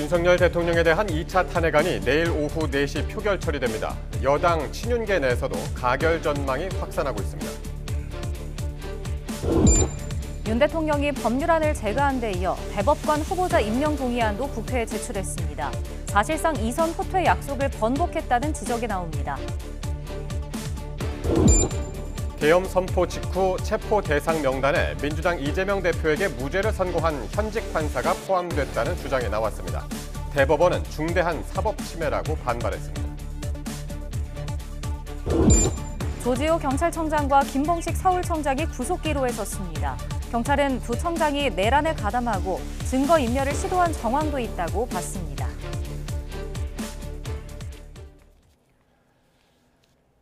윤석열 대통령에 대한 2차 탄핵안이 내일 오후 4시 표결 처리됩니다. 여당 친윤계 내에서도 가결 전망이 확산하고 있습니다. 윤 대통령이 법률안을 제거한 데 이어 대법관 후보자 임명 동의안도 국회에 제출했습니다. 사실상 이선 후퇴 약속을 번복했다는 지적이 나옵니다. 계엄 선포 직후 체포 대상 명단에 민주당 이재명 대표에게 무죄를 선고한 현직 판사가 포함됐다는 주장이 나왔습니다. 대법원은 중대한 사법 침해라고 반발했습니다. 조지호 경찰청장과 김봉식 서울청장이 구속기로에 섰습니다. 경찰은 두 청장이 내란에 가담하고 증거인멸을 시도한 정황도 있다고 봤습니다.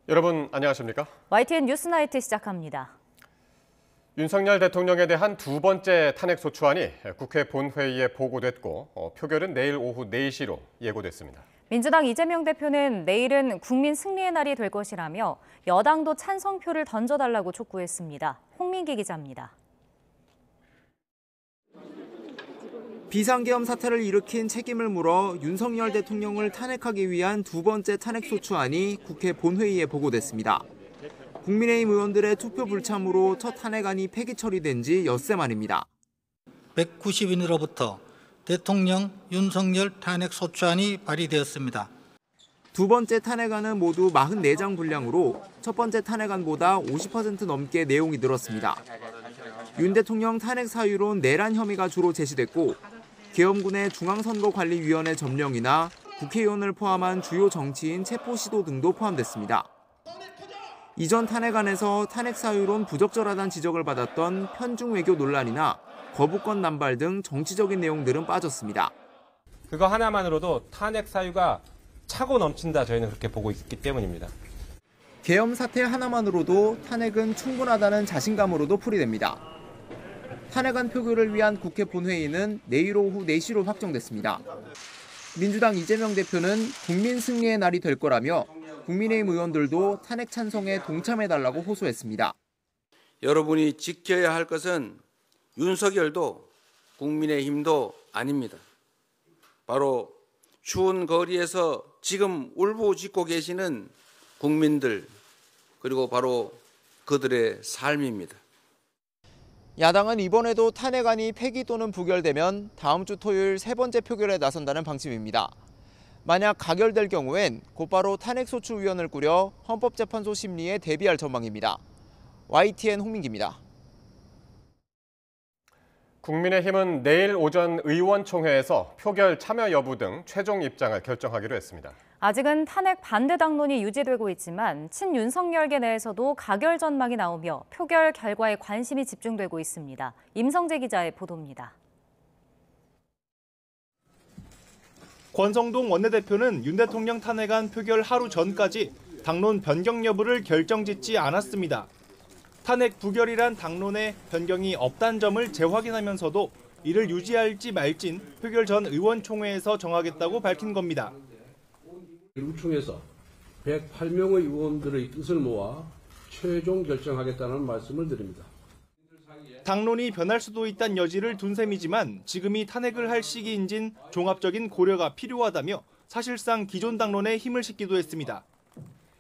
여러분 안녕하십니까? YTN 뉴스나이트 시작합니다. 윤석열 대통령에 대한 두 번째 탄핵소추안이 국회 본회의에 보고됐고 표결은 내일 오후 4시로 예고됐습니다. 민주당 이재명 대표는 내일은 국민 승리의 날이 될 것이라며 여당도 찬성표를 던져달라고 촉구했습니다. 홍민기 기자입니다. 비상계엄 사태를 일으킨 책임을 물어 윤석열 대통령을 탄핵하기 위한 두 번째 탄핵소추안이 국회 본회의에 보고됐습니다. 국민의힘 의원들의 투표 불참으로 첫 탄핵안이 폐기 처리된 지 엿새 만입니다. 190인으로부터 대통령 윤석열 탄핵소추안이 발의되었습니다. 두 번째 탄핵안은 모두 44장 분량으로 첫 번째 탄핵안보다 50% 넘게 내용이 늘었습니다. 윤 대통령 탄핵 사유론 내란 혐의가 주로 제시됐고 계엄군의 중앙선거관리위원회 점령이나 국회의원을 포함한 주요 정치인 체포 시도 등도 포함됐습니다. 이전 탄핵안에서 탄핵 사유론 부적절하다는 지적을 받았던 편중 외교 논란이나 거부권 남발 등 정치적인 내용들은 빠졌습니다. 그거 하나만으로도 탄핵 사유가 차고 넘친다 저희는 그렇게 보고 있기 때문입니다. 계엄 사태 하나만으로도 탄핵은 충분하다는 자신감으로도 풀이됩니다. 탄핵안 표결을 위한 국회 본회의는 내일 오후 4시로 확정됐습니다. 민주당 이재명 대표는 국민 승리의 날이 될 거라며 국민의힘 의원들도 탄핵 찬성에 동참해달라고 호소했습니다. 여러분이 지켜야 할 것은 윤석열도 국민의힘도 아닙니다. 바로 추운 거리에서 지금 울부짖고 계시는 국민들, 그리고 바로 그들의 삶입니다. 야당은 이번에도 탄핵안이 폐기 또는 부결되면 다음 주 토요일 세 번째 표결에 나선다는 방침입니다. 만약 가결될 경우엔 곧바로 탄핵소추위원을 꾸려 헌법재판소 심리에 대비할 전망입니다. YTN 홍민기입니다. 국민의힘은 내일 오전 의원총회에서 표결 참여 여부 등 최종 입장을 결정하기로 했습니다. 아직은 탄핵 반대 당론이 유지되고 있지만 친윤석열계 내에서도 가결 전망이 나오며 표결 결과에 관심이 집중되고 있습니다. 임성재 기자의 보도입니다. 권성동 원내대표는 윤 대통령 탄핵안 표결 하루 전까지 당론 변경 여부를 결정짓지 않았습니다. 탄핵 부결이란 당론에 변경이 없다는 점을 재확인하면서도 이를 유지할지 말진 표결 전 의원총회에서 정하겠다고 밝힌 겁니다. 의총에서 108명의 의원들의 뜻을 모아 최종 결정하겠다는 말씀을 드립니다. 당론이 변할 수도 있다는 여지를 둔 셈이지만 지금이 탄핵을 할 시기인진 종합적인 고려가 필요하다며 사실상 기존 당론에 힘을 싣기도 했습니다.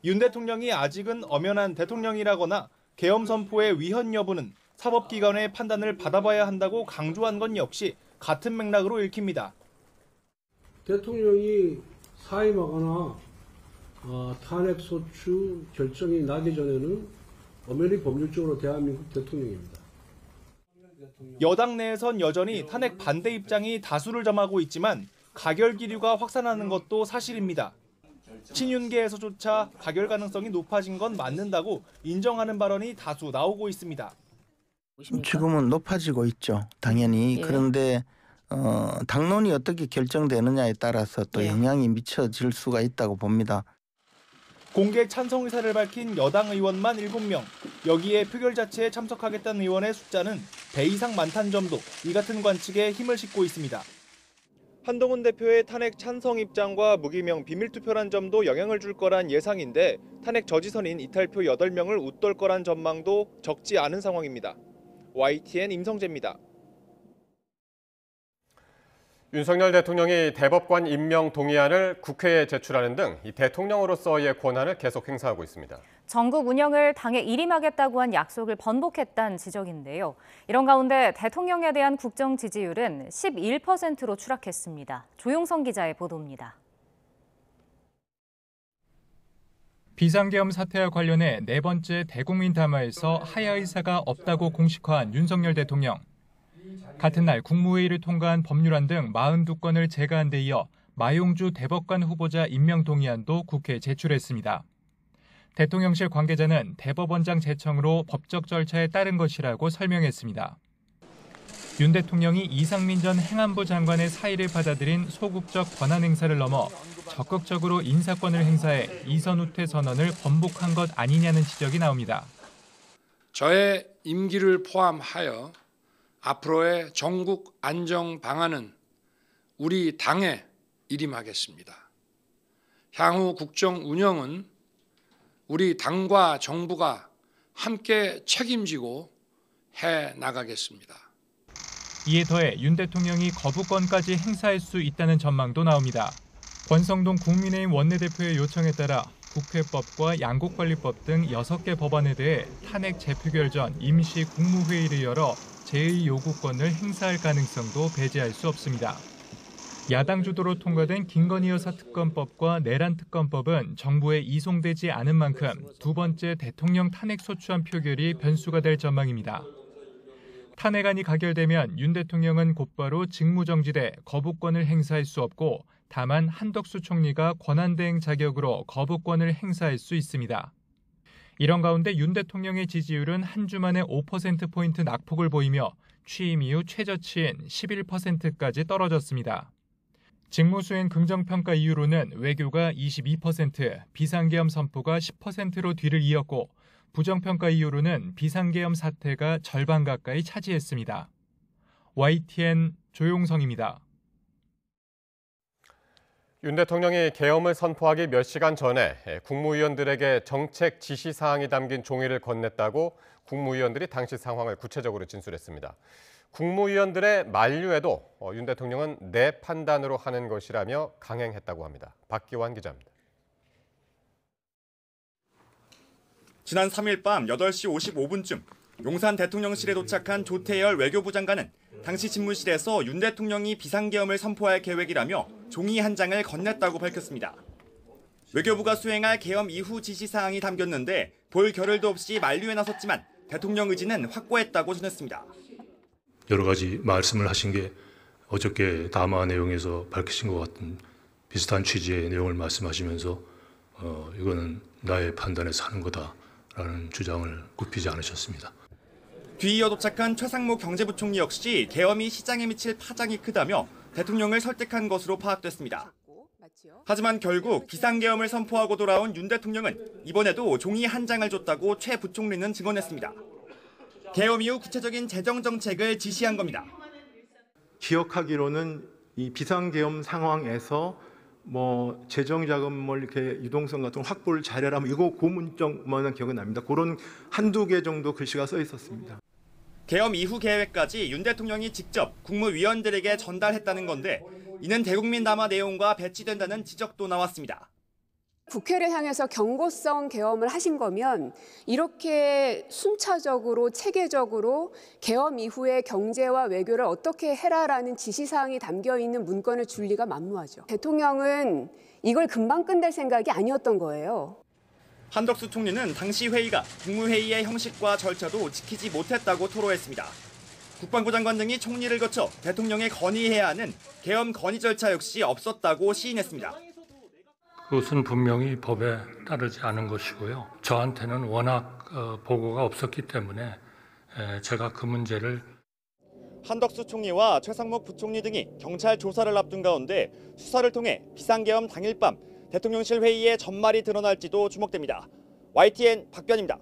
윤 대통령이 아직은 엄연한 대통령이라거나 계엄 선포의 위헌 여부는 사법기관의 판단을 받아봐야 한다고 강조한 건 역시 같은 맥락으로 읽힙니다. 대통령이 사임하거나 탄핵소추 결정이 나기 전에는 엄연히 법률적으로 대한민국 대통령입니다. 여당 내에선 여전히 탄핵 반대 입장이 다수를 점하고 있지만 가결 기류가 확산하는 것도 사실입니다. 친윤계에서조차 가결 가능성이 높아진 건 맞는다고 인정하는 발언이 다수 나오고 있습니다. 지금은 높아지고 있죠. 당연히. 그런데 당론이 어떻게 결정되느냐에 따라서 또 영향이 미쳐질 수가 있다고 봅니다. 공개 찬성 의사를 밝힌 여당 의원만 7명. 여기에 표결 자체에 참석하겠다는 의원의 숫자는 배 이상 많다는 점도 이 같은 관측에 힘을 싣고 있습니다. 한동훈 대표의 탄핵 찬성 입장과 무기명 비밀투표란 점도 영향을 줄 거란 예상인데 탄핵 저지선인 이탈표 8명을 웃돌 거란 전망도 적지 않은 상황입니다. YTN 임성재입니다. 윤석열 대통령이 대법관 임명 동의안을 국회에 제출하는 등 이 대통령으로서의 권한을 계속 행사하고 있습니다. 전국 운영을 당에 일임하겠다고 한 약속을 번복했다는 지적인데요. 이런 가운데 대통령에 대한 국정 지지율은 11%로 추락했습니다. 조용성 기자의 보도입니다. 비상계엄 사태와 관련해 네 번째 대국민 담화에서 하야 의사가 없다고 공식화한 윤석열 대통령. 같은 날 국무회의를 통과한 법률안 등 42건을 제거한 데 이어 마용주 대법관 후보자 임명 동의안도 국회에 제출했습니다. 대통령실 관계자는 대법원장 제청으로 법적 절차에 따른 것이라고 설명했습니다. 윤 대통령이 이상민 전 행안부 장관의 사의를 받아들인 소극적 권한 행사를 넘어 적극적으로 인사권을 행사해 이선 후퇴 선언을 번복한 것 아니냐는 지적이 나옵니다. 저의 임기를 포함하여 앞으로의 전국 안정 방안은 우리 당에 일임하겠습니다. 향후 국정 운영은 우리 당과 정부가 함께 책임지고 해 나가겠습니다. 이에 더해 윤 대통령이 거부권까지 행사할 수 있다는 전망도 나옵니다. 권성동 국민의힘 원내대표의 요청에 따라 국회법과 양국관리법 등 6개 법안에 대해 탄핵 재표결 전 임시 국무회의를 열어 제의 요구권을 행사할 가능성도 배제할 수 없습니다. 야당 주도로 통과된 김건희 여사 특검법과 내란 특검법은 정부에 이송되지 않은 만큼 두 번째 대통령 탄핵 소추안 표결이 변수가 될 전망입니다. 탄핵안이 가결되면 윤 대통령은 곧바로 직무정지돼 거부권을 행사할 수 없고 다만 한덕수 총리가 권한대행 자격으로 거부권을 행사할 수 있습니다. 이런 가운데 윤 대통령의 지지율은 한 주 만에 5%포인트 낙폭을 보이며 취임 이후 최저치인 11%까지 떨어졌습니다. 직무수행 긍정평가 이유로는 외교가 22%, 비상계엄 선포가 10%로 뒤를 이었고 부정평가 이유로는 비상계엄 사태가 절반 가까이 차지했습니다. YTN 조용성입니다. 윤 대통령이 계엄을 선포하기 몇 시간 전에 국무위원들에게 정책 지시사항이 담긴 종이를 건넸다고 국무위원들이 당시 상황을 구체적으로 진술했습니다. 국무위원들의 만류에도 윤 대통령은 내 판단으로 하는 것이라며 강행했다고 합니다. 박기환 기자입니다. 지난 3일 밤 8시 55분쯤 용산 대통령실에 도착한 조태열 외교부 장관은 당시 집무실에서 윤 대통령이 비상계엄을 선포할 계획이라며 종이 한 장을 건넸다고 밝혔습니다. 외교부가 수행할 계엄 이후 지시사항이 담겼는데 볼 겨를도 없이 만류에 나섰지만 대통령 의지는 확고했다고 전했습니다. 여러 가지 말씀을 하신 게 어저께 담화 내용에서 밝히신 것 같은 비슷한 취지의 내용을 말씀하시면서 이거는 나의 판단에서 하는 거다라는 주장을 굽히지 않으셨습니다. 뒤이어 도착한 최상무 경제부총리 역시 계엄이 시장에 미칠 파장이 크다며 대통령을 설득한 것으로 파악됐습니다. 하지만 결국 비상계엄을 선포하고 돌아온 윤 대통령은 이번에도 종이 한 장을 줬다고 최 부총리는 증언했습니다. 계엄 이후 구체적인 재정 정책을 지시한 겁니다. 기억하기로는 이 비상계엄 상황에서 재정 자금을 이렇게 유동성 같은 걸 확보를 잘해라 이거 고문적만 기억은 납니다. 그런 한두 개 정도 글씨가 써 있었습니다. 계엄 이후 계획까지 윤 대통령이 직접 국무위원들에게 전달했다는 건데 이는 대국민 담화 내용과 배치된다는 지적도 나왔습니다. 국회를 향해서 경고성 계엄을 하신 거면 이렇게 순차적으로 체계적으로 계엄 이후에 경제와 외교를 어떻게 해라라는 지시사항이 담겨있는 문건을 줄 리가 만무하죠. 대통령은 이걸 금방 끝낼 생각이 아니었던 거예요. 한덕수 총리는 당시 회의가 국무회의의 형식과 절차도 지키지 못했다고 토로했습니다. 국방부 장관 등이 총리를 거쳐 대통령에 건의해야 하는 계엄 건의 절차 역시 없었다고 시인했습니다. 그것은 분명히 법에 따르지 않은 것이고요. 저한테는 워낙 보고가 없었기 때문에 제가 그 문제를 한덕수 총리와 최상목 부총리 등이 경찰 조사를 앞둔 가운데 수사를 통해 비상계엄 당일 밤 대통령실 회의에 전말이 드러날지도 주목됩니다. YTN 박변입니다.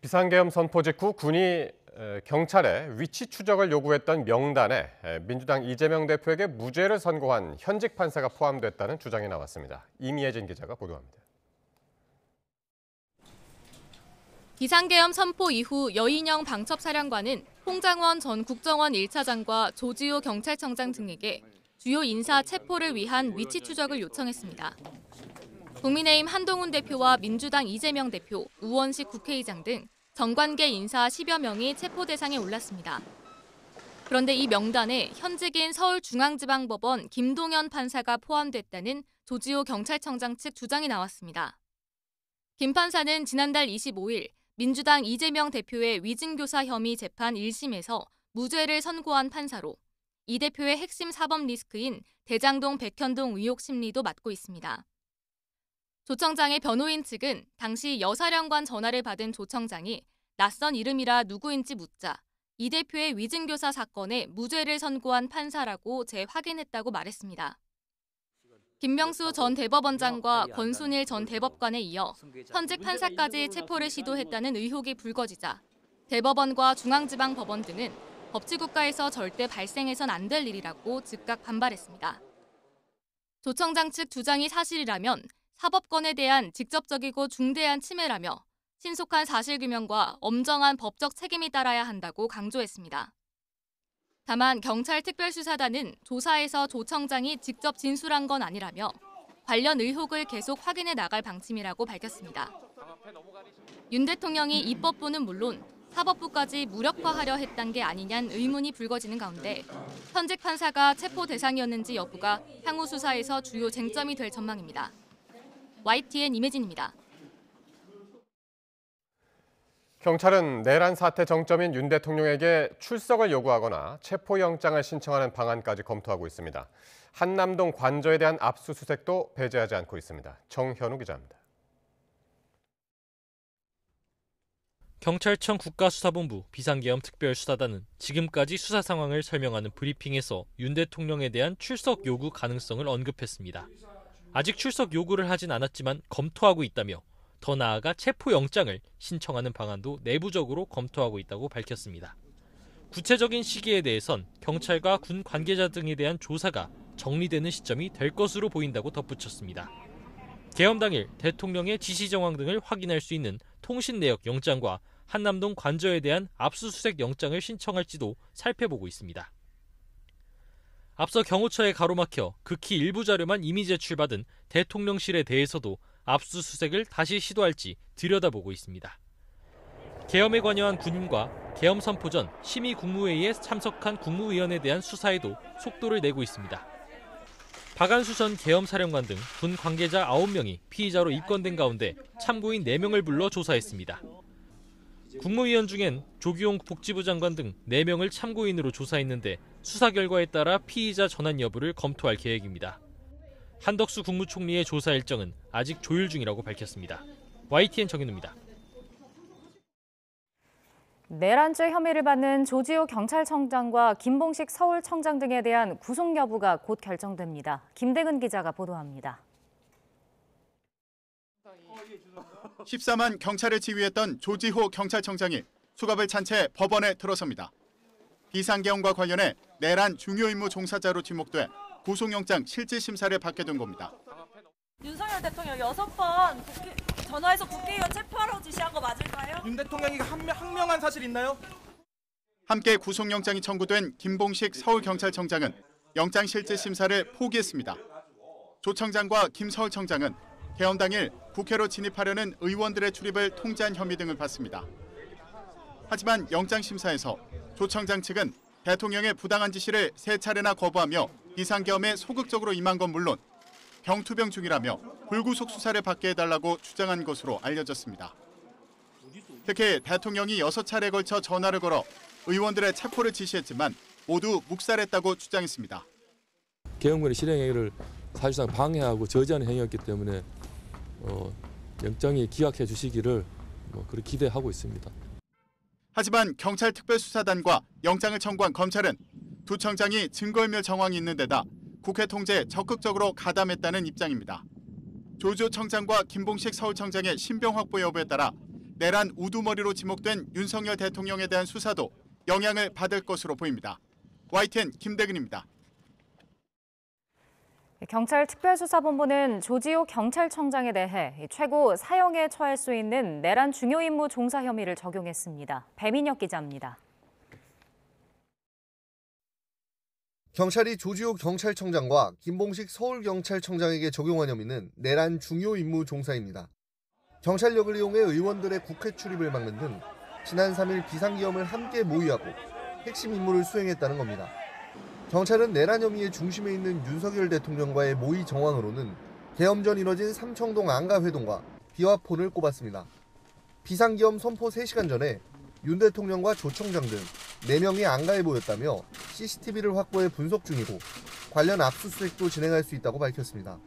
비상계엄 선포 직후 군이 경찰에 위치 추적을 요구했던 명단에 민주당 이재명 대표에게 무죄를 선고한 현직 판사가 포함됐다는 주장이 나왔습니다. 이미혜진 기자가 보도합니다. 비상계엄 선포 이후 여인영 방첩사령관은 홍장원 전 국정원 1차장과 조지호 경찰청장 등에게 주요 인사 체포를 위한 위치 추적을 요청했습니다. 국민의힘 한동훈 대표와 민주당 이재명 대표, 우원식 국회의장 등 정관계 인사 10여 명이 체포 대상에 올랐습니다. 그런데 이 명단에 현직인 서울중앙지방법원 김동연 판사가 포함됐다는 조지호 경찰청장 측 주장이 나왔습니다. 김 판사는 지난달 25일 민주당 이재명 대표의 위증교사 혐의 재판 1심에서 무죄를 선고한 판사로 이 대표의 핵심 사법 리스크인 대장동 백현동 의혹 심리도 맡고 있습니다. 조 청장의 변호인 측은 당시 여사령관 전화를 받은 조 청장이 낯선 이름이라 누구인지 묻자 이 대표의 위증교사 사건에 무죄를 선고한 판사라고 재확인했다고 말했습니다. 김명수 전 대법원장과 권순일 전 대법관에 이어 현직 판사까지 체포를 시도했다는 의혹이 불거지자 대법원과 중앙지방법원 등은 법치국가에서 절대 발생해선 안 될 일이라고 즉각 반발했습니다. 조 청장 측 주장이 사실이라면 사법권에 대한 직접적이고 중대한 침해라며 신속한 사실규명과 엄정한 법적 책임이 따라야 한다고 강조했습니다. 다만 경찰특별수사단은 조사에서 조 청장이 직접 진술한 건 아니라며 관련 의혹을 계속 확인해 나갈 방침이라고 밝혔습니다. 윤 대통령이 입법부는 물론 사법부까지 무력화하려 했던 게 아니냐는 의문이 불거지는 가운데 현직 판사가 체포 대상이었는지 여부가 향후 수사에서 주요 쟁점이 될 전망입니다. YTN 임혜진입니다. 경찰은 내란 사태 정점인 윤 대통령에게 출석을 요구하거나 체포영장을 신청하는 방안까지 검토하고 있습니다. 한남동 관저에 대한 압수수색도 배제하지 않고 있습니다. 정현우 기자입니다. 경찰청 국가수사본부 비상계엄 특별수사단은 지금까지 수사 상황을 설명하는 브리핑에서 윤 대통령에 대한 출석 요구 가능성을 언급했습니다. 아직 출석 요구를 하진 않았지만 검토하고 있다며 더 나아가 체포영장을 신청하는 방안도 내부적으로 검토하고 있다고 밝혔습니다. 구체적인 시기에 대해선 경찰과 군 관계자 등에 대한 조사가 정리되는 시점이 될 것으로 보인다고 덧붙였습니다. 계엄 당일 대통령의 지시 정황 등을 확인할 수 있는 통신 내역 영장과 한남동 관저에 대한 압수수색 영장을 신청할지도 살펴보고 있습니다. 앞서 경호처에 가로막혀 극히 일부 자료만 이미 제출받은 대통령실에 대해서도 압수수색을 다시 시도할지 들여다보고 있습니다. 계엄에 관여한 군인과 계엄 선포 전 심의국무회의에 참석한 국무위원에 대한 수사에도 속도를 내고 있습니다. 박안수 전 계엄 사령관 등 군 관계자 9명이 피의자로 입건된 가운데 참고인 4명을 불러 조사했습니다. 국무위원 중엔 조규용 복지부 장관 등 4명을 참고인으로 조사했는데 수사 결과에 따라 피의자 전환 여부를 검토할 계획입니다. 한덕수 국무총리의 조사 일정은 아직 조율 중이라고 밝혔습니다. YTN 정현우입니다. 내란죄 혐의를 받는 조지호 경찰청장과 김봉식 서울청장 등에 대한 구속 여부가 곧 결정됩니다. 김대근 기자가 보도합니다. 14만 경찰을 지휘했던 조지호 경찰청장이 수갑을 찬 채 법원에 들어섭니다. 비상계엄과 관련해 내란 중요 임무 종사자로 지목돼 구속영장 실질심사를 받게 된 겁니다. 윤석열 대통령 6번 전화해서 국회의원 체포하라고 지시한 거 맞을까요? 윤 대통령이 항명한 사실 있나요? 함께 구속영장이 청구된 김봉식 서울경찰청장은 영장 실질심사를 포기했습니다. 조 청장과 김 서울청장은 계엄 당일 국회로 진입하려는 의원들의 출입을 통제한 혐의 등을 받습니다. 하지만 영장심사에서 조 청장 측은 대통령의 부당한 지시를 3차례나 거부하며 비상계엄에 소극적으로 임한 건 물론 병투병 중이라며 불구속 수사를 받게 해달라고 주장한 것으로 알려졌습니다. 특히 대통령이 6차례에 걸쳐 전화를 걸어 의원들의 체포를 지시했지만 모두 묵살했다고 주장했습니다. 계엄군의 실행행위를 사실상 방해하고 저지하는 행위였기 때문에 영장이 기각해 주시기를 그렇게 기대하고 있습니다. 하지만 경찰특별수사단과 영장을 청구한 검찰은 두 청장이 증거인멸 정황이 있는 데다 국회 통제에 적극적으로 가담했다는 입장입니다. 조지호 청장과 김봉식 서울청장의 신병 확보 여부에 따라 내란 우두머리로 지목된 윤석열 대통령에 대한 수사도 영향을 받을 것으로 보입니다. YTN 김대근입니다. 경찰 특별수사본부는 조지호 경찰청장에 대해 최고 사형에 처할 수 있는 내란 중요 임무 종사 혐의를 적용했습니다. 배민혁 기자입니다. 경찰이 조지호 경찰청장과 김봉식 서울경찰청장에게 적용한 혐의는 내란 중요 임무 종사입니다. 경찰력을 이용해 의원들의 국회 출입을 막는 등 지난 3일 비상계엄을 함께 모의하고 핵심 임무를 수행했다는 겁니다. 경찰은 내란 혐의의 중심에 있는 윤석열 대통령과의 모의 정황으로는 계엄 전 이뤄진 삼청동 안가회동과 비화폰을 꼽았습니다. 비상계엄 선포 3시간 전에 윤 대통령과 조 청장 등 4명이 안가에 모였다며 CCTV를 확보해 분석 중이고 관련 압수수색도 진행할 수 있다고 밝혔습니다.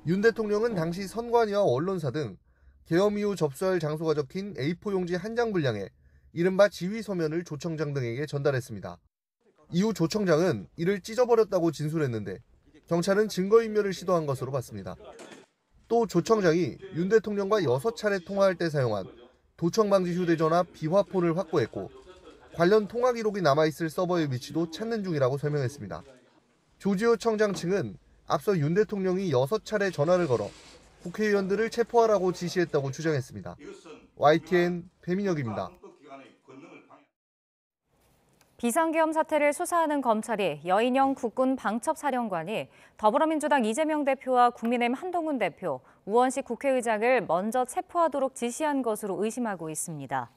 윤 대통령은 당시 선관위와 언론사 등 계엄 이후 접수할 장소가 적힌 A4 용지 한 장 분량의 이른바 지휘 서면을 조 청장 등에게 전달했습니다. 이후 조 청장은 이를 찢어버렸다고 진술했는데 경찰은 증거인멸을 시도한 것으로 봤습니다. 또 조 청장이 윤 대통령과 6차례 통화할 때 사용한 도청방지 휴대전화 비화폰을 확보했고 관련 통화 기록이 남아있을 서버의 위치도 찾는 중이라고 설명했습니다. 조지호 청장 측은 앞서 윤 대통령이 6차례 전화를 걸어 국회의원들을 체포하라고 지시했다고 주장했습니다. YTN 배민혁입니다. 비상계엄 사태를 수사하는 검찰이 여인영 국군 방첩사령관이 더불어민주당 이재명 대표와 국민의힘 한동훈 대표, 우원식 국회의장을 먼저 체포하도록 지시한 것으로 의심하고 있습니다.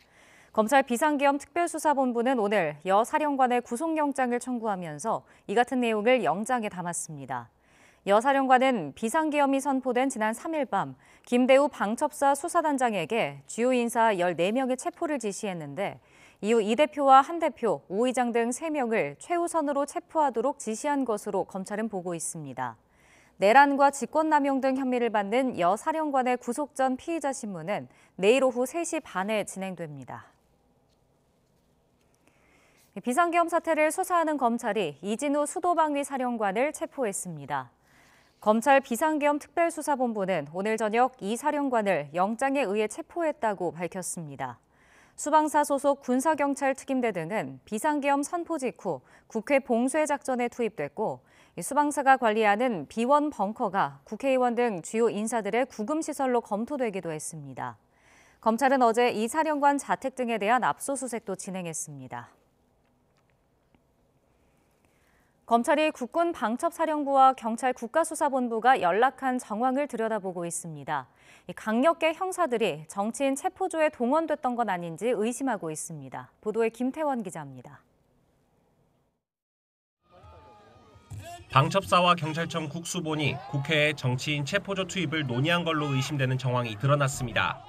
검찰 비상계엄 특별수사본부는 오늘 여 사령관의 구속영장을 청구하면서 이 같은 내용을 영장에 담았습니다. 여 사령관은 비상계엄이 선포된 지난 3일 밤 김대우 방첩사 수사단장에게 주요 인사 14명의 체포를 지시했는데 이후 이 대표와 한 대표, 오 의장 등 3명을 최우선으로 체포하도록 지시한 것으로 검찰은 보고 있습니다. 내란과 직권남용 등 혐의를 받는 여 사령관의 구속 전 피의자 신문은 내일 오후 3시 반에 진행됩니다. 비상계엄 사태를 수사하는 검찰이 이진우 수도방위 사령관을 체포했습니다. 검찰 비상계엄 특별수사본부는 오늘 저녁 이 사령관을 영장에 의해 체포했다고 밝혔습니다. 수방사 소속 군사경찰 특임대 등은 비상계엄 선포 직후 국회 봉쇄 작전에 투입됐고 수방사가 관리하는 비원 벙커가 국회의원 등 주요 인사들의 구금시설로 검토되기도 했습니다. 검찰은 어제 이 사령관 자택 등에 대한 압수수색도 진행했습니다. 검찰이 국군 방첩사령부와 경찰 국가수사본부가 연락한 정황을 들여다보고 있습니다. 강력계 형사들이 정치인 체포조에 동원됐던 건 아닌지 의심하고 있습니다. 보도에 김태원 기자입니다. 방첩사와 경찰청 국수본이 국회에 정치인 체포조 투입을 논의한 걸로 의심되는 정황이 드러났습니다.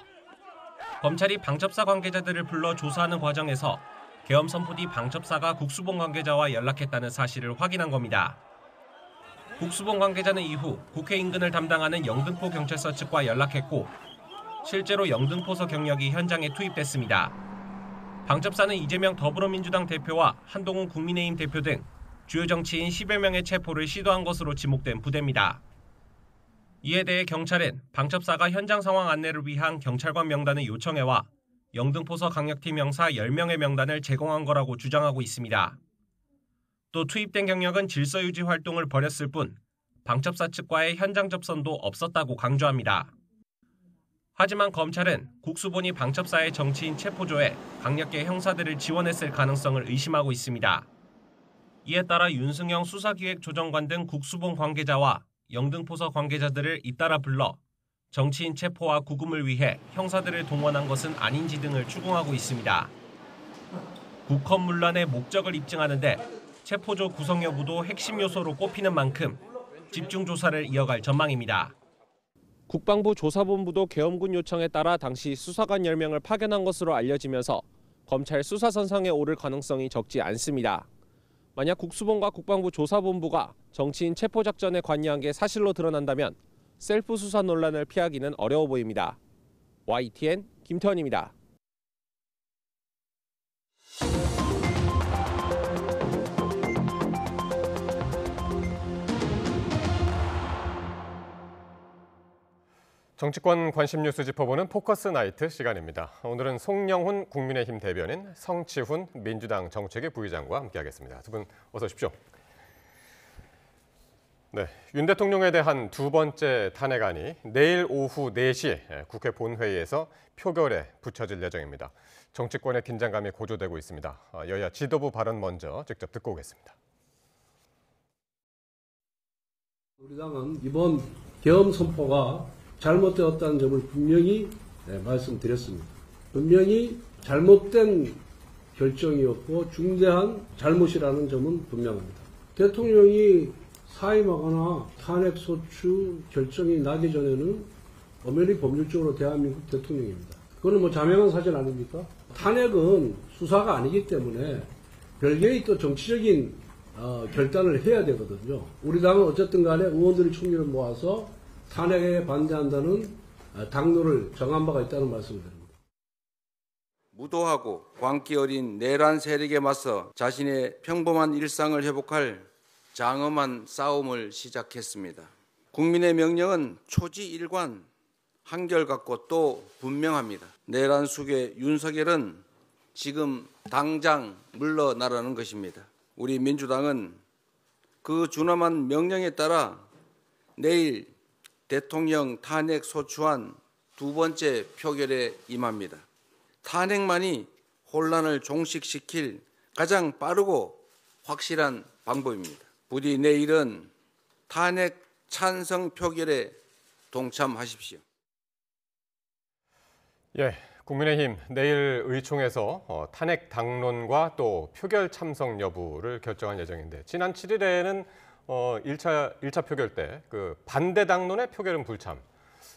검찰이 방첩사 관계자들을 불러 조사하는 과정에서 계엄 선포 뒤 방첩사가 국수본 관계자와 연락했다는 사실을 확인한 겁니다. 국수본 관계자는 이후 국회 인근을 담당하는 영등포 경찰서 측과 연락했고 실제로 영등포서 경력이 현장에 투입됐습니다. 방첩사는 이재명 더불어민주당 대표와 한동훈 국민의힘 대표 등 주요 정치인 10여 명의 체포를 시도한 것으로 지목된 부대입니다. 이에 대해 경찰은 방첩사가 현장 상황 안내를 위한 경찰관 명단을 요청해와 영등포서 강력팀 형사 10명의 명단을 제공한 거라고 주장하고 있습니다. 또 투입된 경력은 질서 유지 활동을 벌였을 뿐 방첩사 측과의 현장 접선도 없었다고 강조합니다. 하지만 검찰은 국수본이 방첩사의 정치인 체포조에 강력계 형사들을 지원했을 가능성을 의심하고 있습니다. 이에 따라 윤승영 수사기획조정관 등 국수본 관계자와 영등포서 관계자들을 잇따라 불러 정치인 체포와 구금을 위해 형사들을 동원한 것은 아닌지 등을 추궁하고 있습니다. 국헌문란의 목적을 입증하는 데 체포조 구성 여부도 핵심 요소로 꼽히는 만큼 집중 조사를 이어갈 전망입니다. 국방부 조사본부도 계엄군 요청에 따라 당시 수사관 10명을 파견한 것으로 알려지면서 검찰 수사선상에 오를 가능성이 적지 않습니다. 만약 국수본과 국방부 조사본부가 정치인 체포 작전에 관여한 게 사실로 드러난다면 셀프 수사 논란을 피하기는 어려워 보입니다. YTN 김태원입니다. 정치권 관심 뉴스 짚어보는 포커스 나이트 시간입니다. 오늘은 송영훈 국민의힘 대변인, 성치훈 민주당 정책위 부의장과 함께하겠습니다. 두 분 어서 오십시오. 네, 윤 대통령에 대한 두 번째 탄핵안이 내일 오후 4시 국회 본회의에서 표결에 붙여질 예정입니다. 정치권의 긴장감이 고조되고 있습니다. 여야 지도부 발언 먼저 직접 듣고 오겠습니다. 우리 당은 이번 계엄 선포가 잘못되었다는 점을 분명히 말씀드렸습니다. 분명히 잘못된 결정이었고 중대한 잘못이라는 점은 분명합니다. 대통령이 사임하거나 탄핵소추 결정이 나기 전에는 엄연히 법률적으로 대한민국 대통령입니다. 그거는 뭐 자명한 사실 아닙니까? 탄핵은 수사가 아니기 때문에 별개의 또 정치적인 결단을 해야 되거든요. 우리 당은 어쨌든 간에 의원들의 총리를 모아서 탄핵에 반대한다는 당론을 정한 바가 있다는 말씀을 드립니다. 무도하고 광기 어린 내란 세력에 맞서 자신의 평범한 일상을 회복할 장엄한 싸움을 시작했습니다. 국민의 명령은 초지일관, 한결같고 또 분명합니다. 내란 속의 윤석열은 지금 당장 물러나라는 것입니다. 우리 민주당은 그 준엄한 명령에 따라 내일 대통령 탄핵 소추안 두 번째 표결에 임합니다. 탄핵만이 혼란을 종식시킬 가장 빠르고 확실한 방법입니다. 부디 내일은 탄핵 찬성 표결에 동참하십시오. 예, 국민의힘 내일 의총에서 탄핵 당론과 또 표결 참석 여부를 결정할 예정인데 지난 7일에는 1차 표결 때 그 반대 당론의 표결은 불참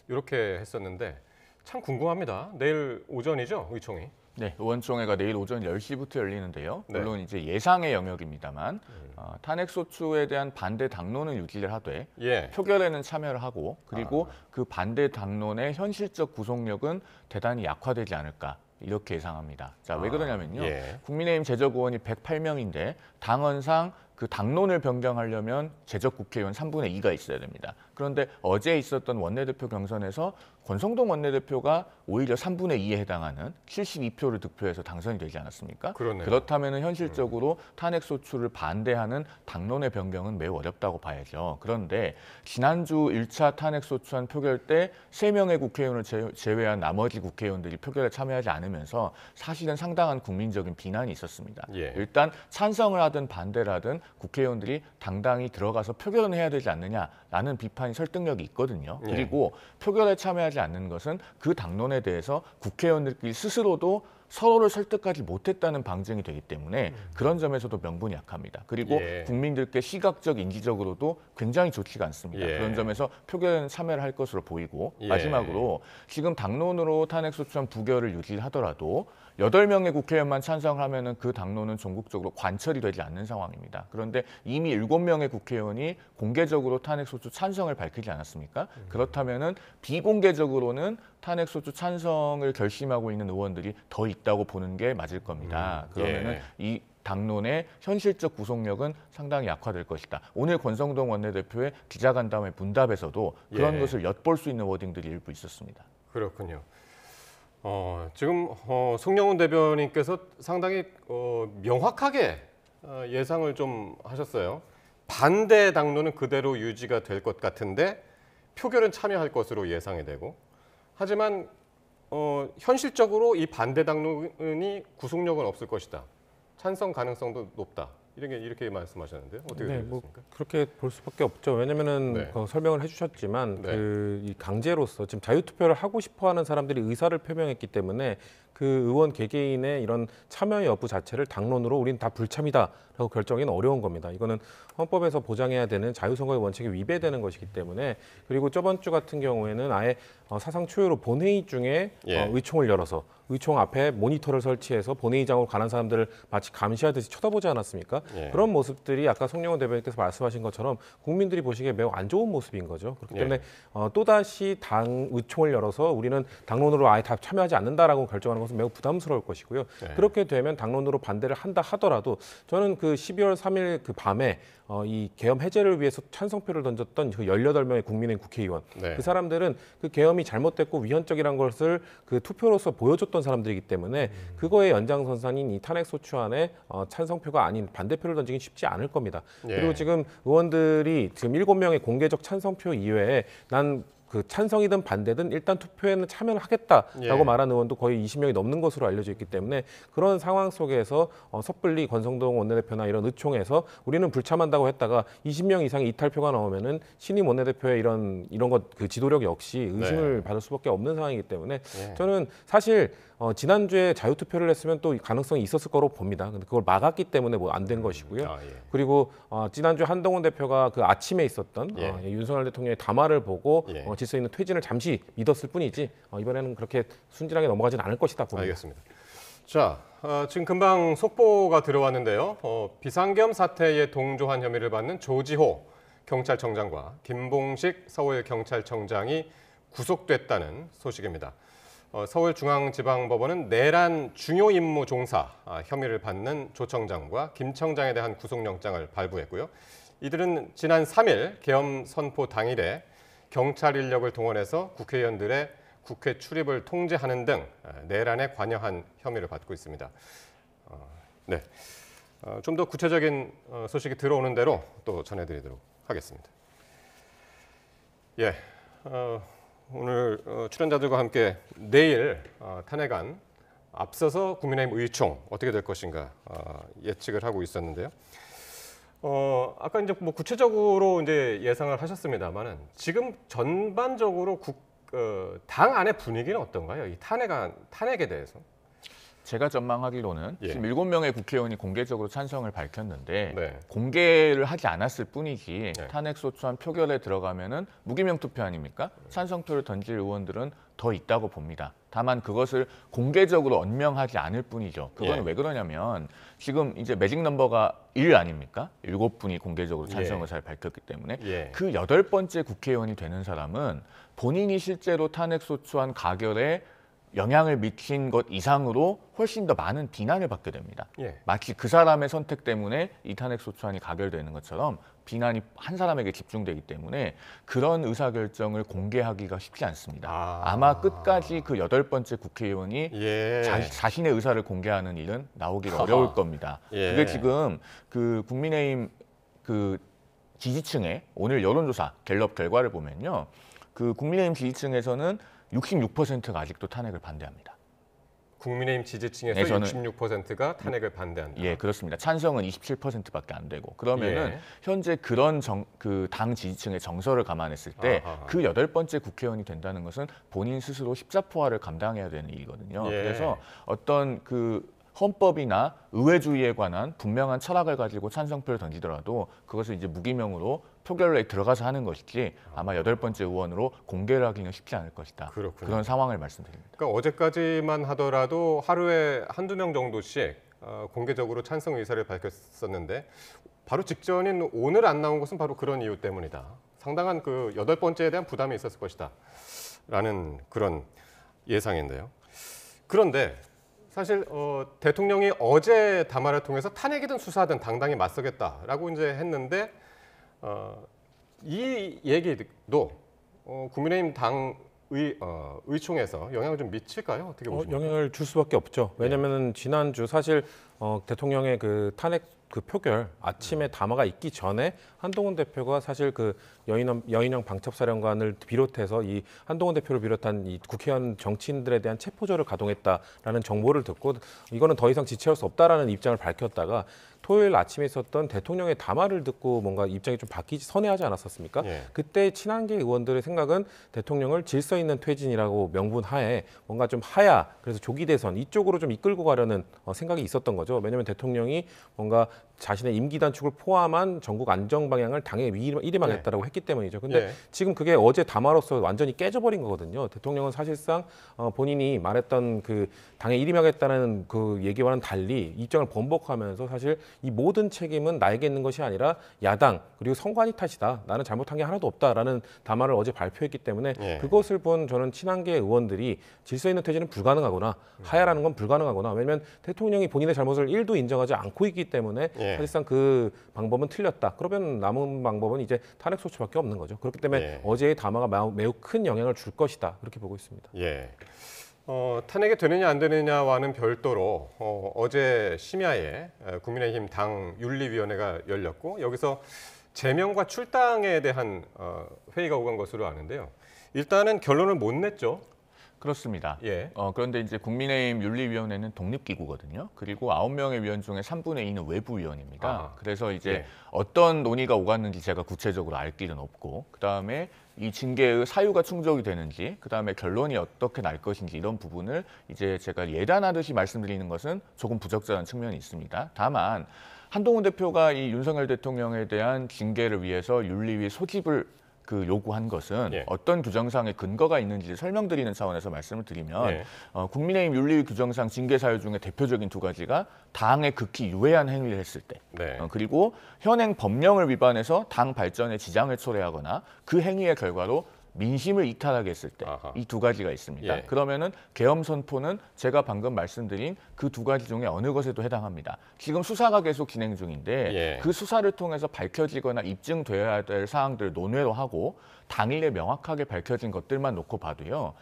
이렇게 했었는데 참 궁금합니다. 내일 오전이죠, 의총이? 네, 의원총회가 내일 오전 10시부터 열리는데요. 물론 이제 예상의 영역입니다만 탄핵소추에 대한 반대 당론은 유지를 하되 표결에는 참여를 하고 그리고 그 반대 당론의 현실적 구속력은 대단히 약화되지 않을까 이렇게 예상합니다. 자, 왜 그러냐면요. 국민의힘 재적 의원이 108명인데 당헌상 그 당론을 변경하려면 재적 국회의원 3분의 2가 있어야 됩니다. 그런데 어제 있었던 원내대표 경선에서 권성동 원내대표가 오히려 3분의 2에 해당하는 72표를 득표해서 당선이 되지 않았습니까? 그러네요. 그렇다면 현실적으로 탄핵소추를 반대하는 당론의 변경은 매우 어렵다고 봐야죠. 그런데 지난주 1차 탄핵소추안 표결 때 3명의 국회의원을 제외한 나머지 국회의원들이 표결에 참여하지 않으면서 사실은 상당한 국민적인 비난이 있었습니다. 일단 찬성을 하든 반대를 하든 국회의원들이 당당히 들어가서 표결은 해야 되지 않느냐라는 비판이 설득력이 있거든요. 그리고 표결에 참여하지 않는 것은 그 당론에 대해서 국회의원들끼리 스스로도 서로를 설득하지 못했다는 방증이 되기 때문에 그런 점에서도 명분이 약합니다. 그리고 국민들께 시각적, 인지적으로도 굉장히 좋지가 않습니다. 그런 점에서 표결에는 참여를 할 것으로 보이고 마지막으로 지금 당론으로 탄핵소추안 부결을 유지하더라도 8명의 국회의원만 찬성하면은 그 당론은 전국적으로 관철이 되지 않는 상황입니다. 그런데 이미 7명의 국회의원이 공개적으로 탄핵소추 찬성을 밝히지 않았습니까? 그렇다면은 비공개적으로는 탄핵소추 찬성을 결심하고 있는 의원들이 더 있다고 보는 게 맞을 겁니다. 그러면은 이 당론의 현실적 구속력은 상당히 약화될 것이다. 오늘 권성동 원내대표의 기자간담회 문답에서도 그런 것을 엿볼 수 있는 워딩들이 일부 있었습니다. 그렇군요. 지금 송영훈 대변인께서 상당히 명확하게 예상을 좀 하셨어요. 반대 당론은 그대로 유지가 될 것 같은데 표결은 참여할 것으로 예상이 되고 하지만 현실적으로 이 반대 당론이 구속력은 없을 것이다. 찬성 가능성도 높다. 이렇게 말씀하셨는데요. 어떻게 생각하십니까? 그렇게 볼 수밖에 없죠. 왜냐면은 설명을 해주셨지만 이 강제로서 지금 자유투표를 하고 싶어하는 사람들이 의사를 표명했기 때문에 그 의원 개개인의 이런 참여 여부 자체를 당론으로 우리는 다 불참이다라고 결정하기는 어려운 겁니다. 이거는 헌법에서 보장해야 되는 자유선거의 원칙에 위배되는 것이기 때문에 그리고 저번 주 같은 경우에는 아예 사상 초유로 본회의 중에 의총을 열어서 의총 앞에 모니터를 설치해서 본회의장으로 가는 사람들을 마치 감시하듯이 쳐다보지 않았습니까? 그런 모습들이 아까 송영훈 대변인께서 말씀하신 것처럼 국민들이 보시기에 매우 안 좋은 모습인 거죠. 그렇기 때문에 또다시 당 의총을 열어서 우리는 당론으로 아예 다 참여하지 않는다라고 결정하는 것은 매우 부담스러울 것이고요. 그렇게 되면 당론으로 반대를 한다 하더라도 저는 그 12월 3일 그 밤에 이 계엄 해제를 위해서 찬성표를 던졌던 그 18명의 국민의힘 국회의원, 그 사람들은 그 계엄이 잘못됐고 위헌적이라는 것을 그 투표로서 보여줬던 사람들이기 때문에 그거의 연장선상인 이 탄핵소추안에 찬성표가 아닌 반대표를 던지긴 쉽지 않을 겁니다. 그리고 지금 의원들이 지금 7명의 공개적 찬성표 이외에 난 그 찬성이든 반대든 일단 투표에는 참여를 하겠다라고 말한 의원도 거의 20명이 넘는 것으로 알려져 있기 때문에 그런 상황 속에서 섣불리 권성동 원내대표나 이런 의총에서 우리는 불참한다고 했다가 20명 이상의 이탈표가 나오면은 신임 원내대표의 이런 것 그 지도력 역시 의심을 받을 수밖에 없는 상황이기 때문에 저는 사실 지난주에 자유투표를 했으면 또 가능성이 있었을 거로 봅니다. 근데 그걸 막았기 때문에 뭐 안 된 것이고요. 그리고 지난주 한동훈 대표가 그 아침에 있었던 윤석열 대통령의 담화를 보고 질서 있는 퇴진을 잠시 믿었을 뿐이지 이번에는 그렇게 순진하게 넘어가지는 않을 것이다 봅니다. 알겠습니다. 자, 지금 금방 속보가 들어왔는데요. 비상계엄 사태에 동조한 혐의를 받는 조지호 경찰청장과 김봉식 서울경찰청장이 구속됐다는 소식입니다. 서울중앙지방법원은 내란 중요 임무 종사 혐의를 받는 조 청장과 김 청장에 대한 구속영장을 발부했고요. 이들은 지난 3일 계엄 선포 당일에 경찰 인력을 동원해서 국회의원들의 국회 출입을 통제하는 등 내란에 관여한 혐의를 받고 있습니다. 좀 더 구체적인 소식이 들어오는 대로 또 전해드리도록 하겠습니다. 오늘 출연자들과 함께 내일 탄핵안 앞서서 국민의힘 의총 어떻게 될 것인가 예측을 하고 있었는데요. 아까 이제 뭐 구체적으로 이제 예상을 하셨습니다만은 지금 전반적으로 당 안의 분위기는 어떤가요? 이 탄핵에 대해서? 제가 전망하기로는 지금 7명의 국회의원이 공개적으로 찬성을 밝혔는데 공개를 하지 않았을 뿐이지 탄핵소추안 표결에 들어가면은 무기명 투표 아닙니까? 찬성표를 던질 의원들은 더 있다고 봅니다. 다만 그것을 공개적으로 언명하지 않을 뿐이죠. 그건 왜 그러냐면 지금 이제 매직 넘버가 1 아닙니까? 7분이 공개적으로 찬성을 잘 밝혔기 때문에 그 8번째 국회의원이 되는 사람은 본인이 실제로 탄핵소추안 가결에 영향을 미친 것 이상으로 훨씬 더 많은 비난을 받게 됩니다. 마치 그 사람의 선택 때문에 이 탄핵소추안이 가결되는 것처럼 비난이 한 사람에게 집중되기 때문에 그런 의사결정을 공개하기가 쉽지 않습니다. 아마 끝까지 그 8번째 국회의원이 자신의 의사를 공개하는 일은 나오기가 어려울 겁니다. 그게 지금 그 국민의힘 그 지지층의 오늘 여론조사 갤럽 결과를 보면요. 그 국민의힘 지지층에서는 66%가 아직도 탄핵을 반대합니다. 국민의힘 지지층에서 66%가 탄핵을 반대한다. 예, 그렇습니다. 찬성은 27%밖에 안 되고 그러면은 현재 그런 그 당 지지층의 정서를 감안했을 때 그 8번째 국회의원이 된다는 것은 본인 스스로 십자포화를 감당해야 되는 일이거든요. 그래서 어떤 그 헌법이나 의회주의에 관한 분명한 철학을 가지고 찬성표를 던지더라도 그것을 이제 무기명으로 표결에 들어가서 하는 것이지 아마 8번째 의원으로 공개를 하기는 쉽지 않을 것이다. 그런 상황을 말씀드립니다. 그러니까 어제까지만 하더라도 하루에 한두 명 정도씩 공개적으로 찬성 의사를 밝혔었는데 바로 직전인 오늘 안 나온 것은 바로 그런 이유 때문이다. 상당한 그 8번째에 대한 부담이 있었을 것이다. 라는 그런 예상인데요. 그런데 사실 대통령이 어제 담화를 통해서 탄핵이든 수사든 당당히 맞서겠다라고 이제 했는데 이 얘기도 국민의힘 당 의총에서 영향을 좀 미칠까요? 어떻게 보십니까? 영향을 줄 수밖에 없죠. 왜냐하면 지난주 사실 대통령의 그 탄핵 그 표결 아침에 담화가 있기 전에 한동훈 대표가 사실 그 여인영 방첩사령관을 비롯해서 이 한동훈 대표를 비롯한 이 국회의원 정치인들에 대한 체포조를 가동했다라는 정보를 듣고 이거는 더 이상 지체할 수 없다라는 입장을 밝혔다가 토요일 아침에 있었던 대통령의 담화를 듣고 뭔가 입장이 좀 바뀌지 선회하지 않았었습니까? 그때 친한계 의원들의 생각은 대통령을 질서 있는 퇴진이라고 명분하에 뭔가 좀 하야 그래서 조기 대선 이쪽으로 좀 이끌고 가려는 생각이 있었던 거죠. 왜냐하면 대통령이 뭔가 자신의 임기 단축을 포함한 전국 안정 방향을 당에 일임하겠다라고 했기 때문이죠. 근데 지금 그게 어제 담화로서 완전히 깨져버린 거거든요. 대통령은 사실상 본인이 말했던 그 당에 일임하겠다는 그 얘기와는 달리 입장을 번복하면서 사실 이 모든 책임은 나에게 있는 것이 아니라 야당 그리고 선관위 탓이다. 나는 잘못한 게 하나도 없다라는 담화를 어제 발표했기 때문에 그것을 본 저는 친한계 의원들이 질서 있는 퇴진은 불가능하거나 하야라는 건 불가능하거나 왜냐하면 대통령이 본인의 잘못을 1도 인정하지 않고 있기 때문에 사실상 그 방법은 틀렸다. 그러면 남은 방법은 이제 탄핵 소추밖에 없는 거죠. 그렇기 때문에 어제의 담화가 매우 큰 영향을 줄 것이다. 그렇게 보고 있습니다. 탄핵이 되느냐 안 되느냐와는 별도로 어제 심야에 국민의힘 당 윤리위원회가 열렸고 여기서 제명과 출당에 대한 회의가 오간 것으로 아는데요. 일단은 결론을 못 냈죠. 그렇습니다. 그런데 이제 국민의힘 윤리위원회는 독립기구거든요. 그리고 9명의 위원 중에 3분의 2는 외부위원입니다. 그래서 이제 어떤 논의가 오갔는지 제가 구체적으로 알 길은 없고 그다음에 이 징계의 사유가 충족이 되는지 그다음에 결론이 어떻게 날 것인지 이런 부분을 이제 제가 예단하듯이 말씀드리는 것은 조금 부적절한 측면이 있습니다. 다만 한동훈 대표가 이 윤석열 대통령에 대한 징계를 위해서 윤리위 소집을 요구한 것은 어떤 규정상의 근거가 있는지 설명드리는 차원에서 말씀을 드리면 국민의힘 윤리위 규정상 징계 사유 중에 대표적인 두 가지가 당에 극히 유해한 행위를 했을 때 그리고 현행 법령을 위반해서 당 발전에 지장을 초래하거나 그 행위의 결과로 민심을 이탈하게 했을 때 이 두 가지가 있습니다. 그러면은 계엄 선포는 제가 방금 말씀드린 그 두 가지 중에 어느 것에도 해당합니다. 지금 수사가 계속 진행 중인데 그 수사를 통해서 밝혀지거나 입증되어야 될 사항들을 논외로 하고 당일에 명확하게 밝혀진 것들만 놓고 봐도요.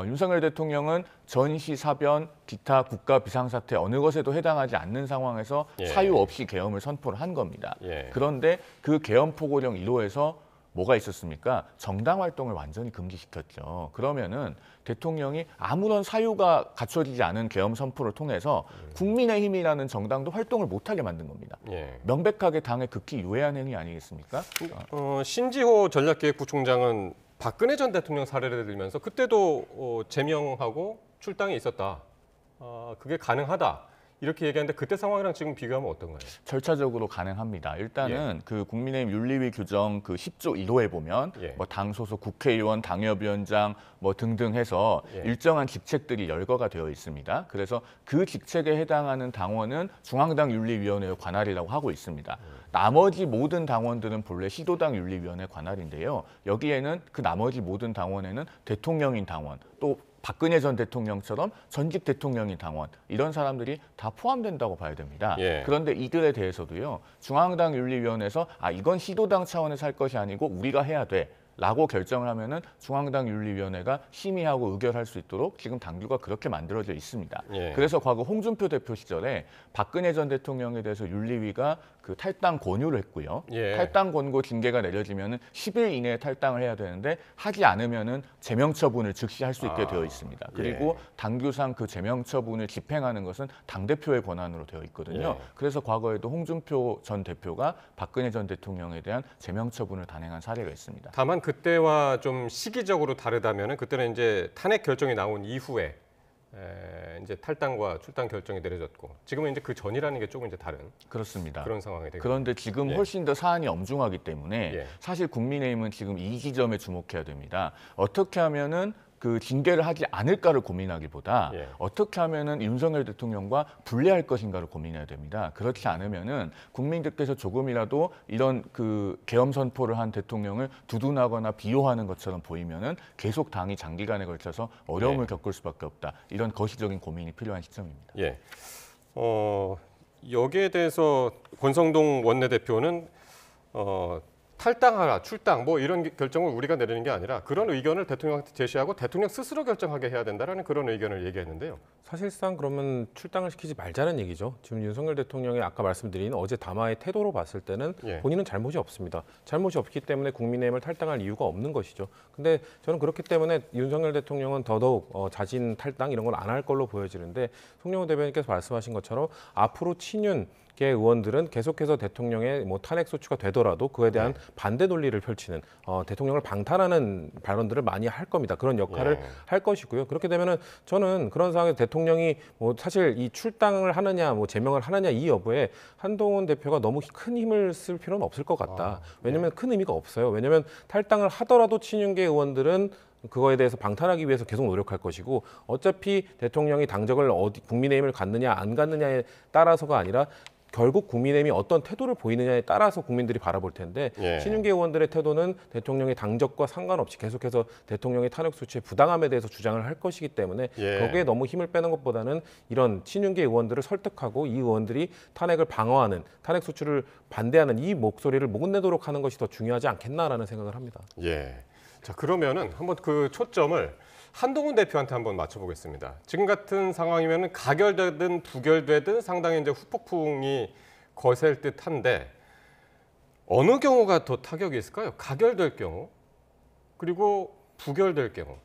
윤석열 대통령은 전시, 사변, 기타 국가 비상사태 어느 것에도 해당하지 않는 상황에서 사유 없이 계엄을 선포를 한 겁니다. 그런데 그 계엄 포고령 1호에서 뭐가 있었습니까? 정당 활동을 완전히 금지시켰죠. 그러면은 대통령이 아무런 사유가 갖춰지지 않은 계엄 선포를 통해서 국민의힘이라는 정당도 활동을 못하게 만든 겁니다. 명백하게 당에 극히 유해한 행위 아니겠습니까? 신지호 전략기획부총장은 박근혜 전 대통령 사례를 들면서 그때도 제명하고 출당이 있었다. 그게 가능하다. 이렇게 얘기하는데 그때 상황이랑 지금 비교하면 어떤가요? 절차적으로 가능합니다. 일단은 그 국민의힘 윤리위 규정 그 10조 1호에 보면 뭐 당 소속 국회의원, 당협위원장 뭐 등등 해서 일정한 직책들이 열거가 되어 있습니다. 그래서 그 직책에 해당하는 당원은 중앙당 윤리위원회의 관할이라고 하고 있습니다. 나머지 모든 당원들은 본래 시도당 윤리위원회 관할인데요. 여기에는 그 나머지 모든 당원에는 대통령인 당원 또 박근혜 전 대통령처럼 전직 대통령인 당원 이런 사람들이 다 포함된다고 봐야 됩니다. 그런데 이들에 대해서도요. 중앙당 윤리위원회에서 이건 시도당 차원에서 할 것이 아니고 우리가 해야 돼. 라고 결정을 하면은 중앙당 윤리위원회가 심의하고 의결할 수 있도록 지금 당규가 그렇게 만들어져 있습니다. 그래서 과거 홍준표 대표 시절에 박근혜 전 대통령에 대해서 윤리위가 그 탈당 권유를 했고요. 탈당 권고 징계가 내려지면은 10일 이내에 탈당을 해야 되는데 하지 않으면은 제명 처분을 즉시 할 수 있게 되어 있습니다. 그리고 당규상 그 제명 처분을 집행하는 것은 당 대표의 권한으로 되어 있거든요. 그래서 과거에도 홍준표 전 대표가 박근혜 전 대통령에 대한 제명 처분을 단행한 사례가 있습니다. 다만 그때와 좀 시기적으로 다르다면은 그때는 이제 탄핵 결정이 나온 이후에 이제 탈당과 출당 결정이 내려졌고 지금은 이제 그 전이라는 게 조금 이제 다른 그렇습니다. 그런 상황이 되고 그런데 지금 훨씬 더 사안이 엄중하기 때문에 사실 국민의힘은 지금 이 지점에 주목해야 됩니다. 어떻게 하면은 그 징계를 하지 않을까를 고민하기보다 어떻게 하면은 윤석열 대통령과 분리할 것인가를 고민해야 됩니다. 그렇지 않으면은 국민들께서 조금이라도 이런 그 계엄 선포를 한 대통령을 두둔하거나 비호하는 것처럼 보이면은 계속 당이 장기간에 걸쳐서 어려움을 겪을 수밖에 없다. 이런 거시적인 고민이 필요한 시점입니다. 여기에 대해서 권성동 원내대표는 탈당하라, 출당 뭐 이런 결정을 우리가 내리는 게 아니라 그런 의견을 대통령한테 제시하고 대통령 스스로 결정하게 해야 된다는 그런 의견을 얘기했는데요. 사실상 그러면 출당을 시키지 말자는 얘기죠. 지금 윤석열 대통령이 아까 말씀드린 어제 담화의 태도로 봤을 때는 본인은 잘못이 없습니다. 잘못이 없기 때문에 국민의힘을 탈당할 이유가 없는 것이죠. 근데 저는 그렇기 때문에 윤석열 대통령은 더더욱 자진 탈당 이런 걸 안 할 걸로 보여지는데 송영호 대변인께서 말씀하신 것처럼 앞으로 친윤 의원들은 계속해서 대통령의 뭐 탄핵 소추가 되더라도 그에 대한 반대 논리를 펼치는 대통령을 방탄하는 발언들을 많이 할 겁니다. 그런 역할을 할 것이고요. 그렇게 되면은 저는 그런 상황에서 대통령이 뭐 사실 이 출당을 하느냐, 뭐 제명을 하느냐 이 여부에 한동훈 대표가 너무 큰 힘을 쓸 필요는 없을 것 같다. 왜냐하면 큰 의미가 없어요. 왜냐하면 탈당을 하더라도 친윤계 의원들은 그거에 대해서 방탄하기 위해서 계속 노력할 것이고 어차피 대통령이 당적을 국민의힘을 갖느냐 안 갖느냐에 따라서가 아니라 결국 국민의힘이 어떤 태도를 보이느냐에 따라서 국민들이 바라볼 텐데 친윤계 의원들의 태도는 대통령의 당적과 상관없이 계속해서 대통령의 탄핵 소추의 부당함에 대해서 주장을 할 것이기 때문에 거기에 너무 힘을 빼는 것보다는 이런 친윤계 의원들을 설득하고 이 의원들이 탄핵을 방어하는 탄핵 소추를 반대하는 이 목소리를 못 내도록 하는 것이 더 중요하지 않겠나라는 생각을 합니다. 자, 그러면은 한번 그 초점을 한동훈 대표한테 한번 맞춰보겠습니다. 지금 같은 상황이면 가결되든 부결되든 상당히 이제 후폭풍이 거셀 듯한데 어느 경우가 더 타격이 있을까요? 가결될 경우 그리고 부결될 경우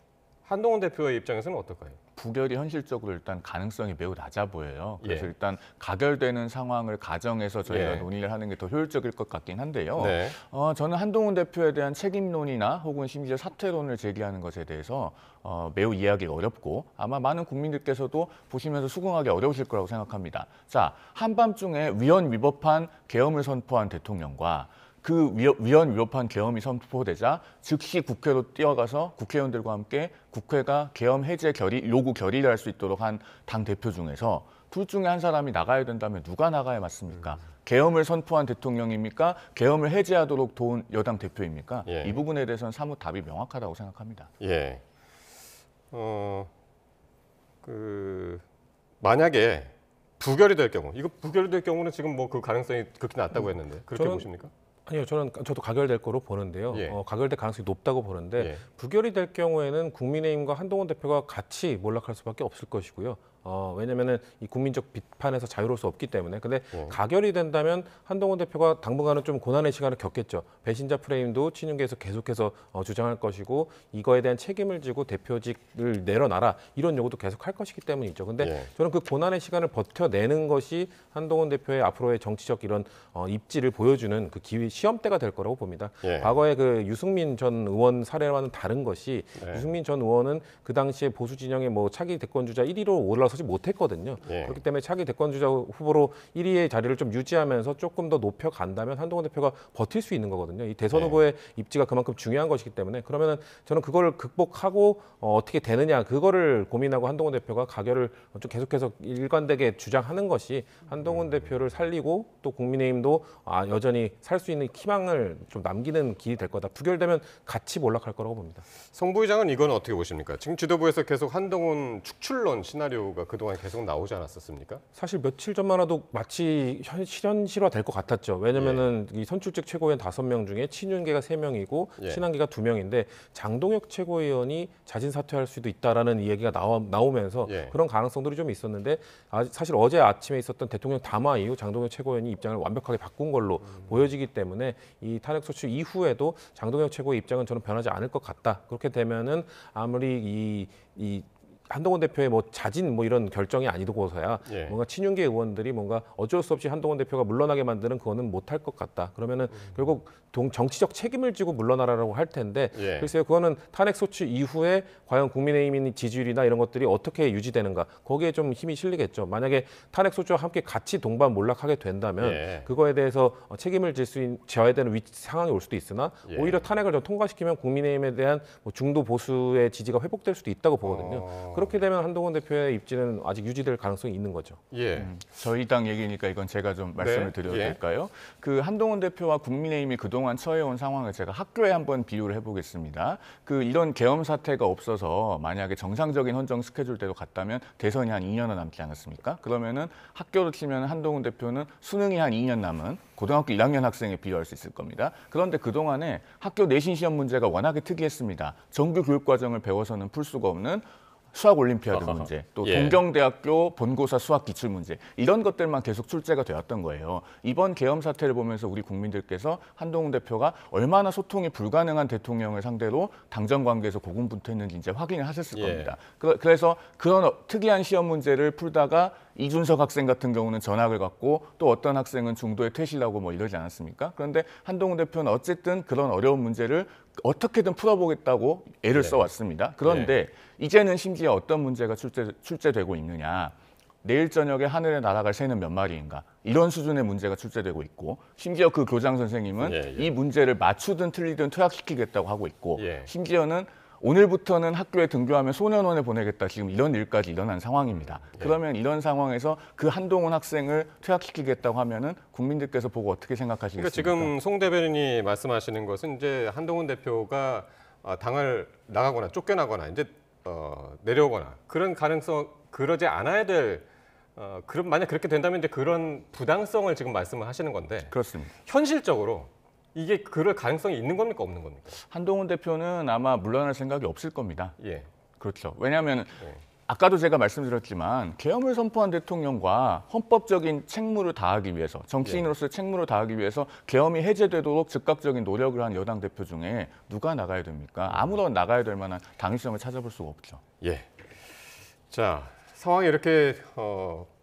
한동훈 대표의 입장에서는 어떨까요? 부결이 현실적으로 일단 가능성이 매우 낮아 보여요. 그래서 일단 가결되는 상황을 가정해서 저희가 논의를 하는 게 더 효율적일 것 같긴 한데요. 저는 한동훈 대표에 대한 책임론이나 혹은 심지어 사퇴론을 제기하는 것에 대해서 매우 이해하기 어렵고 아마 많은 국민들께서도 보시면서 수긍하기 어려우실 거라고 생각합니다. 자, 한밤중에 위헌 위법한 계엄을 선포한 대통령과 그 위헌 위법한 계엄이 선포되자 즉시 국회로 뛰어가서 국회의원들과 함께 국회가 계엄 해제 요구 결의를 할 수 있도록 한 당 대표 중에서 둘 중에 한 사람이 나가야 된다면 누가 나가야 맞습니까? 계엄을 선포한 대통령입니까? 계엄을 해제하도록 도운 여당 대표입니까? 이 부분에 대해서는 사뭇 답이 명확하다고 생각합니다. 만약에 부결이 될 경우, 이거 부결이 될 경우는 지금 뭐 그 가능성이 극히 낮다고 했는데 그렇게 보십니까? 아니요, 저도 가결될 거로 보는데요. 가결될 가능성이 높다고 보는데 부결이 될 경우에는 국민의힘과 한동훈 대표가 같이 몰락할 수밖에 없을 것이고요. 왜냐면은 이 국민적 비판에서 자유로울 수 없기 때문에. 근데 가결이 된다면 한동훈 대표가 당분간은 좀 고난의 시간을 겪겠죠. 배신자 프레임도 친윤계에서 계속해서 주장할 것이고 이거에 대한 책임을 지고 대표직을 내려놔라 이런 요구도 계속 할 것이기 때문이죠. 근데 저는 그 고난의 시간을 버텨내는 것이 한동훈 대표의 앞으로의 정치적 이런 입지를 보여주는 그 시험대가 될 거라고 봅니다. 과거에 그 유승민 전 의원 사례와는 다른 것이 유승민 전 의원은 그 당시에 보수 진영의 뭐 차기 대권주자 1위로 올라서지 못했거든요. 그렇기 때문에 차기 대권주자 후보로 1위의 자리를 좀 유지하면서 조금 더 높여간다면 한동훈 대표가 버틸 수 있는 거거든요. 이 대선 후보의 입지가 그만큼 중요한 것이기 때문에 그러면은 저는 그걸 극복하고 어떻게 되느냐 그거를 고민하고 한동훈 대표가 가결을 좀 계속해서 일관되게 주장하는 것이 한동훈 대표를 살리고 또 국민의힘도 여전히 살 수 있는 희망을 좀 남기는 길이 될 거다. 부결되면 같이 몰락할 거라고 봅니다. 송 부의장은 이건 어떻게 보십니까? 지금 지도부에서 계속 한동훈 축출론 시나리오가 그동안 계속 나오지 않았었습니까? 사실 며칠 전만 해도 마치 현실화 될 것 같았죠. 왜냐면은 이 선출직 최고위원 5명 중에 친윤계가 3명이고 친한계가 2명인데 장동혁 최고위원이 자진 사퇴할 수도 있다라는 얘기가 나오면서 그런 가능성들이 좀 있었는데 사실 어제 아침에 있었던 대통령 담화 이후 장동혁 최고위원이 입장을 완벽하게 바꾼 걸로 보여지기 때문에 이 탄핵 소추 이후에도 장동혁 최고의 입장은 저는 변하지 않을 것 같다. 그렇게 되면은 아무리 이 한동훈 대표의 뭐 자진 뭐 이런 결정이 아니고서야 뭔가 친윤계 의원들이 뭔가 어쩔 수 없이 한동훈 대표가 물러나게 만드는 그거는 못할 것 같다. 그러면은 결국 정치적 책임을 지고 물러나라고 할 텐데 글쎄요, 그거는 탄핵 소추 이후에 과연 국민의힘 지지율이나 이런 것들이 어떻게 유지되는가 거기에 좀 힘이 실리겠죠. 만약에 탄핵 소추와 함께 같이 동반 몰락하게 된다면 그거에 대해서 책임을 져야 되는 상황이 올 수도 있으나 오히려 탄핵을 좀 통과시키면 국민의힘에 대한 뭐 중도 보수의 지지가 회복될 수도 있다고 보거든요. 그렇게 되면 한동훈 대표의 입지는 아직 유지될 가능성이 있는 거죠. 저희 당 얘기니까 이건 제가 좀 말씀을 드려도 될까요? 그 한동훈 대표와 국민의힘이 그동안 처해온 상황을 제가 학교에 한번 비유를 해보겠습니다. 이런 계엄 사태가 없어서 만약에 정상적인 헌정 스케줄대로 갔다면 대선이 한 2년은 남지 않았습니까? 그러면은 학교로 치면 한동훈 대표는 수능이 한 2년 남은 고등학교 1학년 학생에 비유할 수 있을 겁니다. 그런데 그동안에 학교 내신 시험 문제가 워낙에 특이했습니다. 정규 교육 과정을 배워서는 풀 수가 없는 수학 올림피아드 문제, 또 동경대학교 본고사 수학 기출 문제 이런 것들만 계속 출제가 되었던 거예요. 이번 계엄 사태를 보면서 우리 국민들께서 한동훈 대표가 얼마나 소통이 불가능한 대통령을 상대로 당정 관계에서 고군분투했는지 이제 확인을 하셨을 겁니다. 그래서 그런 특이한 시험 문제를 풀다가 이준석 학생 같은 경우는 전학을 갔고 또 어떤 학생은 중도에 퇴실하고 뭐 이러지 않았습니까? 그런데 한동훈 대표는 어쨌든 그런 어려운 문제를 어떻게든 풀어보겠다고 애를 써왔습니다. 그런데 이제는 심지어 어떤 문제가 출제되고 있느냐. 내일 저녁에 하늘에 날아갈 새는 몇 마리인가 이런 수준의 문제가 출제되고 있고 심지어 그 교장 선생님은 이 문제를 맞추든 틀리든 퇴학시키겠다고 하고 있고 심지어는 오늘부터는 학교에 등교하면 소년원에 보내겠다 지금 이런 일까지 일어난 상황입니다. 그러면 이런 상황에서 그 한동훈 학생을 퇴학시키겠다고 하면은 국민들께서 보고 어떻게 생각하시겠습니까? 그러니까 지금 송 대변인이 말씀하시는 것은 이제 한동훈 대표가 당을 나가거나 쫓겨나거나 이제 내려오거나 그런 가능성 그러지 않아야 될 그럼 만약 그렇게 된다면 이제 그런 부당성을 지금 말씀을 하시는 건데 그렇습니다. 현실적으로 이게 그럴 가능성이 있는 겁니까 없는 겁니까? 한동훈 대표는 아마 물러날 생각이 없을 겁니다. 그렇죠. 왜냐하면 아까도 제가 말씀드렸지만 계엄을 선포한 대통령과 헌법적인 책무를 다하기 위해서 정치인으로서의 책무를 다하기 위해서 계엄이 해제되도록 즉각적인 노력을 한 여당 대표 중에 누가 나가야 됩니까? 아무런 나가야 될 만한 당위성을 찾아볼 수가 없죠. 자, 상황이 이렇게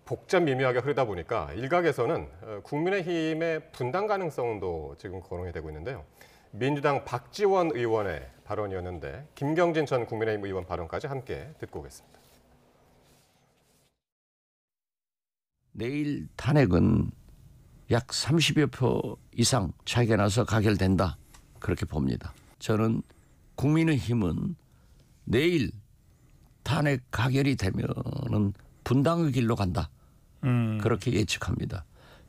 복잡 미묘하게 흐르다 보니까 일각에서는 국민의힘의 분당 가능성도 지금 거론이 되고 있는데요. 민주당 박지원 의원의 발언이었는데 김경진 전 국민의힘 의원 발언까지 함께 듣고 오겠습니다. 내일 탄핵은 약 30여 표 이상 차이가 나서 가결된다. 그렇게 봅니다. 저는 국민의힘은 내일 탄핵 가결이 되면은 분당의 길로 간다. 그렇게 예측합니다.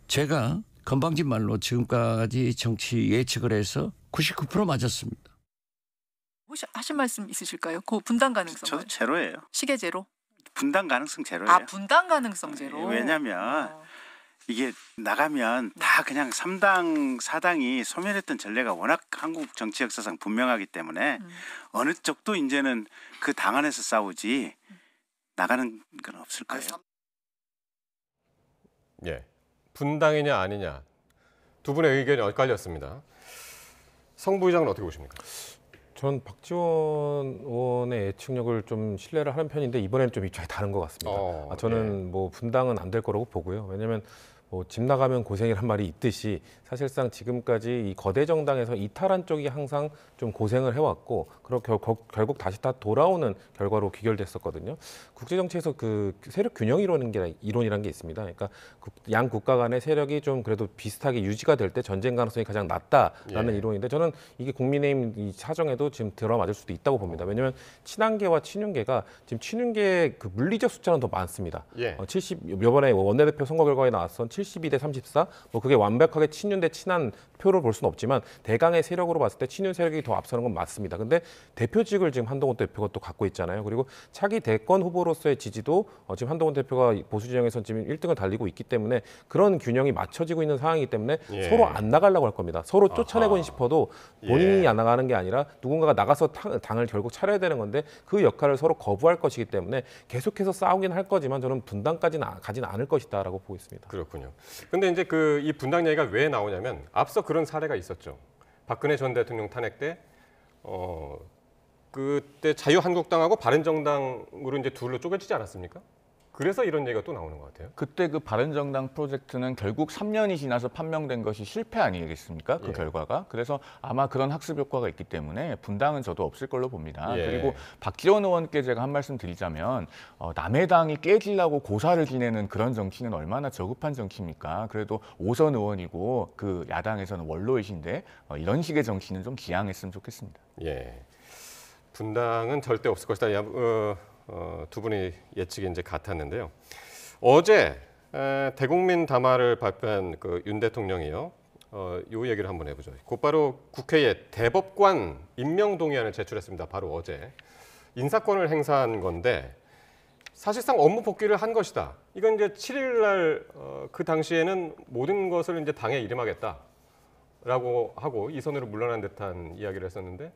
제가 건방진 말로 지금까지 정치 예측을 해서 99% 맞았습니다. 혹시 하신 말씀 있으실까요? 그 분당 가능성. 저도 제로예요. 시계 제로? 분당 가능성 제로예요. 아, 분당 가능성 제로. 왜냐면 이게 나가면 다 그냥 3당, 4당이 소멸했던 전례가 워낙 한국 정치 역사상 분명하기 때문에 어느 쪽도 이제는 그 당 안에서 싸우지 나가는 건 없을 거예요. 분당이냐 아니냐 두 분의 의견이 엇갈렸습니다. 성 부의장은 어떻게 보십니까? 전 박지원 의원의 예측력을 좀 신뢰를 하는 편인데 이번에는 좀 입장이 다른 것 같습니다. 저는 뭐 분당은 안 될 거라고 보고요. 왜냐하면 뭐 집 나가면 고생이란 말이 있듯이 사실상 지금까지 이 거대 정당에서 이탈한 쪽이 항상 좀 고생을 해왔고 그리고 결국 다시 다 돌아오는 결과로 귀결됐었거든요. 국제 정치에서 그 세력 균형 이론이라는 게 있습니다. 그러니까 양 국가 간의 세력이 좀 그래도 비슷하게 유지가 될 때 전쟁 가능성이 가장 낮다라는 이론인데 저는 이게 국민의힘 이 사정에도 지금 들어맞을 수도 있다고 봅니다. 왜냐하면 친한계와 친윤계가 지금 친윤계의 그 물리적 숫자는 더 많습니다. 70 이번에 원내대표 선거 결과에 나왔던 72대 34, 뭐 그게 완벽하게 친윤 대 친한 표를 볼 수는 없지만 대강의 세력으로 봤을 때 친윤 세력이 더 앞서는 건 맞습니다. 근데 대표직을 지금 한동훈 대표가 또 갖고 있잖아요. 그리고 차기 대권 후보로서의 지지도 지금 한동훈 대표가 보수 진영에서 지금 1등을 달리고 있기 때문에 그런 균형이 맞춰지고 있는 상황이기 때문에 서로 안 나가려고 할 겁니다. 서로 쫓아내고 싶어도 본인이 안 나가는 게 아니라 누군가가 나가서 당을 결국 차려야 되는 건데 그 역할을 서로 거부할 것이기 때문에 계속해서 싸우긴 할 거지만 저는 분당까지는 가지는 않을 것이다라고 보고 있습니다. 그렇군요. 근데 이제 이 분당 얘기가 왜 나오냐면 앞서 그런 사례가 있었죠. 박근혜 전 대통령 탄핵 때 그때 자유한국당하고 바른정당으로 이제 둘로 쪼개지지 않았습니까? 그래서 이런 얘기가 또 나오는 것 같아요. 그때 그 바른정당 프로젝트는 결국 3년이 지나서 판명된 것이 실패 아니겠습니까? 그 결과가. 그래서 아마 그런 학습 효과가 있기 때문에 분당은 저도 없을 걸로 봅니다. 그리고 박지원 의원께 제가 한 말씀 드리자면 남의 당이 깨지려고 고사를 지내는 그런 정치는 얼마나 저급한 정치입니까? 그래도 5선 의원이고 그 야당에서는 원로이신데 이런 식의 정치는 좀 지양했으면 좋겠습니다. 분당은 절대 없을 것이다. 두 분의 예측이 이제 같았는데요. 어제 대국민 담화를 발표한 그 윤 대통령이요. 이 얘기를 한번 해보죠. 곧바로 국회에 대법관 임명 동의안을 제출했습니다. 바로 어제 인사권을 행사한 건데 사실상 업무 복귀를 한 것이다. 이건 이제 7일 날 그 당시에는 모든 것을 이제 당에 일임하겠다라고 하고 이 선으로 물러난 듯한 이야기를 했었는데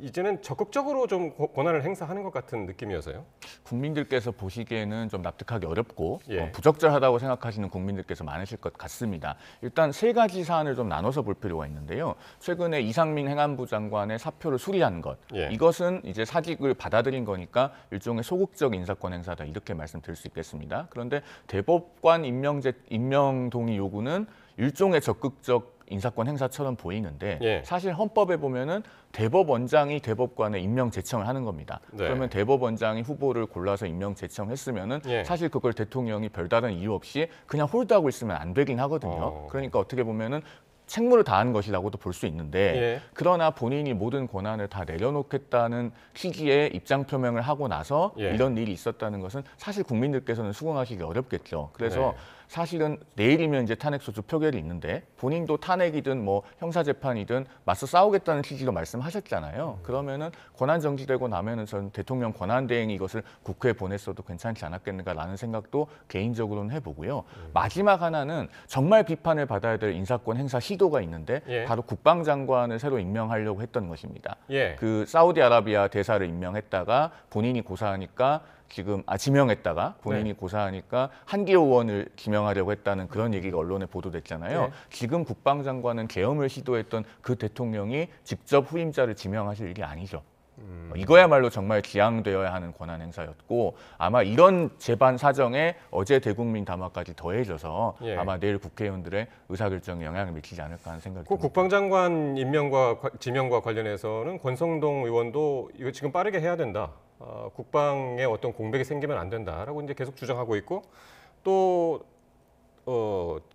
이제는 적극적으로 좀 권한을 행사하는 것 같은 느낌이어서요. 국민들께서 보시기에는 좀 납득하기 어렵고 예. 부적절하다고 생각하시는 국민들께서 많으실 것 같습니다. 일단 세 가지 사안을 좀 나눠서 볼 필요가 있는데요. 최근에 이상민 행안부 장관의 사표를 수리한 것, 예. 이것은 이제 사직을 받아들인 거니까 일종의 소극적 인사권 행사다 이렇게 말씀드릴 수 있겠습니다. 그런데 대법관 임명 동의 요구는 일종의 적극적 인사권 행사처럼 보이는데 예. 사실 헌법에 보면은 대법원장이 대법관에 임명 제청을 하는 겁니다. 네. 그러면 대법원장이 후보를 골라서 임명 제청했으면은 예. 사실 그걸 대통령이 별다른 이유 없이 그냥 홀드하고 있으면 안 되긴 하거든요. 그러니까 어떻게 보면은 책무를 다한 것이라고도 볼 수 있는데 예. 그러나 본인이 모든 권한을 다 내려놓겠다는 취지의 입장 표명을 하고 나서 예. 이런 일이 있었다는 것은 사실 국민들께서는 수긍하시기 어렵겠죠. 그래서 네. 사실은 내일이면 이제 탄핵소추 표결이 있는데 본인도 탄핵이든 뭐 형사재판이든 맞서 싸우겠다는 취지로 말씀하셨잖아요. 그러면은 권한 정지되고 나면은 전 대통령 권한대행이 이것을 국회에 보냈어도 괜찮지 않았겠는가라는 생각도 개인적으로는 해보고요. 마지막 하나는 정말 비판을 받아야 될 인사권 행사 시도가 있는데 예. 바로 국방장관을 새로 임명하려고 했던 것입니다. 예. 그 사우디아라비아 대사를 임명했다가 본인이 고사하니까 지금 지명했다가 본인이 네. 고사하니까 한기호 의원을 지명하려고 했다는 그런 얘기가 언론에 보도됐잖아요. 네. 지금 국방장관은 계엄을 시도했던 그 대통령이 직접 후임자를 지명하실 일이 아니죠. 이거야말로 정말 지양되어야 하는 권한 행사였고 아마 이런 재반 사정에 어제 대국민 담화까지 더해져서 예. 아마 내일 국회의원들의 의사결정에 영향을 미치지 않을까 하는 생각이 그 듭니다. 국방장관 임명과 지명과 관련해서는 권성동 의원도 이거 지금 빠르게 해야 된다. 국방에 어떤 공백이 생기면 안 된다라고 이제 계속 주장하고 있고 또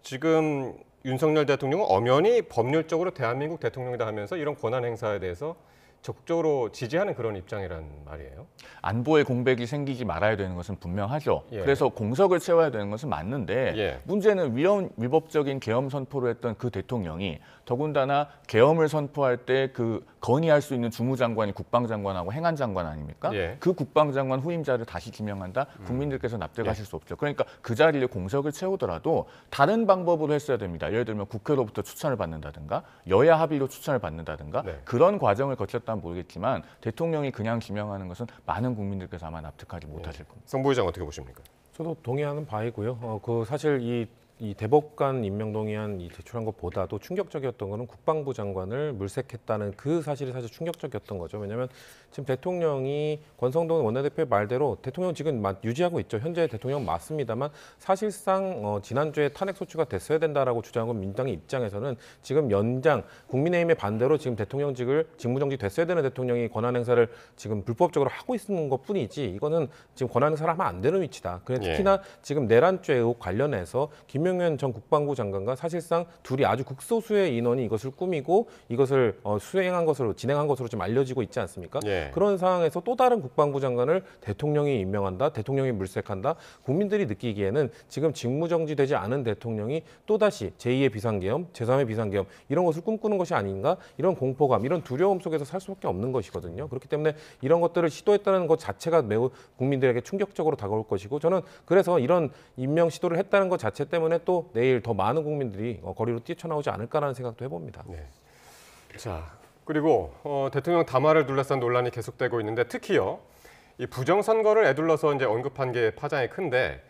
지금 윤석열 대통령은 엄연히 법률적으로 대한민국 대통령이다 하면서 이런 권한 행사에 대해서 적극적으로 지지하는 그런 입장이란 말이에요. 안보에 공백이 생기지 말아야 되는 것은 분명하죠. 예. 그래서 공석을 채워야 되는 것은 맞는데 예. 문제는 위법적인 계엄 선포를 했던 그 대통령이 더군다나 계엄을 선포할 때 그 건의할 수 있는 주무장관이 국방장관하고 행안장관 아닙니까? 예. 그 국방장관 후임자를 다시 지명한다? 국민들께서 납득하실 수 없죠. 그러니까 그 자리에 공석을 채우더라도 다른 방법으로 했어야 됩니다. 예를 들면 국회로부터 추천을 받는다든가 여야 합의로 추천을 받는다든가 네. 그런 과정을 거쳤다면 모르겠지만 대통령이 그냥 지명하는 것은 많은 국민들께서 아마 납득하지 못하실 겁니다. 성 부의장 어떻게 보십니까? 저도 동의하는 바이고요. 그 사실 이 대법관 임명 동의안 제출한 것보다도 충격적이었던 거는 국방부 장관을 물색했다는 그 사실이 사실 충격적이었던 거죠. 왜냐하면 지금 대통령이 권성동 원내대표의 말대로 대통령 지금 유지하고 있죠. 현재 대통령 맞습니다만 사실상 지난주에 탄핵소추가 됐어야 된다라고 주장한 건 민주당의 입장에서는 지금 연장 국민의힘의 반대로 지금 대통령직을 직무정지 됐어야 되는 대통령이 권한 행사를 지금 불법적으로 하고 있는 것뿐이지 이거는 지금 권한 행사를 하면 안 되는 위치다. 그래서 특히나 지금 내란죄 의혹 관련해서 김용현 전 국방부 장관과 사실상 둘이 아주 극소수의 인원이 이것을 꾸미고 이것을 수행한 것으로 진행한 것으로 지금 알려지고 있지 않습니까? 예. 그런 상황에서 또 다른 국방부 장관을 대통령이 임명한다, 대통령이 물색한다. 국민들이 느끼기에는 지금 직무정지되지 않은 대통령이 또다시 제2의 비상계엄, 제3의 비상계엄 이런 것을 꿈꾸는 것이 아닌가? 이런 공포감, 이런 두려움 속에서 살 수밖에 없는 것이거든요. 그렇기 때문에 이런 것들을 시도했다는 것 자체가 매우 국민들에게 충격적으로 다가올 것이고 저는 그래서 이런 임명 시도를 했다는 것 자체 때문에 또 내일 더 많은 국민들이 거리로 뛰쳐나오지 않을까라는 생각도 해봅니다. 네. 자, 그리고 대통령 담화를 둘러싼 논란이 계속되고 있는데 특히요, 이 부정선거를 애둘러서 이제 언급한 게 파장이 큰데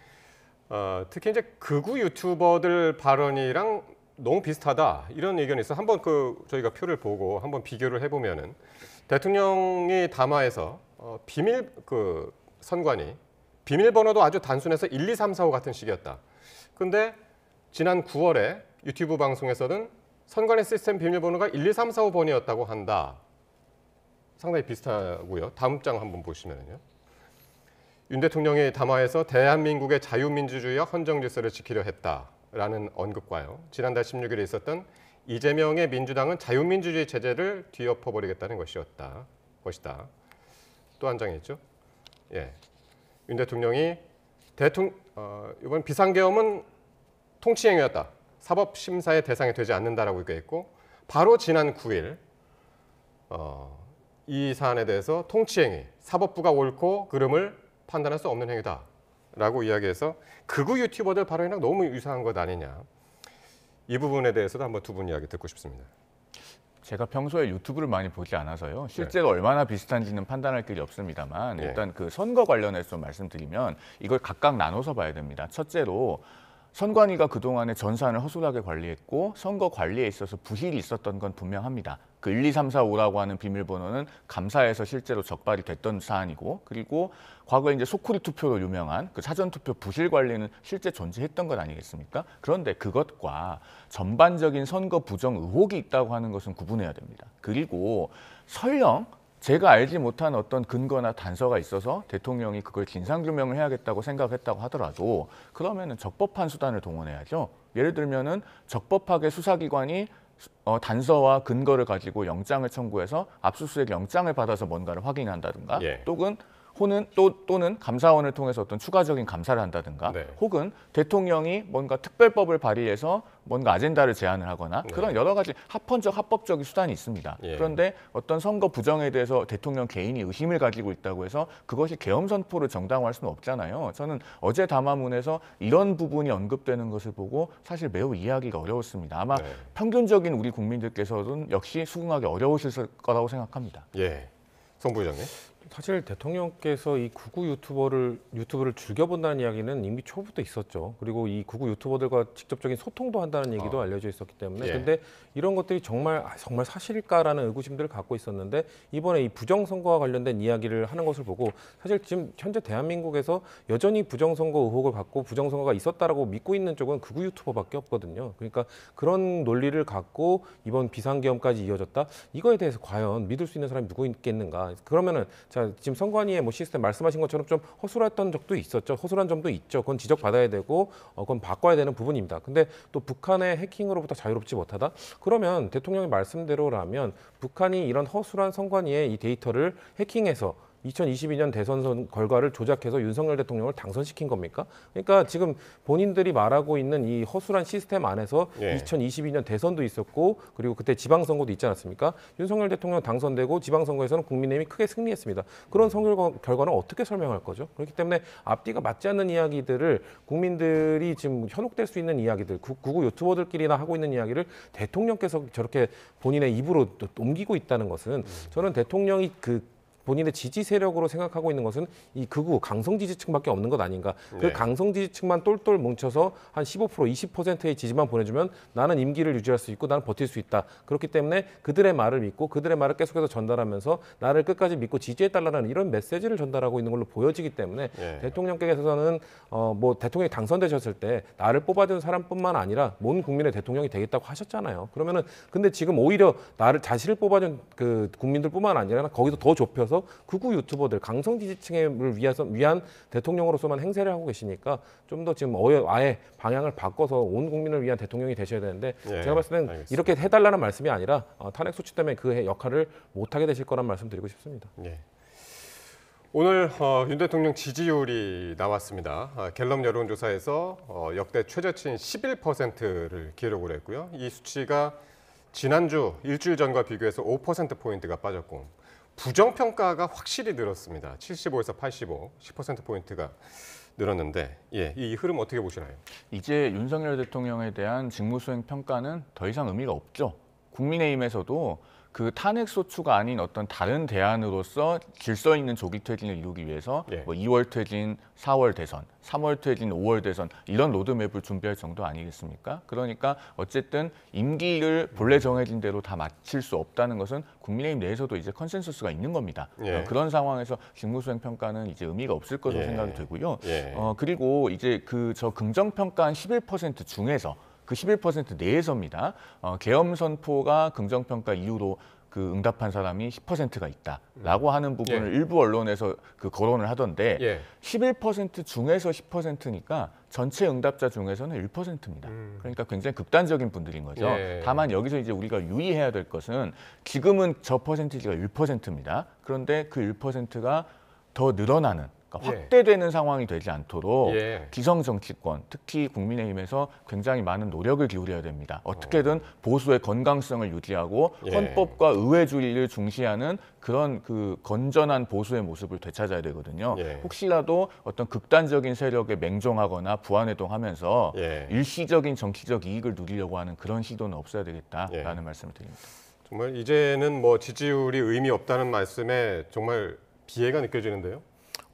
특히 이제 극우 유튜버들 발언이랑 너무 비슷하다 이런 의견이 있어. 한번 저희가 표를 보고 한번 비교를 해보면은 대통령이 담화에서 비밀 선관위 비밀번호도 아주 단순해서 1, 2, 3, 4, 5 같은 식이었다. 근데 지난 9월에 유튜브 방송에서는 선관위 시스템 비밀번호가 1, 2, 3, 4, 5번이었다고 한다. 상당히 비슷하고요. 다음 장 한번 보시면요. 윤 대통령이 담화에서 대한민국의 자유민주주의와 헌정질서를 지키려 했다라는 언급과요. 지난달 16일에 있었던 이재명의 민주당은 자유민주주의 체제를 뒤엎어버리겠다는 것이다. 또 한 장이 있죠. 예, 윤 대통령이 이번 비상계엄은 통치행위였다. 사법심사의 대상이 되지 않는다라고 얘기했고 바로 지난 9일 이 사안에 대해서 통치행위, 사법부가 옳고 그름을 판단할 수 없는 행위다라고 이야기해서 극우 유튜버들 발언이랑 너무 유사한 것 아니냐. 이 부분에 대해서도 한번 두 분 이야기 듣고 싶습니다. 제가 평소에 유튜브를 많이 보지 않아서요. 실제로 얼마나 비슷한지는 판단할 길이 없습니다만 일단 그 선거 관련해서 좀 말씀드리면 이걸 각각 나눠서 봐야 됩니다. 첫째로 선관위가 그동안에 전산을 허술하게 관리했고 선거 관리에 있어서 부실이 있었던 건 분명합니다. 그 1, 2, 3, 4, 5라고 하는 비밀번호는 감사에서 실제로 적발이 됐던 사안이고 그리고 과거에 이제 소쿠리 투표로 유명한 그 사전투표 부실 관리는 실제 존재했던 것 아니겠습니까? 그런데 그것과 전반적인 선거 부정 의혹이 있다고 하는 것은 구분해야 됩니다. 그리고 설령 제가 알지 못한 어떤 근거나 단서가 있어서 대통령이 그걸 진상규명을 해야겠다고 생각했다고 하더라도 그러면은 적법한 수단을 동원해야죠. 예를 들면은 적법하게 수사기관이 단서와 근거를 가지고 영장을 청구해서 압수수색 영장을 받아서 뭔가를 확인한다든가 또는 감사원을 통해서 어떤 추가적인 감사를 한다든가 혹은 대통령이 뭔가 특별법을 발의해서 뭔가 아젠다를 제안을 하거나 그런 여러 가지 합법적인 수단이 있습니다. 그런데 어떤 선거 부정에 대해서 대통령 개인이 의심을 가지고 있다고 해서 그것이 계엄 선포를 정당화할 수는 없잖아요. 저는 어제 담화문에서 이런 부분이 언급되는 것을 보고 사실 매우 이해하기가 어려웠습니다. 아마 평균적인 우리 국민들께서는 역시 수긍하기 어려우실 거라고 생각합니다. 송 부장님. 사실 대통령께서 이 구구 유튜브를 즐겨본다는 이야기는 이미 초부터 있었죠. 그리고 이 구구 유튜버들과 직접적인 소통도 한다는 얘기도 알려져 있었기 때문에 근데 이런 것들이 정말 사실일까라는 의구심들을 갖고 있었는데 이번에 이 부정선거와 관련된 이야기를 하는 것을 보고 사실 지금 현재 대한민국에서 여전히 부정선거 의혹을 갖고 부정선거가 있었다라고 믿고 있는 쪽은 구구 유튜버밖에 없거든요. 그러니까 그런 논리를 갖고 이번 비상계엄까지 이어졌다. 이거에 대해서 과연 믿을 수 있는 사람이 누구 있겠는가? 그러면은 자, 지금 선관위의 뭐 시스템 말씀하신 것처럼 좀 허술했던 적도 있었죠. 허술한 점도 있죠. 그건 지적받아야 되고 그건 바꿔야 되는 부분입니다. 근데 또 북한의 해킹으로부터 자유롭지 못하다? 그러면 대통령의 말씀대로라면 북한이 이런 허술한 선관위의 이 데이터를 해킹해서 2022년 대선 결과를 조작해서 윤석열 대통령을 당선시킨 겁니까? 그러니까 지금 본인들이 말하고 있는 이 허술한 시스템 안에서 2022년 대선도 있었고 그리고 그때 지방선거도 있지 않았습니까? 윤석열 대통령 당선되고 지방선거에서는 국민의힘이 크게 승리했습니다. 그런 선거 결과는 어떻게 설명할 거죠? 그렇기 때문에 앞뒤가 맞지 않는 이야기들을 국민들이 지금 현혹될 수 있는 이야기들, 구구 유튜버들끼리나 하고 있는 이야기를 대통령께서 저렇게 본인의 입으로 옮기고 있다는 것은 저는 대통령이 본인의 지지 세력으로 생각하고 있는 것은 이 극우 강성 지지층밖에 없는 것 아닌가. 그 강성 지지층만 똘똘 뭉쳐서 한 15%, 20%의 지지만 보내주면 나는 임기를 유지할 수 있고 나는 버틸 수 있다. 그렇기 때문에 그들의 말을 믿고 그들의 말을 계속해서 전달하면서 나를 끝까지 믿고 지지해달라는 이런 메시지를 전달하고 있는 걸로 보여지기 때문에 대통령께서는 뭐 대통령이 당선되셨을 때 나를 뽑아준 사람뿐만 아니라 모든 국민의 대통령이 되겠다고 하셨잖아요. 그러면은 근데 지금 오히려 자신을 뽑아준 그 국민들뿐만 아니라 거기서 더 좁혀서 극우 유튜버들 강성 지지층을 위한 대통령으로서만 행세를 하고 계시니까 좀 더 지금 아예 방향을 바꿔서 온 국민을 위한 대통령이 되셔야 되는데 제가 봤을 때는 알겠습니다. 이렇게 해달라는 말씀이 아니라 탄핵 소추 때문에 그 역할을 못하게 되실 거란 말씀드리고 싶습니다. 오늘 윤 대통령 지지율이 나왔습니다. 갤럽 여론조사에서 역대 최저치인 11%를 기록을 했고요. 이 수치가 지난주 일주일 전과 비교해서 5%포인트가 빠졌고 부정평가가 확실히 늘었습니다. 75에서 85, 10%포인트가 늘었는데 이 흐름 어떻게 보시나요? 이제 윤석열 대통령에 대한 직무수행 평가는 더 이상 의미가 없죠. 국민의힘에서도 그 탄핵소추가 아닌 어떤 다른 대안으로서 질서 있는 조기 퇴진을 이루기 위해서 뭐 2월 퇴진, 4월 대선, 3월 퇴진, 5월 대선 이런 로드맵을 준비할 정도 아니겠습니까? 그러니까 어쨌든 임기를 본래 정해진 대로 다 마칠 수 없다는 것은 국민의힘 내에서도 이제 컨센서스가 있는 겁니다. 그런 상황에서 직무수행 평가는 이제 의미가 없을 것으로 생각이 되고요. 그리고 이제 저 긍정평가한 11% 중에서 그 11% 내에서입니다. 계엄 선포가 긍정평가 이후로 그 응답한 사람이 10%가 있다라고 하는 부분을 일부 언론에서 거론을 하던데 11% 중에서 10%니까 전체 응답자 중에서는 1%입니다. 그러니까 굉장히 극단적인 분들인 거죠. 다만 여기서 이제 우리가 유의해야 될 것은 지금은 저 퍼센티지가 1%입니다. 그런데 그 1%가 더 늘어나는 그러니까 확대되는 상황이 되지 않도록 기성 정치권, 특히 국민의힘에서 굉장히 많은 노력을 기울여야 됩니다. 어떻게든 보수의 건강성을 유지하고 헌법과 의회주의를 중시하는 그런 건전한 보수의 모습을 되찾아야 되거든요. 혹시라도 어떤 극단적인 세력에 맹종하거나 부안해동하면서 일시적인 정치적 이익을 누리려고 하는 그런 시도는 없어야 되겠다라는 말씀을 드립니다. 정말 이제는 뭐 지지율이 의미 없다는 말씀에 정말 비애가 느껴지는데요.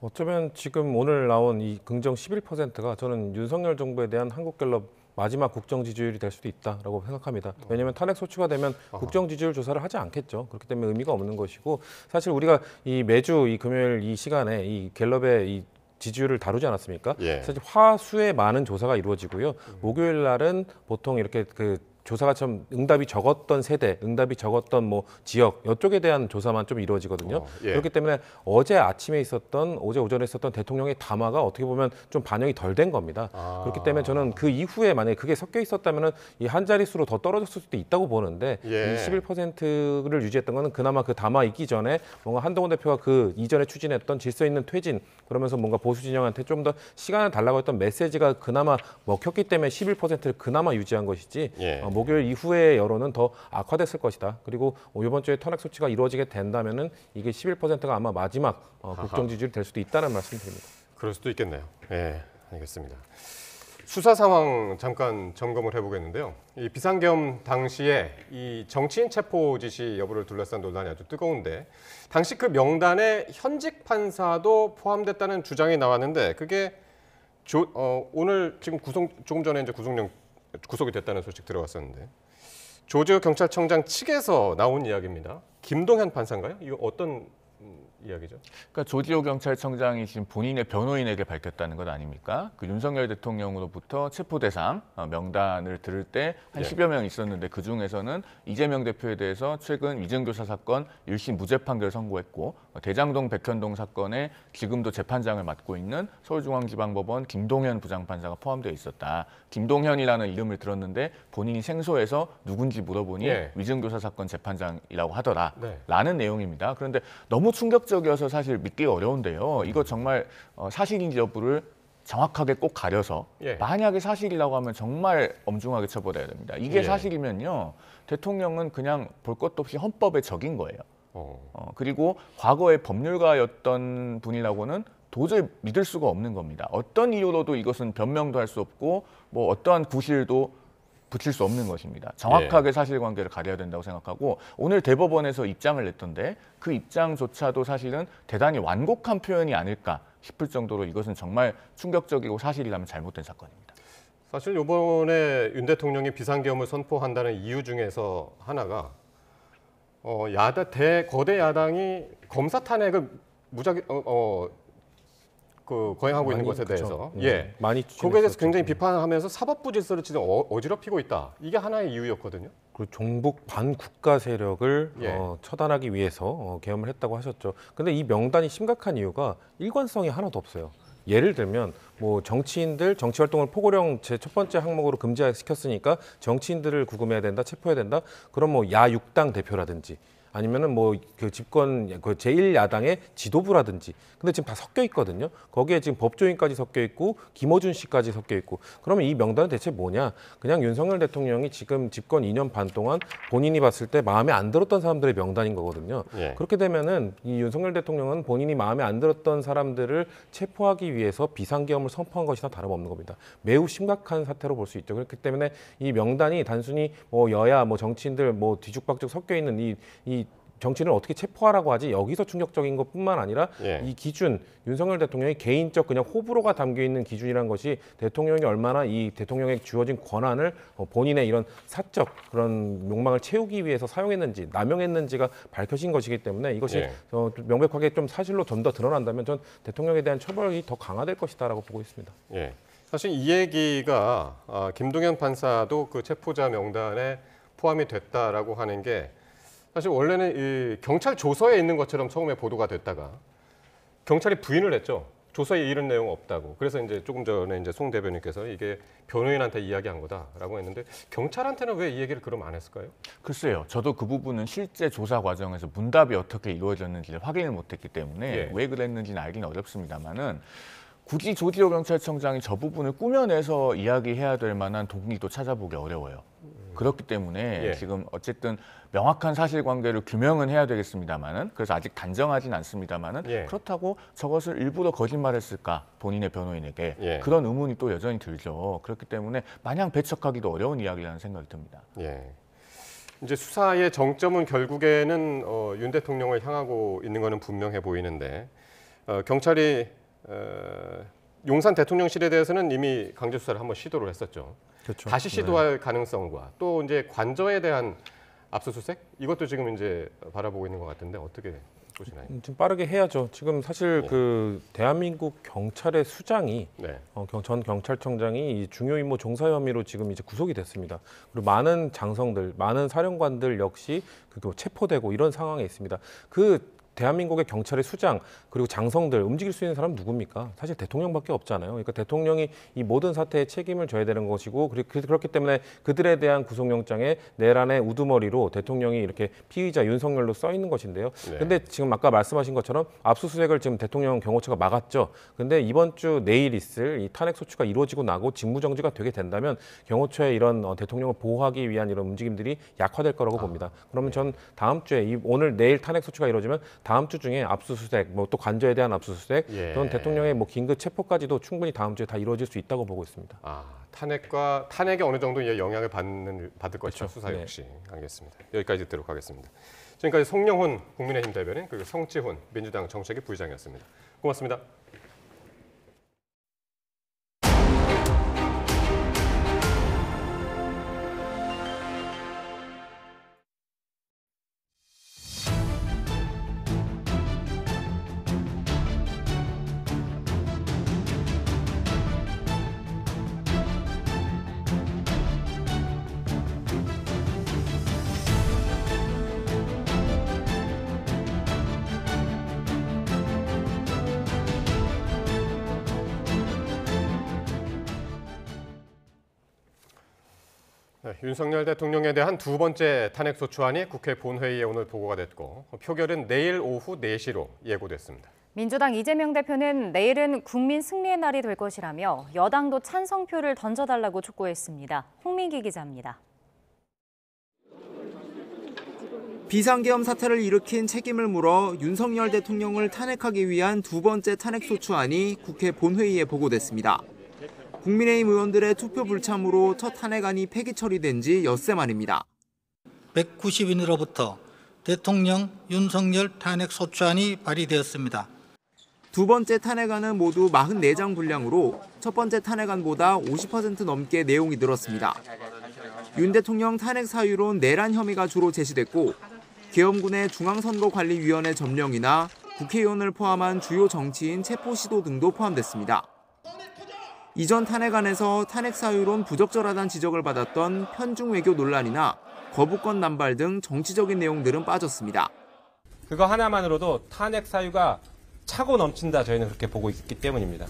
어쩌면 지금 오늘 나온 이 긍정 11%가 저는 윤석열 정부에 대한 한국갤럽 마지막 국정 지지율이 될 수도 있다라고 생각합니다. 왜냐하면 탄핵 소추가 되면 국정 지지율 조사를 하지 않겠죠. 그렇기 때문에 의미가 없는 것이고, 사실 우리가 이 매주 이 금요일 이 시간에 이 갤럽의 이 지지율을 다루지 않았습니까? 예. 사실 화수에 많은 조사가 이루어지고요. 목요일 날은 보통 이렇게 그 조사가 좀 응답이 적었던 세대, 응답이 적었던 뭐 지역 이쪽에 대한 조사만 좀 이루어지거든요. 예. 그렇기 때문에 어제 아침에 있었던, 어제 오전에 있었던 대통령의 담화가 어떻게 보면 좀 반영이 덜 된 겁니다. 그렇기 때문에 저는 그 이후에 만약에 그게 섞여 있었다면은 이 한 자릿수로 더 떨어졌을 수도 있다고 보는데, 예. 이 11%를 유지했던 거는 그나마 그 담화 있기 전에 뭔가 한동훈 대표가 그 이전에 추진했던 질서 있는 퇴진, 그러면서 뭔가 보수 진영한테 좀 더 시간을 달라고 했던 메시지가 그나마 먹혔기 때문에 11%를 그나마 유지한 것이지, 예. 목요일 이후의 여론은 더 악화됐을 것이다. 그리고 이번 주에 탄핵 소추가 이루어지게 된다면은 이게 11%가 아마 마지막 국정 지지율이 될 수도 있다는 말씀드립니다. 그럴 수도 있겠네요. 예, 알겠습니다. 수사 상황 잠깐 점검을 해보겠는데요. 이 비상계엄 당시에 이 정치인 체포 지시 여부를 둘러싼 논란이 아주 뜨거운데, 당시 그 명단에 현직 판사도 포함됐다는 주장이 나왔는데, 그게 오늘 지금 조금 전에 이제 구속이 됐다는 소식 들어왔었는데, 조지호 경찰청장 측에서 나온 이야기입니다. 김동현 판사인가요? 이거 어떤 이야기죠? 그러니까 조지호 경찰청장이 지금 본인의 변호인에게 밝혔다는 것 아닙니까? 그 윤석열 대통령으로부터 체포 대상 명단을 들을 때 한 10여 명 있었는데, 그 중에서는 이재명 대표에 대해서 최근 위증교사 사건 1심 무죄 판결 선고했고, 대장동 백현동 사건에 지금도 재판장을 맡고 있는 서울중앙지방법원 김동현 부장판사가 포함되어 있었다. 김동현이라는 이름을 들었는데 본인이 생소해서 누군지 물어보니 위증교사 사건 재판장이라고 하더라. 라는 내용입니다. 그런데 너무 충격적이어서 사실 믿기가 어려운데요. 이거 정말 사실인지 여부를 정확하게 꼭 가려서 만약에 사실이라고 하면 정말 엄중하게 처벌해야 됩니다. 이게 사실이면요, 대통령은 그냥 볼 것도 없이 헌법에 적인 거예요. 그리고 과거에 법률가였던 분이라고는 도저히 믿을 수가 없는 겁니다. 어떤 이유로도 이것은 변명도 할 수 없고 뭐 어떠한 구실도 붙일 수 없는 것입니다. 정확하게 사실관계를 가려야 된다고 생각하고, 오늘 대법원에서 입장을 냈던데 그 입장조차도 사실은 대단히 완곡한 표현이 아닐까 싶을 정도로 이것은 정말 충격적이고 사실이라면 잘못된 사건입니다. 사실 이번에 윤 대통령이 비상계엄을 선포한다는 이유 중에서 하나가 거대 야당이 검사 탄핵을 거행하고 있는 것에 대해서 많이 거기에 대해서 굉장히 비판하면서 사법부 질서를 지금 어지럽히고 있다. 이게 하나의 이유였거든요. 그 종북 반국가 세력을 처단하기 위해서 계엄을 했다고 하셨죠. 근데 이 명단이 심각한 이유가 일관성이 하나도 없어요. 예를 들면 뭐 정치인들 정치 활동을 포고령 제 첫 번째 항목으로 금지시켰으니까 정치인들을 구금해야 된다, 체포해야 된다. 그럼 뭐 야6당 대표라든지 아니면은 뭐 그 집권 그 제1야당의 지도부라든지, 근데 지금 다 섞여 있거든요. 거기에 지금 법조인까지 섞여 있고 김어준 씨까지 섞여 있고, 그러면 이 명단은 대체 뭐냐? 그냥 윤석열 대통령이 지금 집권 2년 반 동안 본인이 봤을 때 마음에 안 들었던 사람들의 명단인 거거든요. 그렇게 되면은 이 윤석열 대통령은 본인이 마음에 안 들었던 사람들을 체포하기 위해서 비상계엄을 선포한 것이나 다름없는 겁니다. 매우 심각한 사태로 볼 수 있죠. 그렇기 때문에 이 명단이 단순히 뭐 여야 뭐 정치인들 뭐 뒤죽박죽 섞여 있는 이 정치인을 어떻게 체포하라고 하지, 여기서 충격적인 것뿐만 아니라 이 기준, 윤석열 대통령의 개인적 그냥 호불호가 담겨있는 기준이라는 것이 대통령이 얼마나 이 대통령에 주어진 권한을 본인의 이런 사적 그런 욕망을 채우기 위해서 사용했는지 남용했는지가 밝혀진 것이기 때문에 이것이 명백하게 좀 사실로 좀 더 드러난다면 전 대통령에 대한 처벌이 더 강화될 것이다라고 보고 있습니다. 사실 이 얘기가 김동현 판사도 그 체포자 명단에 포함이 됐다라고 하는 게, 사실 원래는 이 경찰 조서에 있는 것처럼 처음에 보도가 됐다가 경찰이 부인을 했죠. 조서에 이런 내용 없다고. 그래서 이제 조금 전에 이제 송 대변인께서 이게 변호인한테 이야기한 거다라고 했는데, 경찰한테는 왜 이 얘기를 그럼 안 했을까요? 글쎄요. 저도 그 부분은 실제 조사 과정에서 문답이 어떻게 이루어졌는지를 확인을 못했기 때문에 왜 그랬는지는 알기는 어렵습니다만은, 굳이 조지호 경찰청장이 저 부분을 꾸며내서 이야기해야 될 만한 동기도 찾아보기 어려워요. 그렇기 때문에 지금 어쨌든 명확한 사실관계를 규명은 해야 되겠습니다만은, 그래서 아직 단정하진 않습니다만은 그렇다고 저것을 일부러 거짓말했을까, 본인의 변호인에게 그런 의문이 또 여전히 들죠. 그렇기 때문에 마냥 배척하기도 어려운 이야기라는 생각이 듭니다. 이제 수사의 정점은 결국에는 윤 대통령을 향하고 있는 것은 분명해 보이는데 경찰이 용산 대통령실에 대해서는 이미 강제 수사를 한번 시도를 했었죠. 그렇죠. 다시 시도할 가능성과 또 이제 관저에 대한 압수수색 이것도 지금 이제 바라보고 있는 것 같은데 어떻게 보시나요? 좀 빠르게 해야죠. 지금 사실 그 대한민국 경찰의 수장이 전 경찰청장이 이 중요 임무 종사 혐의로 지금 이제 구속이 됐습니다. 그리고 많은 장성들, 많은 사령관들 역시 그 체포되고 이런 상황에 있습니다. 그 대한민국의 경찰의 수장 그리고 장성들 움직일 수 있는 사람 누굽니까? 사실 대통령밖에 없잖아요. 그러니까 대통령이 이 모든 사태에 책임을 져야 되는 것이고 그렇기 때문에 그들에 대한 구속영장에 내란의 우두머리로 대통령이 이렇게 피의자 윤석열로 써 있는 것인데요. 근데 지금 아까 말씀하신 것처럼 압수수색을 지금 대통령 경호처가 막았죠. 근데 이번 주 내일 있을 이 탄핵 소추가 이루어지고 나고 직무정지가 되게 된다면 경호처의 이런 대통령을 보호하기 위한 이런 움직임들이 약화될 거라고 봅니다. 그러면 전 다음 주에 오늘 내일 탄핵 소추가 이루어지면 다음 주 중에 압수수색, 뭐 또 관저에 대한 압수수색, 또는 대통령의 뭐 긴급 체포까지도 충분히 다음 주에 다 이루어질 수 있다고 보고 있습니다. 탄핵에 어느 정도 영향을 받을 것이죠. 수사 역시. 알겠습니다. 여기까지 듣도록 하겠습니다. 지금까지 송영훈 국민의힘 대변인 그리고 성지훈 민주당 정책위 부의장이었습니다. 고맙습니다. 윤석열 대통령에 대한 두 번째 탄핵소추안이 국회 본회의에 오늘 보고가 됐고 표결은 내일 오후 4시로 예고됐습니다. 민주당 이재명 대표는 내일은 국민 승리의 날이 될 것이라며 여당도 찬성표를 던져달라고 촉구했습니다. 홍민기 기자입니다. 비상계엄 사태를 일으킨 책임을 물어 윤석열 대통령을 탄핵하기 위한 두 번째 탄핵소추안이 국회 본회의에 보고됐습니다. 국민의힘 의원들의 투표 불참으로 첫 탄핵안이 폐기 처리된 지 엿새 만입니다. 190인으로부터 대통령 윤석열 탄핵소추안이 발의되었습니다. 두 번째 탄핵안은 모두 44장 분량으로 첫 번째 탄핵안보다 50% 넘게 내용이 늘었습니다. 윤 대통령 탄핵 사유론 내란 혐의가 주로 제시됐고 계엄군의 중앙선거관리위원회 점령이나 국회의원을 포함한 주요 정치인 체포 시도 등도 포함됐습니다. 이전 탄핵안에서 탄핵 사유론 부적절하다는 지적을 받았던 편중 외교 논란이나 거부권 남발 등 정치적인 내용들은 빠졌습니다. 그거 하나만으로도 탄핵 사유가 차고 넘친다 저희는 그렇게 보고 있기 때문입니다.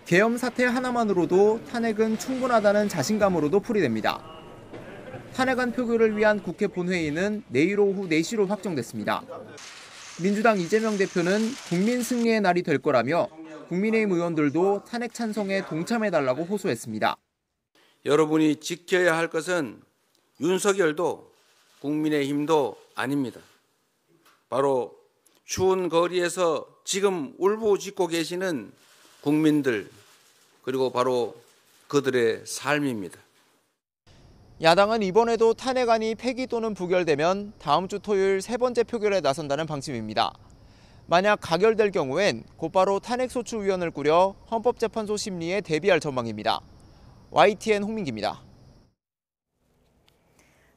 계엄 사태 하나만으로도 탄핵은 충분하다는 자신감으로도 풀이됩니다. 탄핵안 표결을 위한 국회 본회의는 내일 오후 4시로 확정됐습니다. 민주당 이재명 대표는 국민 승리의 날이 될 거라며 국민의힘 의원들도 탄핵 찬성에 동참해달라고 호소했습니다. 여러분이 지켜야 할 것은 윤석열도 국민의힘도 아닙니다. 바로 추운 거리에서 지금 울부짖고 계시는 국민들 그리고 바로 그들의 삶입니다. 야당은 이번에도 탄핵안이 폐기 또는 부결되면 다음 주 토요일 세 번째 표결에 나선다는 방침입니다. 만약 가결될 경우엔 곧바로 탄핵소추위원을 꾸려 헌법재판소 심리에 대비할 전망입니다. YTN 홍민기입니다.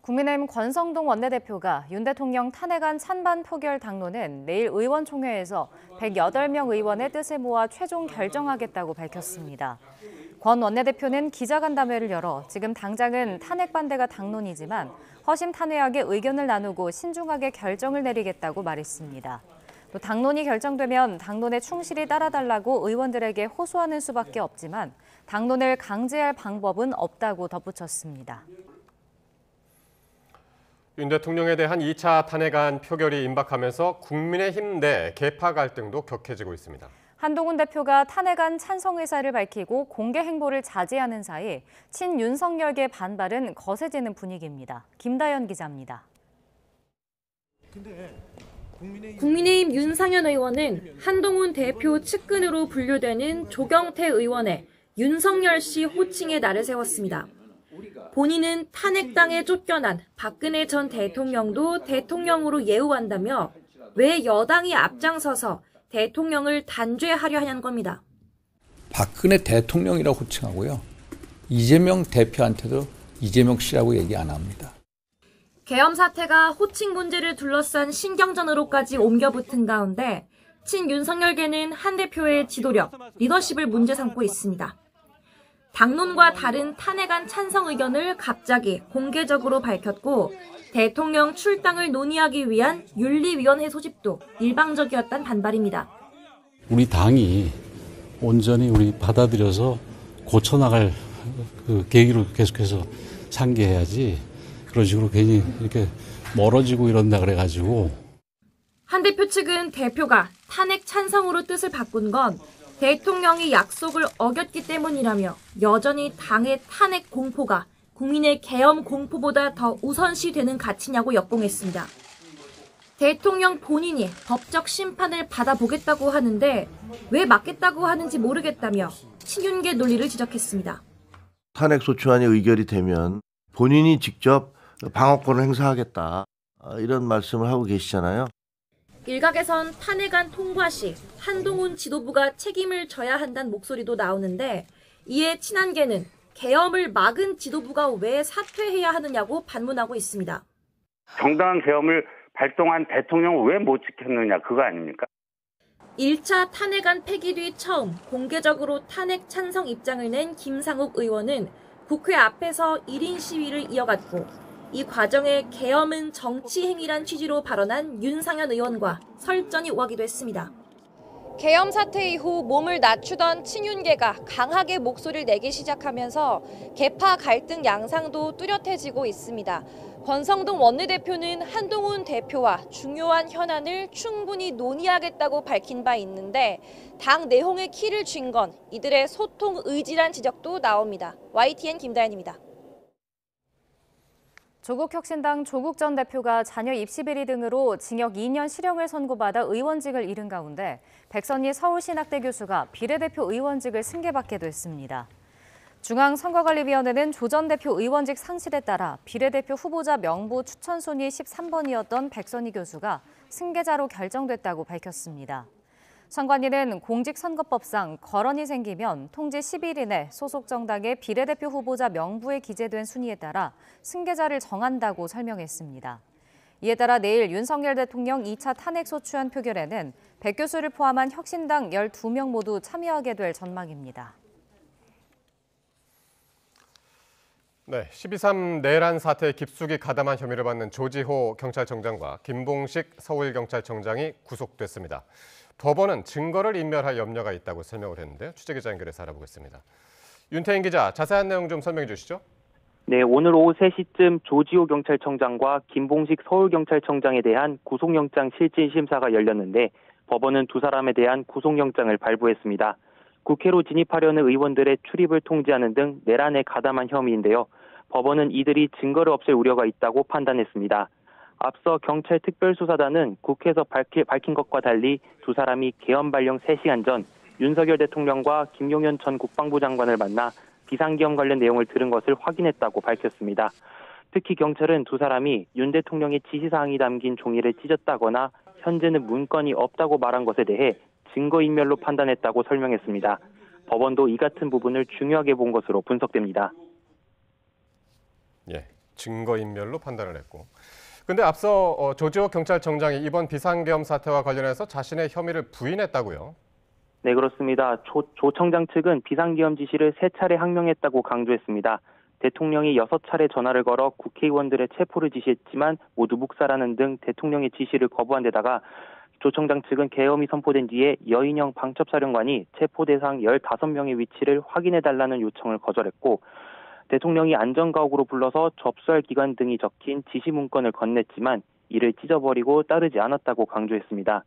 국민의힘 권성동 원내대표가 윤 대통령 탄핵안 찬반 표결 당론은 내일 의원총회에서 108명 의원의 뜻을 모아 최종 결정하겠다고 밝혔습니다. 권 원내대표는 기자간담회를 열어 지금 당장은 탄핵 반대가 당론이지만 허심 탄회하게 의견을 나누고 신중하게 결정을 내리겠다고 말했습니다. 또 당론이 결정되면 당론에 충실히 따라달라고 의원들에게 호소하는 수밖에 없지만 당론을 강제할 방법은 없다고 덧붙였습니다. 윤 대통령에 대한 2차 탄핵안 표결이 임박하면서 국민의힘 내 계파 갈등도 격해지고 있습니다. 한동훈 대표가 탄핵안 찬성 의사를 밝히고 공개 행보를 자제하는 사이 친윤석열계 반발은 거세지는 분위기입니다. 김다연 기자입니다. 국민의힘 윤상현 의원은 한동훈 대표 측근으로 분류되는 조경태 의원의 윤석열 씨 호칭에 날을 세웠습니다. 본인은 탄핵당에 쫓겨난 박근혜 전 대통령도 대통령으로 예우한다며 왜 여당이 앞장서서 대통령을 단죄하려 하냐는 겁니다. 박근혜 대통령이라고 호칭하고요. 이재명 대표한테도 이재명 씨라고 얘기 안 합니다. 계엄 사태가 호칭 문제를 둘러싼 신경전으로까지 옮겨붙은 가운데 친윤석열계는 한 대표의 지도력, 리더십을 문제 삼고 있습니다. 당론과 다른 탄핵안 찬성 의견을 갑자기 공개적으로 밝혔고 대통령 출당을 논의하기 위한 윤리위원회 소집도 일방적이었다는 반발입니다. 우리 당이 온전히 우리 받아들여서 고쳐나갈 그 계기로 계속해서 상기해야지 그런 식으로 괜히 이렇게 멀어지고 이런다 그래가지고. 한 대표 측은 대표가 탄핵 찬성으로 뜻을 바꾼 건 대통령이 약속을 어겼기 때문이라며 여전히 당의 탄핵 공포가 국민의 계엄 공포보다 더 우선시되는 가치냐고 역공했습니다. 대통령 본인이 법적 심판을 받아보겠다고 하는데 왜 막겠다고 하는지 모르겠다며 친윤계 논리를 지적했습니다. 탄핵소추안이 의결이 되면 본인이 직접 방어권을 행사하겠다 이런 말씀을 하고 계시잖아요. 일각에선 탄핵안 통과 시 한동훈 지도부가 책임을 져야 한다는 목소리도 나오는데 이에 친한계는 계엄을 막은 지도부가 왜 사퇴해야 하느냐고 반문하고 있습니다. 정당한 계엄을 발동한 대통령을 왜 못 지켰느냐 그거 아닙니까? 1차 탄핵안 폐기 뒤 처음 공개적으로 탄핵 찬성 입장을 낸 김상욱 의원은 국회 앞에서 1인 시위를 이어갔고 이 과정에 계엄은 정치 행위란 취지로 발언한 윤상현 의원과 설전이 오가기도 했습니다. 계엄 사태 이후 몸을 낮추던 친윤계가 강하게 목소리를 내기 시작하면서 계파 갈등 양상도 뚜렷해지고 있습니다. 권성동 원내대표는 한동훈 대표와 중요한 현안을 충분히 논의하겠다고 밝힌 바 있는데 당 내홍의 키를 쥔 건 이들의 소통 의지란 지적도 나옵니다. YTN 김다현입니다. 조국혁신당 조국 전 대표가 자녀 입시 비리 등으로 징역 2년 실형을 선고받아 의원직을 잃은 가운데 백선희 서울신학대 교수가 비례대표 의원직을 승계받게 됐습니다. 중앙선거관리위원회는 조 전 대표 의원직 상실에 따라 비례대표 후보자 명부 추천 순위 13번이었던 백선희 교수가 승계자로 결정됐다고 밝혔습니다. 선관위는 공직선거법상 거론이 생기면 통지 10일 이내 소속 정당의 비례대표 후보자 명부에 기재된 순위에 따라 승계자를 정한다고 설명했습니다. 이에 따라 내일 윤석열 대통령 2차 탄핵소추안 표결에는 백 교수를 포함한 혁신당 12명 모두 참여하게 될 전망입니다. 네, 12.3 내란 사태에 깊숙이 가담한 혐의를 받는 조지호 경찰청장과 김봉식 서울경찰청장이 구속됐습니다. 법원은 증거를 인멸할 염려가 있다고 설명을 했는데요. 취재기자 연결해서 알아보겠습니다. 윤태인 기자, 자세한 내용 좀 설명해 주시죠. 네, 오늘 오후 3시쯤 조지호 경찰청장과 김봉식 서울경찰청장에 대한 구속영장 실질심사가 열렸는데 법원은 두 사람에 대한 구속영장을 발부했습니다. 국회로 진입하려는 의원들의 출입을 통제하는 등 내란에 가담한 혐의인데요. 법원은 이들이 증거를 없앨 우려가 있다고 판단했습니다. 앞서 경찰 특별수사단은 국회에서 밝힌 것과 달리 두 사람이 계엄 발령 3시간 전 윤석열 대통령과 김용현 전 국방부 장관을 만나 비상계엄 관련 내용을 들은 것을 확인했다고 밝혔습니다. 특히 경찰은 두 사람이 윤 대통령의 지시사항이 담긴 종이를 찢었다거나 현재는 문건이 없다고 말한 것에 대해 증거인멸로 판단했다고 설명했습니다. 법원도 이 같은 부분을 중요하게 본 것으로 분석됩니다. 예, 증거인멸로 판단을 했고. 근데 앞서 조지호 경찰청장이 이번 비상계엄 사태와 관련해서 자신의 혐의를 부인했다고요? 네, 그렇습니다. 조 청장 측은 비상계엄 지시를 3차례 항명했다고 강조했습니다. 대통령이 6차례 전화를 걸어 국회의원들의 체포를 지시했지만 모두 묵살하는 등 대통령의 지시를 거부한 데다가 조 청장 측은 계엄이 선포된 뒤에 여인영 방첩사령관이 체포 대상 15명의 위치를 확인해달라는 요청을 거절했고 대통령이 안전가옥으로 불러서 접수할 기간 등이 적힌 지시문건을 건넸지만 이를 찢어버리고 따르지 않았다고 강조했습니다.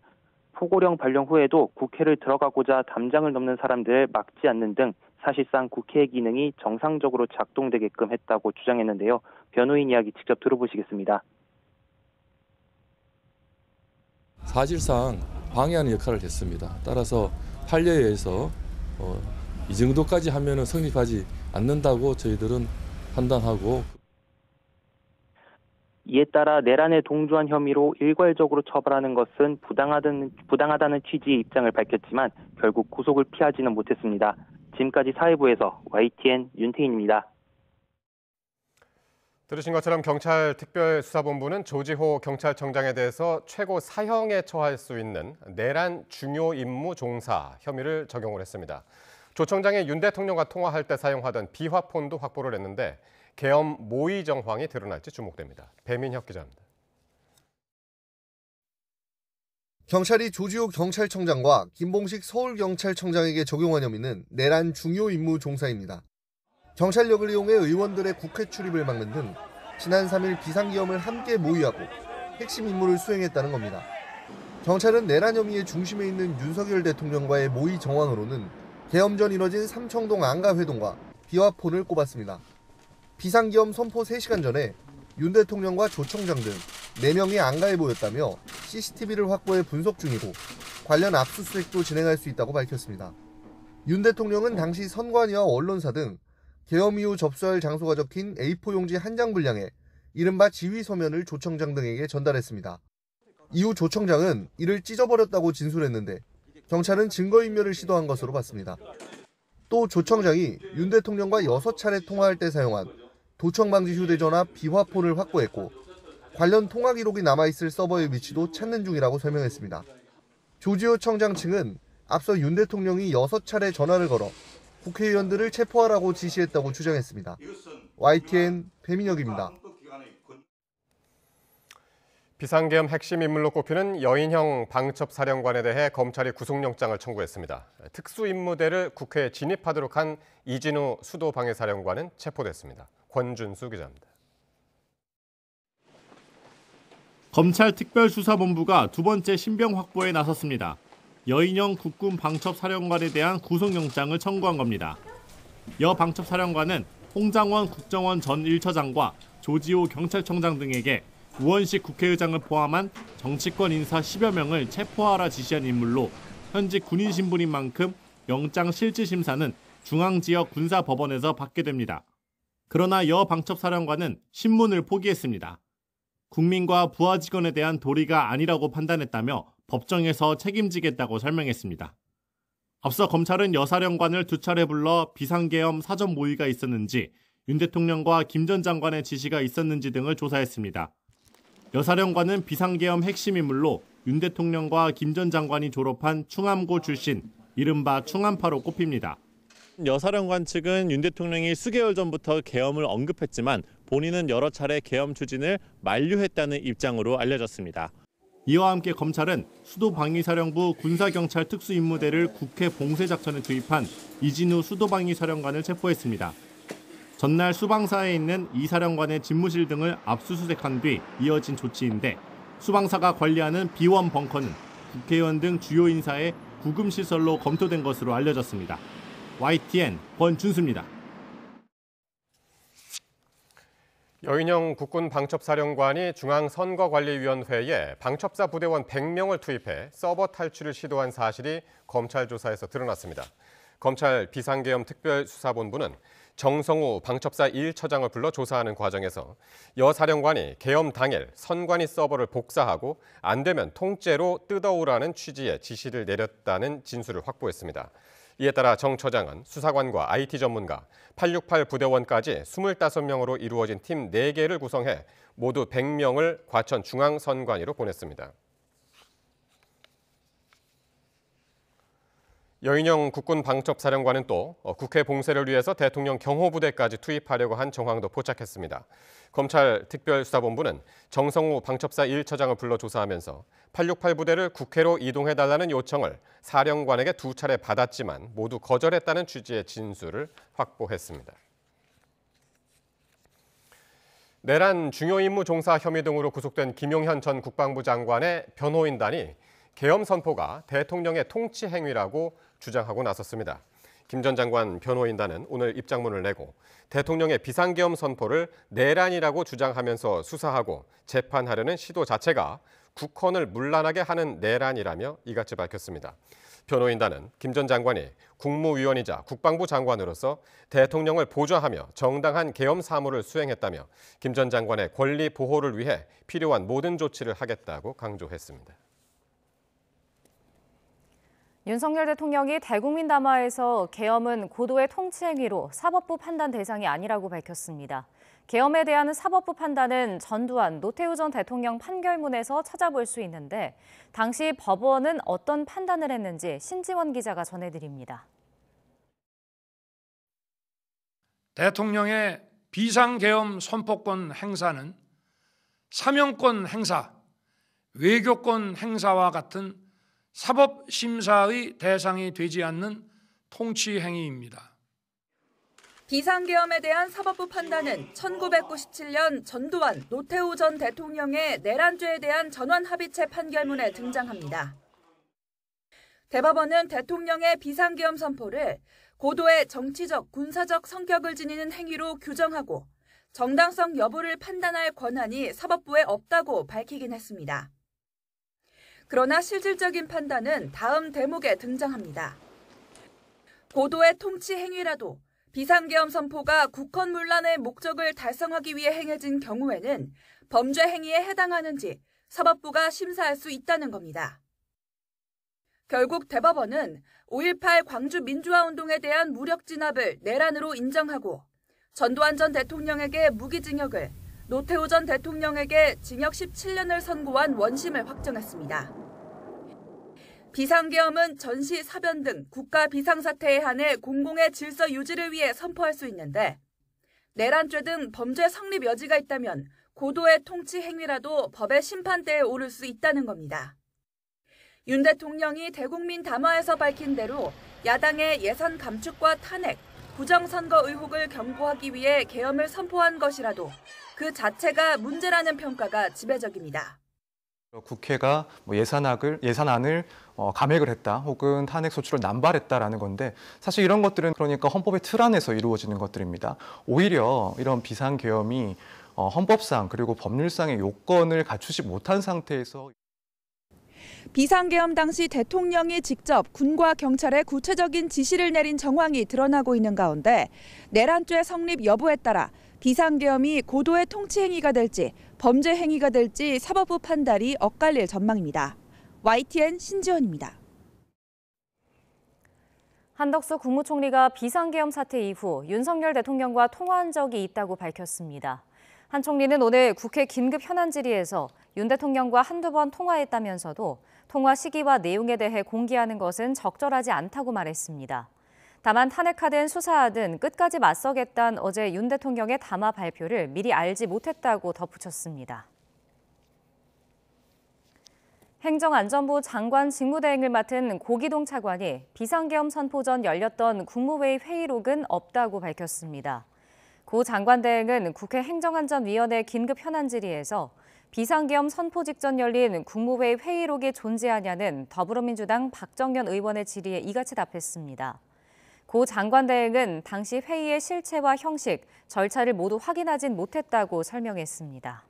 포고령 발령 후에도 국회를 들어가고자 담장을 넘는 사람들을 막지 않는 등 사실상 국회의 기능이 정상적으로 작동되게끔 했다고 주장했는데요. 변호인 이야기 직접 들어보시겠습니다. 사실상 방해하는 역할을 했습니다. 따라서 판례에 의해서 이 정도까지 하면은 성립하지 않는다고 저희들은 판단하고 이에 따라 내란에 동조한 혐의로 일괄적으로 처벌하는 것은 부당하다는 취지의 입장을 밝혔지만 결국 구속을 피하지는 못했습니다. 지금까지 사회부에서 YTN 윤태인입니다. 들으신 것처럼 경찰 특별수사본부는 조지호 경찰청장에 대해서 최고 사형에 처할 수 있는 내란 중요 임무 종사 혐의를 적용을 했습니다. 조 청장이 윤 대통령과 통화할 때 사용하던 비화폰도 확보를 했는데 계엄 모의 정황이 드러날지 주목됩니다. 배민혁 기자입니다. 경찰이 조지호 경찰청장과 김봉식 서울경찰청장에게 적용한 혐의는 내란 중요 임무 종사입니다. 경찰력을 이용해 의원들의 국회 출입을 막는 등 지난 3일 비상계엄을 함께 모의하고 핵심 임무를 수행했다는 겁니다. 경찰은 내란 혐의의 중심에 있는 윤석열 대통령과의 모의 정황으로는 계엄 전 이뤄진 삼청동 안가회동과 비화폰을 꼽았습니다. 비상계엄 선포 3시간 전에 윤 대통령과 조 청장 등 4명이 안가에 모였다며 CCTV를 확보해 분석 중이고 관련 압수수색도 진행할 수 있다고 밝혔습니다. 윤 대통령은 당시 선관위와 언론사 등 계엄 이후 접수할 장소가 적힌 A4 용지 한 장 분량의 이른바 지휘 서면을 조 청장 등에게 전달했습니다. 이후 조 청장은 이를 찢어버렸다고 진술했는데 경찰은 증거인멸을 시도한 것으로 봤습니다. 또 조 청장이 윤 대통령과 6차례 통화할 때 사용한 도청방지 휴대전화 비화폰을 확보했고 관련 통화 기록이 남아있을 서버의 위치도 찾는 중이라고 설명했습니다. 조지호 청장 측은 앞서 윤 대통령이 6차례 전화를 걸어 국회의원들을 체포하라고 지시했다고 주장했습니다. YTN 배민혁입니다. 비상계엄 핵심 인물로 꼽히는 여인형 방첩사령관에 대해 검찰이 구속영장을 청구했습니다. 특수임무대를 국회에 진입하도록 한 이진우 수도방위사령관은 체포됐습니다. 권준수 기자입니다. 검찰 특별수사본부가 두 번째 신병 확보에 나섰습니다. 여인형 국군 방첩사령관에 대한 구속영장을 청구한 겁니다. 여 방첩사령관은 홍장원 국정원 전 1처장과 조지호 경찰청장 등에게 우원식 국회의장을 포함한 정치권 인사 10여 명을 체포하라 지시한 인물로 현직 군인 신분인 만큼 영장 실질심사는 중앙지역 군사법원에서 받게 됩니다. 그러나 여 방첩사령관은 신문을 포기했습니다. 국민과 부하 직원에 대한 도리가 아니라고 판단했다며 법정에서 책임지겠다고 설명했습니다. 앞서 검찰은 여 사령관을 두 차례 불러 비상계엄 사전 모의가 있었는지, 윤 대통령과 김 전 장관의 지시가 있었는지 등을 조사했습니다. 여 사령관은 비상계엄 핵심 인물로 윤 대통령과 김 전 장관이 졸업한 충암고 출신, 이른바 충암파로 꼽힙니다. 여 사령관 측은 윤 대통령이 수개월 전부터 계엄을 언급했지만 본인은 여러 차례 계엄 추진을 만류했다는 입장으로 알려졌습니다. 이와 함께 검찰은 수도방위사령부 군사경찰 특수임무대를 국회 봉쇄작전에 투입한 이진우 수도방위사령관을 체포했습니다. 전날 수방사에 있는 이 사령관의 집무실 등을 압수수색한 뒤 이어진 조치인데, 수방사가 관리하는 비원 벙커는 국회의원 등 주요 인사의 구금시설로 검토된 것으로 알려졌습니다. YTN 권준수입니다. 여인형 국군 방첩사령관이 중앙선거관리위원회에 방첩사 부대원 100명을 투입해 서버 탈취를 시도한 사실이 검찰 조사에서 드러났습니다. 검찰 비상계엄 특별수사본부는 정성우 방첩사 1처장을 불러 조사하는 과정에서 여 사령관이 계엄 당일 선관위 서버를 복사하고 안 되면 통째로 뜯어오라는 취지의 지시를 내렸다는 진술을 확보했습니다. 이에 따라 정 처장은 수사관과 IT 전문가, 868 부대원까지 25명으로 이루어진 팀 4개를 구성해 모두 100명을 과천 중앙선관위로 보냈습니다. 여인형 국군 방첩사령관은 또 국회 봉쇄를 위해서 대통령 경호부대까지 투입하려고 한 정황도 포착했습니다. 검찰 특별수사본부는 정성우 방첩사 1처장을 불러 조사하면서 868 부대를 국회로 이동해달라는 요청을 사령관에게 2차례 받았지만 모두 거절했다는 취지의 진술을 확보했습니다. 내란 중요임무 종사 혐의 등으로 구속된 김용현 전 국방부 장관의 변호인단이 계엄 선포가 대통령의 통치 행위라고 주장하고 나섰습니다. 김 전 장관 변호인단은 오늘 입장문을 내고 대통령의 비상계엄 선포를 내란이라고 주장하면서 수사하고 재판하려는 시도 자체가 국헌을 문란하게 하는 내란이라며 이같이 밝혔습니다. 변호인단은 김 전 장관이 국무위원이자 국방부 장관으로서 대통령을 보좌하며 정당한 계엄 사무를 수행했다며 김 전 장관의 권리 보호를 위해 필요한 모든 조치를 하겠다고 강조했습니다. 윤석열 대통령이 대국민 담화에서 계엄은 고도의 통치 행위로 사법부 판단 대상이 아니라고 밝혔습니다. 계엄에 대한 사법부 판단은 전두환, 노태우 전 대통령 판결문에서 찾아볼 수 있는데 당시 법원은 어떤 판단을 했는지 신지원 기자가 전해드립니다. 대통령의 비상계엄 선포권 행사는 사명권 행사, 외교권 행사와 같은 사법심사의 대상이 되지 않는 통치행위입니다. 비상계엄에 대한 사법부 판단은 1997년 전두환, 노태우 전 대통령의 내란죄에 대한 전원합의체 판결문에 등장합니다. 대법원은 대통령의 비상계엄 선포를 고도의 정치적, 군사적 성격을 지니는 행위로 규정하고 정당성 여부를 판단할 권한이 사법부에 없다고 밝히긴 했습니다. 그러나 실질적인 판단은 다음 대목에 등장합니다. 고도의 통치 행위라도 비상계엄 선포가 국헌문란의 목적을 달성하기 위해 행해진 경우에는 범죄 행위에 해당하는지 사법부가 심사할 수 있다는 겁니다. 결국 대법원은 5.18 광주 민주화운동에 대한 무력 진압을 내란으로 인정하고 전두환 전 대통령에게 무기징역을, 노태우 전 대통령에게 징역 17년을 선고한 원심을 확정했습니다. 비상계엄은 전시, 사변 등 국가 비상사태에 한해 공공의 질서 유지를 위해 선포할 수 있는데 내란죄 등 범죄 성립 여지가 있다면 고도의 통치 행위라도 법의 심판대에 오를 수 있다는 겁니다. 윤 대통령이 대국민 담화에서 밝힌 대로 야당의 예산 감축과 탄핵, 부정선거 의혹을 경고하기 위해 계엄을 선포한 것이라도 그 자체가 문제라는 평가가 지배적입니다. 국회가 예산안을 감액을 했다 혹은 탄핵 소추를 남발했다라는 건데 사실 이런 것들은 그러니까 헌법의 틀 안에서 이루어지는 것들입니다. 오히려 이런 비상계엄이 헌법상 그리고 법률상의 요건을 갖추지 못한 상태에서 비상계엄 당시 대통령이 직접 군과 경찰에 구체적인 지시를 내린 정황이 드러나고 있는 가운데 내란죄 성립 여부에 따라 비상계엄이 고도의 통치 행위가 될지 범죄 행위가 될지 사법부 판단이 엇갈릴 전망입니다. YTN 신지원입니다. 한덕수 국무총리가 비상계엄 사태 이후 윤석열 대통령과 통화한 적이 있다고 밝혔습니다. 한 총리는 오늘 국회 긴급 현안 질의에서 윤 대통령과 한두 번 통화했다면서도 통화 시기와 내용에 대해 공개하는 것은 적절하지 않다고 말했습니다. 다만 탄핵하든 수사하든 끝까지 맞서겠다는 어제 윤 대통령의 담화 발표를 미리 알지 못했다고 덧붙였습니다. 행정안전부 장관 직무대행을 맡은 고기동 차관이 비상계엄 선포 전 열렸던 국무회의 회의록은 없다고 밝혔습니다. 고 장관 대행은 국회 행정안전위원회 긴급 현안 질의에서 비상계엄 선포 직전 열린 국무회의 회의록이 존재하냐는 더불어민주당 박정현 의원의 질의에 이같이 답했습니다. 고 장관 대행은 당시 회의의 실체와 형식, 절차를 모두 확인하진 못했다고 설명했습니다.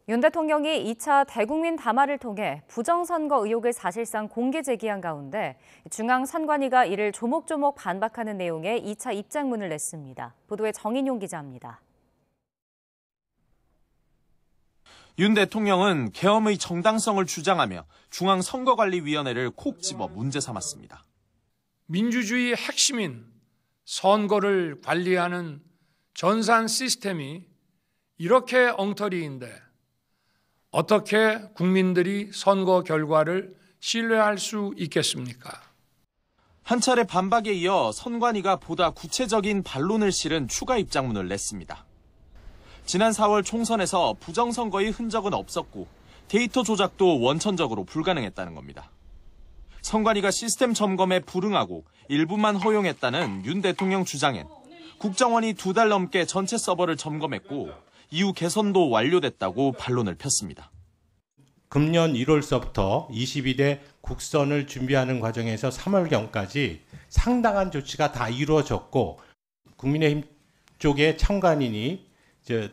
윤 대통령이 2차 대국민 담화를 통해 부정선거 의혹을 사실상 공개 제기한 가운데 중앙선관위가 이를 조목조목 반박하는 내용의 2차 입장문을 냈습니다. 보도에 정인용 기자입니다. 윤 대통령은 계엄의 정당성을 주장하며 중앙선거관리위원회를 콕 집어 문제 삼았습니다. 민주주의의 핵심인 선거를 관리하는 전산 시스템이 이렇게 엉터리인데 어떻게 국민들이 선거 결과를 신뢰할 수 있겠습니까? 한 차례 반박에 이어 선관위가 보다 구체적인 반론을 실은 추가 입장문을 냈습니다. 지난 4월 총선에서 부정선거의 흔적은 없었고 데이터 조작도 원천적으로 불가능했다는 겁니다. 선관위가 시스템 점검에 불응하고 일부만 허용했다는 윤 대통령 주장엔 국정원이 2달 넘게 전체 서버를 점검했고 이후 개선도 완료됐다고 반론을 폈습니다. 금년 1월서부터 22대 국선을 준비하는 과정에서 3월경까지 상당한 조치가 다 이루어졌고 국민의힘 쪽에 참관인이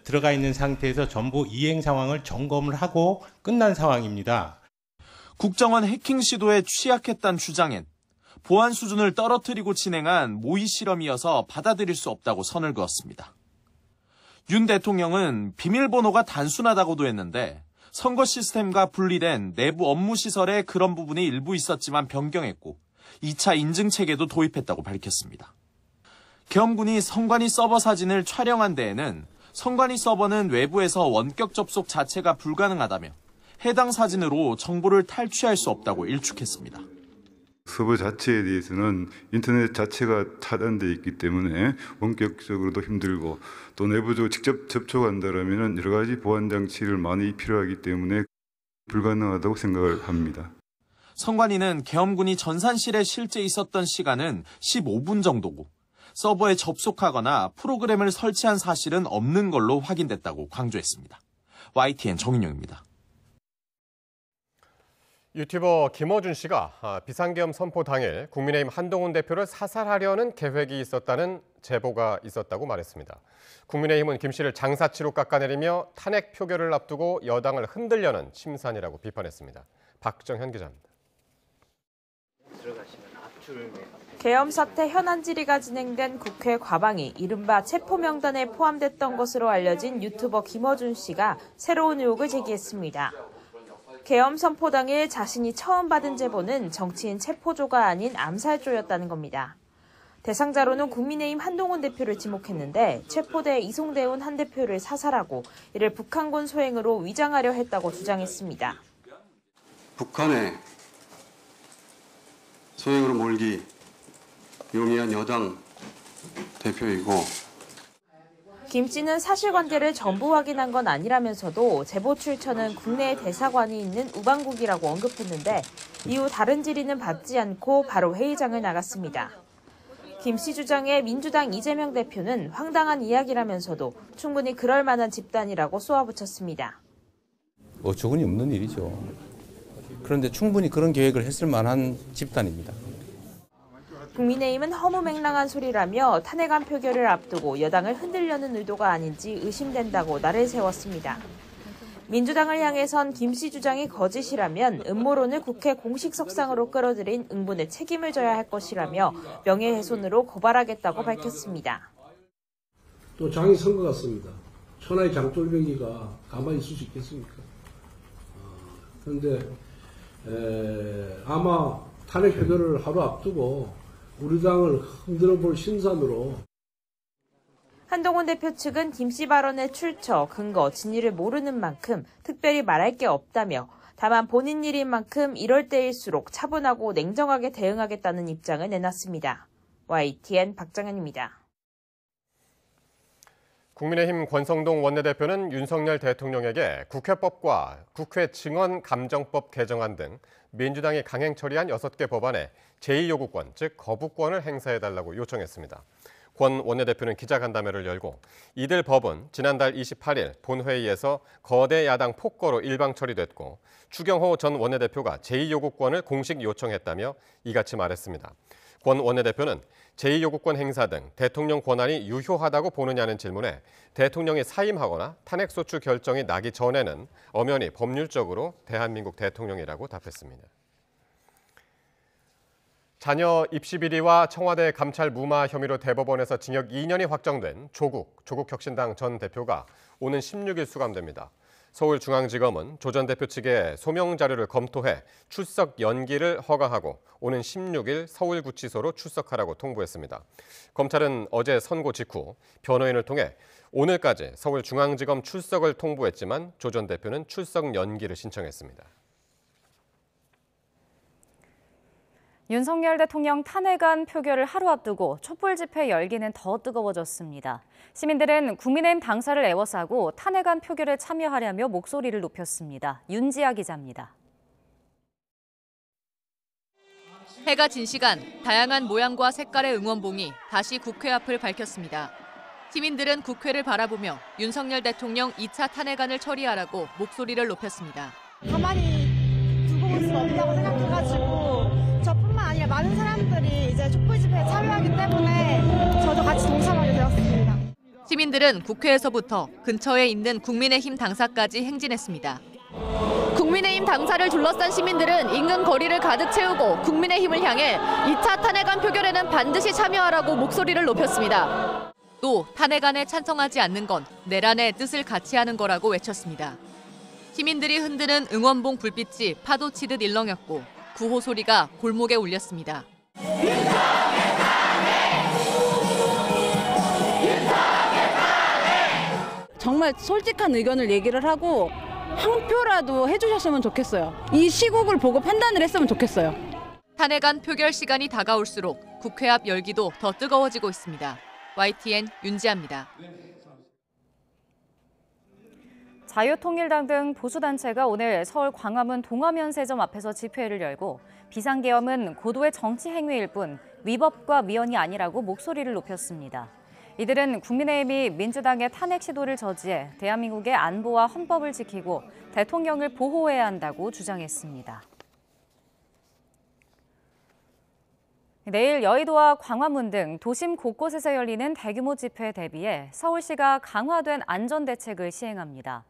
들어가 있는 상태에서 전부 이행 상황을 점검을 하고 끝난 상황입니다. 국정원 해킹 시도에 취약했다는 주장엔 보안 수준을 떨어뜨리고 진행한 모의 실험이어서 받아들일 수 없다고 선을 그었습니다. 윤 대통령은 비밀번호가 단순하다고도 했는데 선거 시스템과 분리된 내부 업무 시설에 그런 부분이 일부 있었지만 변경했고 2차 인증 체계도 도입했다고 밝혔습니다. 계엄군이 선관위 서버 사진을 촬영한 데에는 선관위 서버는 외부에서 원격 접속 자체가 불가능하다며 해당 사진으로 정보를 탈취할 수 없다고 일축했습니다. 서버 자체에 대해서는 인터넷 자체가 차단되어 있기 때문에 원격적으로도 힘들고 또 내부적으로 직접 접촉한다면 여러 가지 보안 장치를 많이 필요하기 때문에 불가능하다고 생각을 합니다. 선관위는 계엄군이 전산실에 실제 있었던 시간은 15분 정도고 서버에 접속하거나 프로그램을 설치한 사실은 없는 걸로 확인됐다고 강조했습니다. YTN 정인용입니다. 유튜버 김어준 씨가 비상계엄 선포 당일 국민의힘 한동훈 대표를 사살하려는 계획이 있었다는 제보가 있었다고 말했습니다. 국민의힘은 김 씨를 장사치로 깎아내리며 탄핵 표결을 앞두고 여당을 흔들려는 심산이라고 비판했습니다. 박정현 기자입니다. 계엄 사태 현안 질의가 진행된 국회 과방이 이른바 체포 명단에 포함됐던 것으로 알려진 유튜버 김어준 씨가 새로운 의혹을 제기했습니다. 계엄 선포 당일 자신이 처음 받은 제보는 정치인 체포조가 아닌 암살조였다는 겁니다. 대상자로는 국민의힘 한동훈 대표를 지목했는데 체포돼 이송돼 온 한 대표를 사살하고 이를 북한군 소행으로 위장하려 했다고 주장했습니다. 북한의 소행으로 몰기 용이한 여당 대표이고 김 씨는 사실관계를 전부 확인한 건 아니라면서도 제보 출처는 국내에 대사관이 있는 우방국이라고 언급했는데 이후 다른 질의는 받지 않고 바로 회의장을 나갔습니다. 김 씨 주장에 민주당 이재명 대표는 황당한 이야기라면서도 충분히 그럴 만한 집단이라고 쏘아붙였습니다. 어처구니 없는 일이죠. 그런데 충분히 그런 계획을 했을 만한 집단입니다. 국민의힘은 허무맹랑한 소리라며 탄핵안 표결을 앞두고 여당을 흔들려는 의도가 아닌지 의심된다고 날을 세웠습니다. 민주당을 향해선 김 씨 주장이 거짓이라면 음모론을 국회 공식 석상으로 끌어들인 응분의 책임을 져야 할 것이라며 명예훼손으로 고발하겠다고 밝혔습니다. 또 장이 선거 같습니다. 천하의 장돌뱅이가 가만히 있을 수 있겠습니까? 그런데 아마 탄핵 표결을 하루 앞두고 우리 당을 흔들어 볼 신산으로. 한동훈 대표 측은 김 씨 발언의 출처, 근거, 진위를 모르는 만큼 특별히 말할 게 없다며 다만 본인 일인 만큼 이럴 때일수록 차분하고 냉정하게 대응하겠다는 입장을 내놨습니다. YTN 박정현입니다. 국민의힘 권성동 원내대표는 윤석열 대통령에게 국회법과 국회 증언감정법 개정안 등 민주당이 강행 처리한 6개 법안에 제2요구권, 즉 거부권을 행사해달라고 요청했습니다. 권 원내대표는 기자간담회를 열고 이들 법은 지난달 28일 본회의에서 거대 야당 폭거로 일방 처리됐고 추경호 전 원내대표가 제2요구권을 공식 요청했다며 이같이 말했습니다. 권 원내대표는 제2요구권 행사 등 대통령 권한이 유효하다고 보느냐는 질문에 대통령이 사임하거나 탄핵소추 결정이 나기 전에는 엄연히 법률적으로 대한민국 대통령이라고 답했습니다. 자녀 입시 비리와 청와대 감찰 무마 혐의로 대법원에서 징역 2년이 확정된 조국혁신당 전 대표가 오는 16일 수감됩니다. 서울중앙지검은 조 전 대표 측의 소명 자료를 검토해 출석 연기를 허가하고 오는 16일 서울구치소로 출석하라고 통보했습니다. 검찰은 어제 선고 직후 변호인을 통해 오늘까지 서울중앙지검 출석을 통보했지만 조 전 대표는 출석 연기를 신청했습니다. 윤석열 대통령 탄핵안 표결을 하루 앞두고 촛불 집회 열기는 더 뜨거워졌습니다. 시민들은 국민의힘 당사를 애워싸고 탄핵안 표결에 참여하려며 목소리를 높였습니다. 윤지아 기자입니다. 해가 진 시간, 다양한 모양과 색깔의 응원봉이 다시 국회 앞을 밝혔습니다. 시민들은 국회를 바라보며 윤석열 대통령 2차 탄핵안을 처리하라고 목소리를 높였습니다. 가만히 두고 볼 수 없다고 생각해가지고 저뿐만 아니라 많은 사람들이 이제 촛불 집회에 참여하기 때문에 저도 같이 동참하게 되었습니다. 시민들은 국회에서부터 근처에 있는 국민의힘 당사까지 행진했습니다. 국민의힘 당사를 둘러싼 시민들은 인근 거리를 가득 채우고 국민의힘을 향해 2차 탄핵안 표결에는 반드시 참여하라고 목소리를 높였습니다. 또 탄핵안에 찬성하지 않는 건 내란의 뜻을 같이 하는 거라고 외쳤습니다. 시민들이 흔드는 응원봉 불빛이 파도치듯 일렁였고 구호 소리가 골목에 울렸습니다. 정말 솔직한 의견을 얘기를 하고 한 표라도 해주셨으면 좋겠어요. 이 시국을 보고 판단을 했으면 좋겠어요. 탄핵안 표결 시간이 다가올수록 국회 앞 열기도 더 뜨거워지고 있습니다. YTN 윤지아입니다. 자유통일당 등 보수단체가 오늘 서울 광화문 동화면세점 앞에서 집회를 열고 비상계엄은 고도의 정치 행위일 뿐 위법과 위헌이 아니라고 목소리를 높였습니다. 이들은 국민의힘이 민주당의 탄핵 시도를 저지해 대한민국의 안보와 헌법을 지키고 대통령을 보호해야 한다고 주장했습니다. 내일 여의도와 광화문 등 도심 곳곳에서 열리는 대규모 집회에 대비해 서울시가 강화된 안전대책을 시행합니다.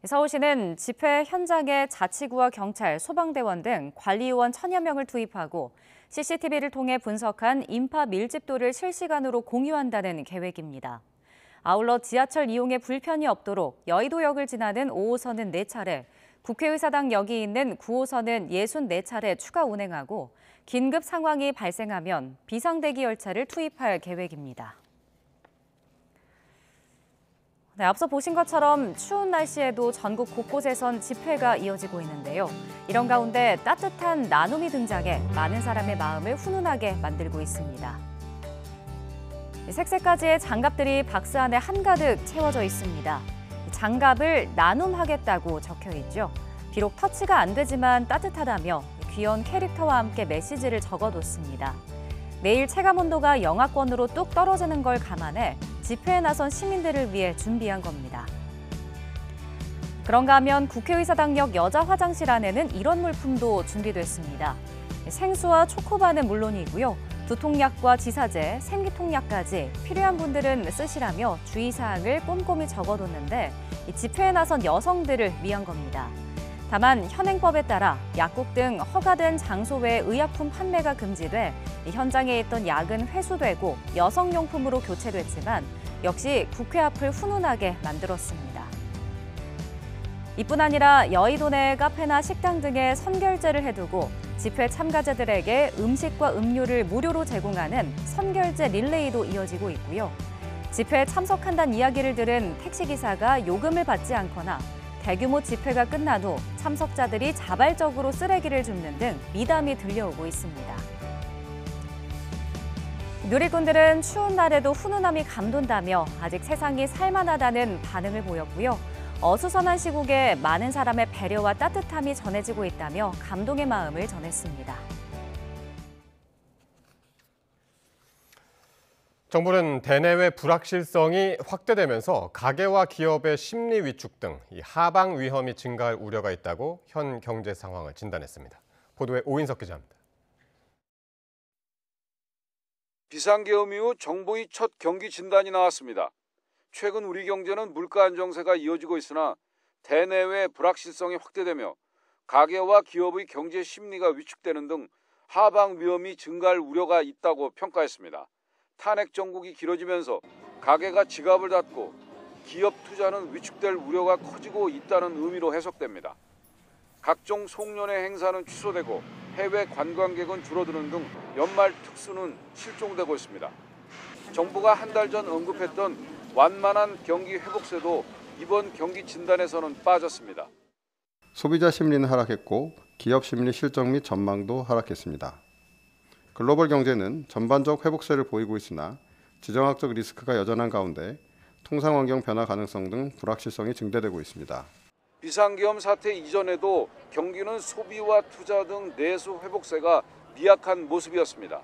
서울시는 집회 현장에 자치구와 경찰, 소방대원 등 관리요원 1000여 명을 투입하고 CCTV를 통해 분석한 인파 밀집도를 실시간으로 공유한다는 계획입니다. 아울러 지하철 이용에 불편이 없도록 여의도역을 지나는 5호선은 4차례, 국회의사당역이 있는 9호선은 64차례 추가 운행하고 긴급 상황이 발생하면 비상대기 열차를 투입할 계획입니다. 네, 앞서 보신 것처럼 추운 날씨에도 전국 곳곳에선 집회가 이어지고 있는데요. 이런 가운데 따뜻한 나눔이 등장해 많은 사람의 마음을 훈훈하게 만들고 있습니다. 색색까지의 장갑들이 박스 안에 한가득 채워져 있습니다. 장갑을 나눔하겠다고 적혀 있죠. 비록 터치가 안 되지만 따뜻하다며 귀여운 캐릭터와 함께 메시지를 적어뒀습니다. 내일 체감온도가 영하권으로 뚝 떨어지는 걸 감안해 집회에 나선 시민들을 위해 준비한 겁니다. 그런가 하면 국회의사당역 여자 화장실 안에는 이런 물품도 준비됐습니다. 생수와 초코바는 물론이고요. 두통약과 지사제, 생기통약까지 필요한 분들은 쓰시라며 주의사항을 꼼꼼히 적어뒀는데 집회에 나선 여성들을 위한 겁니다. 다만 현행법에 따라 약국 등 허가된 장소 외 의약품 판매가 금지돼 현장에 있던 약은 회수되고 여성용품으로 교체됐지만 역시 국회 앞을 훈훈하게 만들었습니다. 이뿐 아니라 여의도 내 카페나 식당 등에 선결제를 해두고 집회 참가자들에게 음식과 음료를 무료로 제공하는 선결제 릴레이도 이어지고 있고요. 집회에 참석한다는 이야기를 들은 택시기사가 요금을 받지 않거나 대규모 집회가 끝난 후 참석자들이 자발적으로 쓰레기를 줍는 등 미담이 들려오고 있습니다. 누리꾼들은 추운 날에도 훈훈함이 감돈다며 아직 세상이 살만하다는 반응을 보였고요. 어수선한 시국에 많은 사람의 배려와 따뜻함이 전해지고 있다며 감동의 마음을 전했습니다. 정부는 대내외 불확실성이 확대되면서 가계와 기업의 심리 위축 등 하방 위험이 증가할 우려가 있다고 현 경제 상황을 진단했습니다. 보도에 오인석 기자입니다. 비상계엄 이후 정부의 첫 경기 진단이 나왔습니다. 최근 우리 경제는 물가 안정세가 이어지고 있으나 대내외 불확실성이 확대되며 가계와 기업의 경제 심리가 위축되는 등 하방 위험이 증가할 우려가 있다고 평가했습니다. 탄핵 정국이 길어지면서 가계가 지갑을 닫고 기업 투자는 위축될 우려가 커지고 있다는 의미로 해석됩니다. 각종 송년회 행사는 취소되고 해외 관광객은 줄어드는 등 연말 특수는 실종되고 있습니다. 정부가 한 달 전 언급했던 완만한 경기 회복세도 이번 경기 진단에서는 빠졌습니다. 소비자 심리는 하락했고 기업 심리 실적 및 전망도 하락했습니다. 글로벌 경제는 전반적 회복세를 보이고 있으나 지정학적 리스크가 여전한 가운데 통상환경 변화 가능성 등 불확실성이 증대되고 있습니다. 비상계엄 사태 이전에도 경기는 소비와 투자 등 내수 회복세가 미약한 모습이었습니다.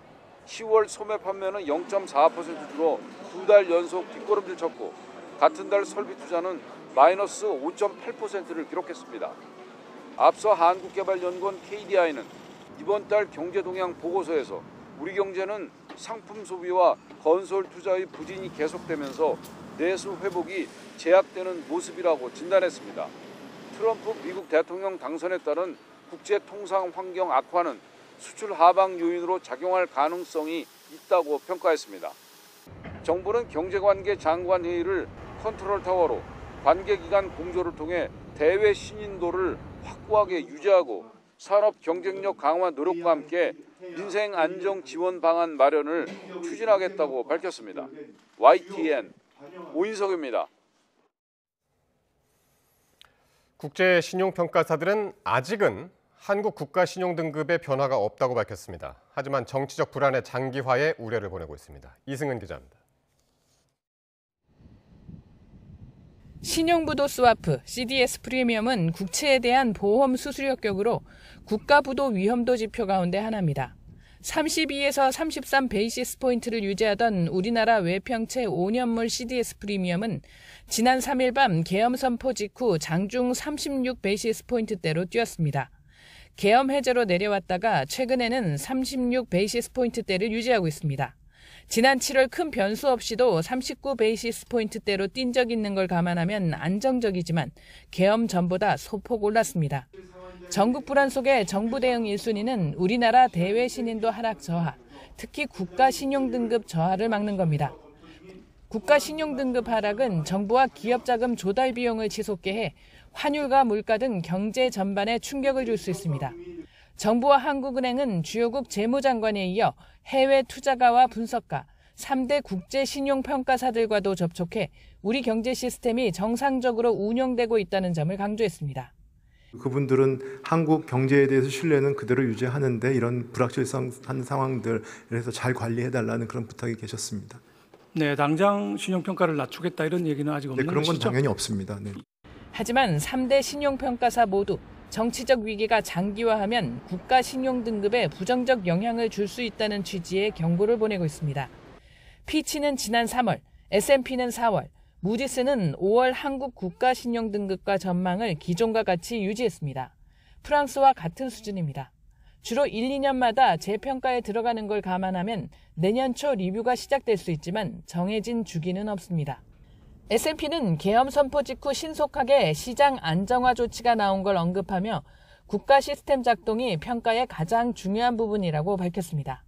10월 소매 판매는 0.4% 줄어 2달 연속 뒷걸음질 쳤고 같은 달 설비 투자는 마이너스 5.8%를 기록했습니다. 앞서 한국개발연구원 KDI는 이번 달 경제동향 보고서에서 우리 경제는 상품 소비와 건설 투자의 부진이 계속되면서 내수 회복이 제약되는 모습이라고 진단했습니다. 트럼프 미국 대통령 당선에 따른 국제 통상 환경 악화는 수출 하방 요인으로 작용할 가능성이 있다고 평가했습니다. 정부는 경제관계 장관회의를 컨트롤타워로 관계기관 공조를 통해 대외 신인도를 확고하게 유지하고 산업 경쟁력 강화 노력과 함께 민생 안정 지원 방안 마련을 추진하겠다고 밝혔습니다. YTN 오인석입니다. 국제 신용평가사들은 아직은 한국 국가 신용 등급에 변화가 없다고 밝혔습니다. 하지만 정치적 불안의 장기화에 우려를 보내고 있습니다. 이승은 기자입니다. 신용부도 스와프, CDS 프리미엄은 국채에 대한 보험 수수료격으로 국가부도 위험도 지표 가운데 하나입니다. 32에서 33 베이시스 포인트를 유지하던 우리나라 외평채 5년물 CDS 프리미엄은 지난 3일 밤 계엄 선포 직후 장중 36 베이시스 포인트대로 뛰었습니다. 계엄 해제로 내려왔다가 최근에는 36 베이시스 포인트대를 유지하고 있습니다. 지난 7월 큰 변수 없이도 39 베이시스 포인트대로 뛴 적 있는 걸 감안하면 안정적이지만 계엄 전보다 소폭 올랐습니다. 전국 불안 속에 정부 대응 1순위는 우리나라 대외 신인도 하락 저하, 특히 국가 신용 등급 저하를 막는 겁니다. 국가 신용 등급 하락은 정부와 기업 자금 조달 비용을 치솟게 해 환율과 물가 등 경제 전반에 충격을 줄 수 있습니다. 정부와 한국은행은 주요국 재무장관에 이어 해외 투자가와 분석가, 3대 국제 신용평가사들과도 접촉해 우리 경제 시스템이 정상적으로 운영되고 있다는 점을 강조했습니다. 그분들은 한국 경제에 대해서 신뢰는 그대로 유지하는데 이런 불확실한 상황들에서 잘 관리해달라는 그런 부탁이 계셨습니다. 네, 당장 신용평가를 낮추겠다 이런 얘기는 아직 없는 그런 건 것이죠? 당연히 없습니다. 네. 하지만 3대 신용평가사 모두 정치적 위기가 장기화하면 국가 신용 등급에 부정적 영향을 줄 수 있다는 취지의 경고를 보내고 있습니다. 피치는 지난 3월, S&P는 4월, 무디스는 5월 한국 국가 신용 등급과 전망을 기존과 같이 유지했습니다. 프랑스와 같은 수준입니다. 주로 1, 2년마다 재평가에 들어가는 걸 감안하면 내년 초 리뷰가 시작될 수 있지만 정해진 주기는 없습니다. S&P는 계엄 선포 직후 신속하게 시장 안정화 조치가 나온 걸 언급하며 국가 시스템 작동이 평가의 가장 중요한 부분이라고 밝혔습니다.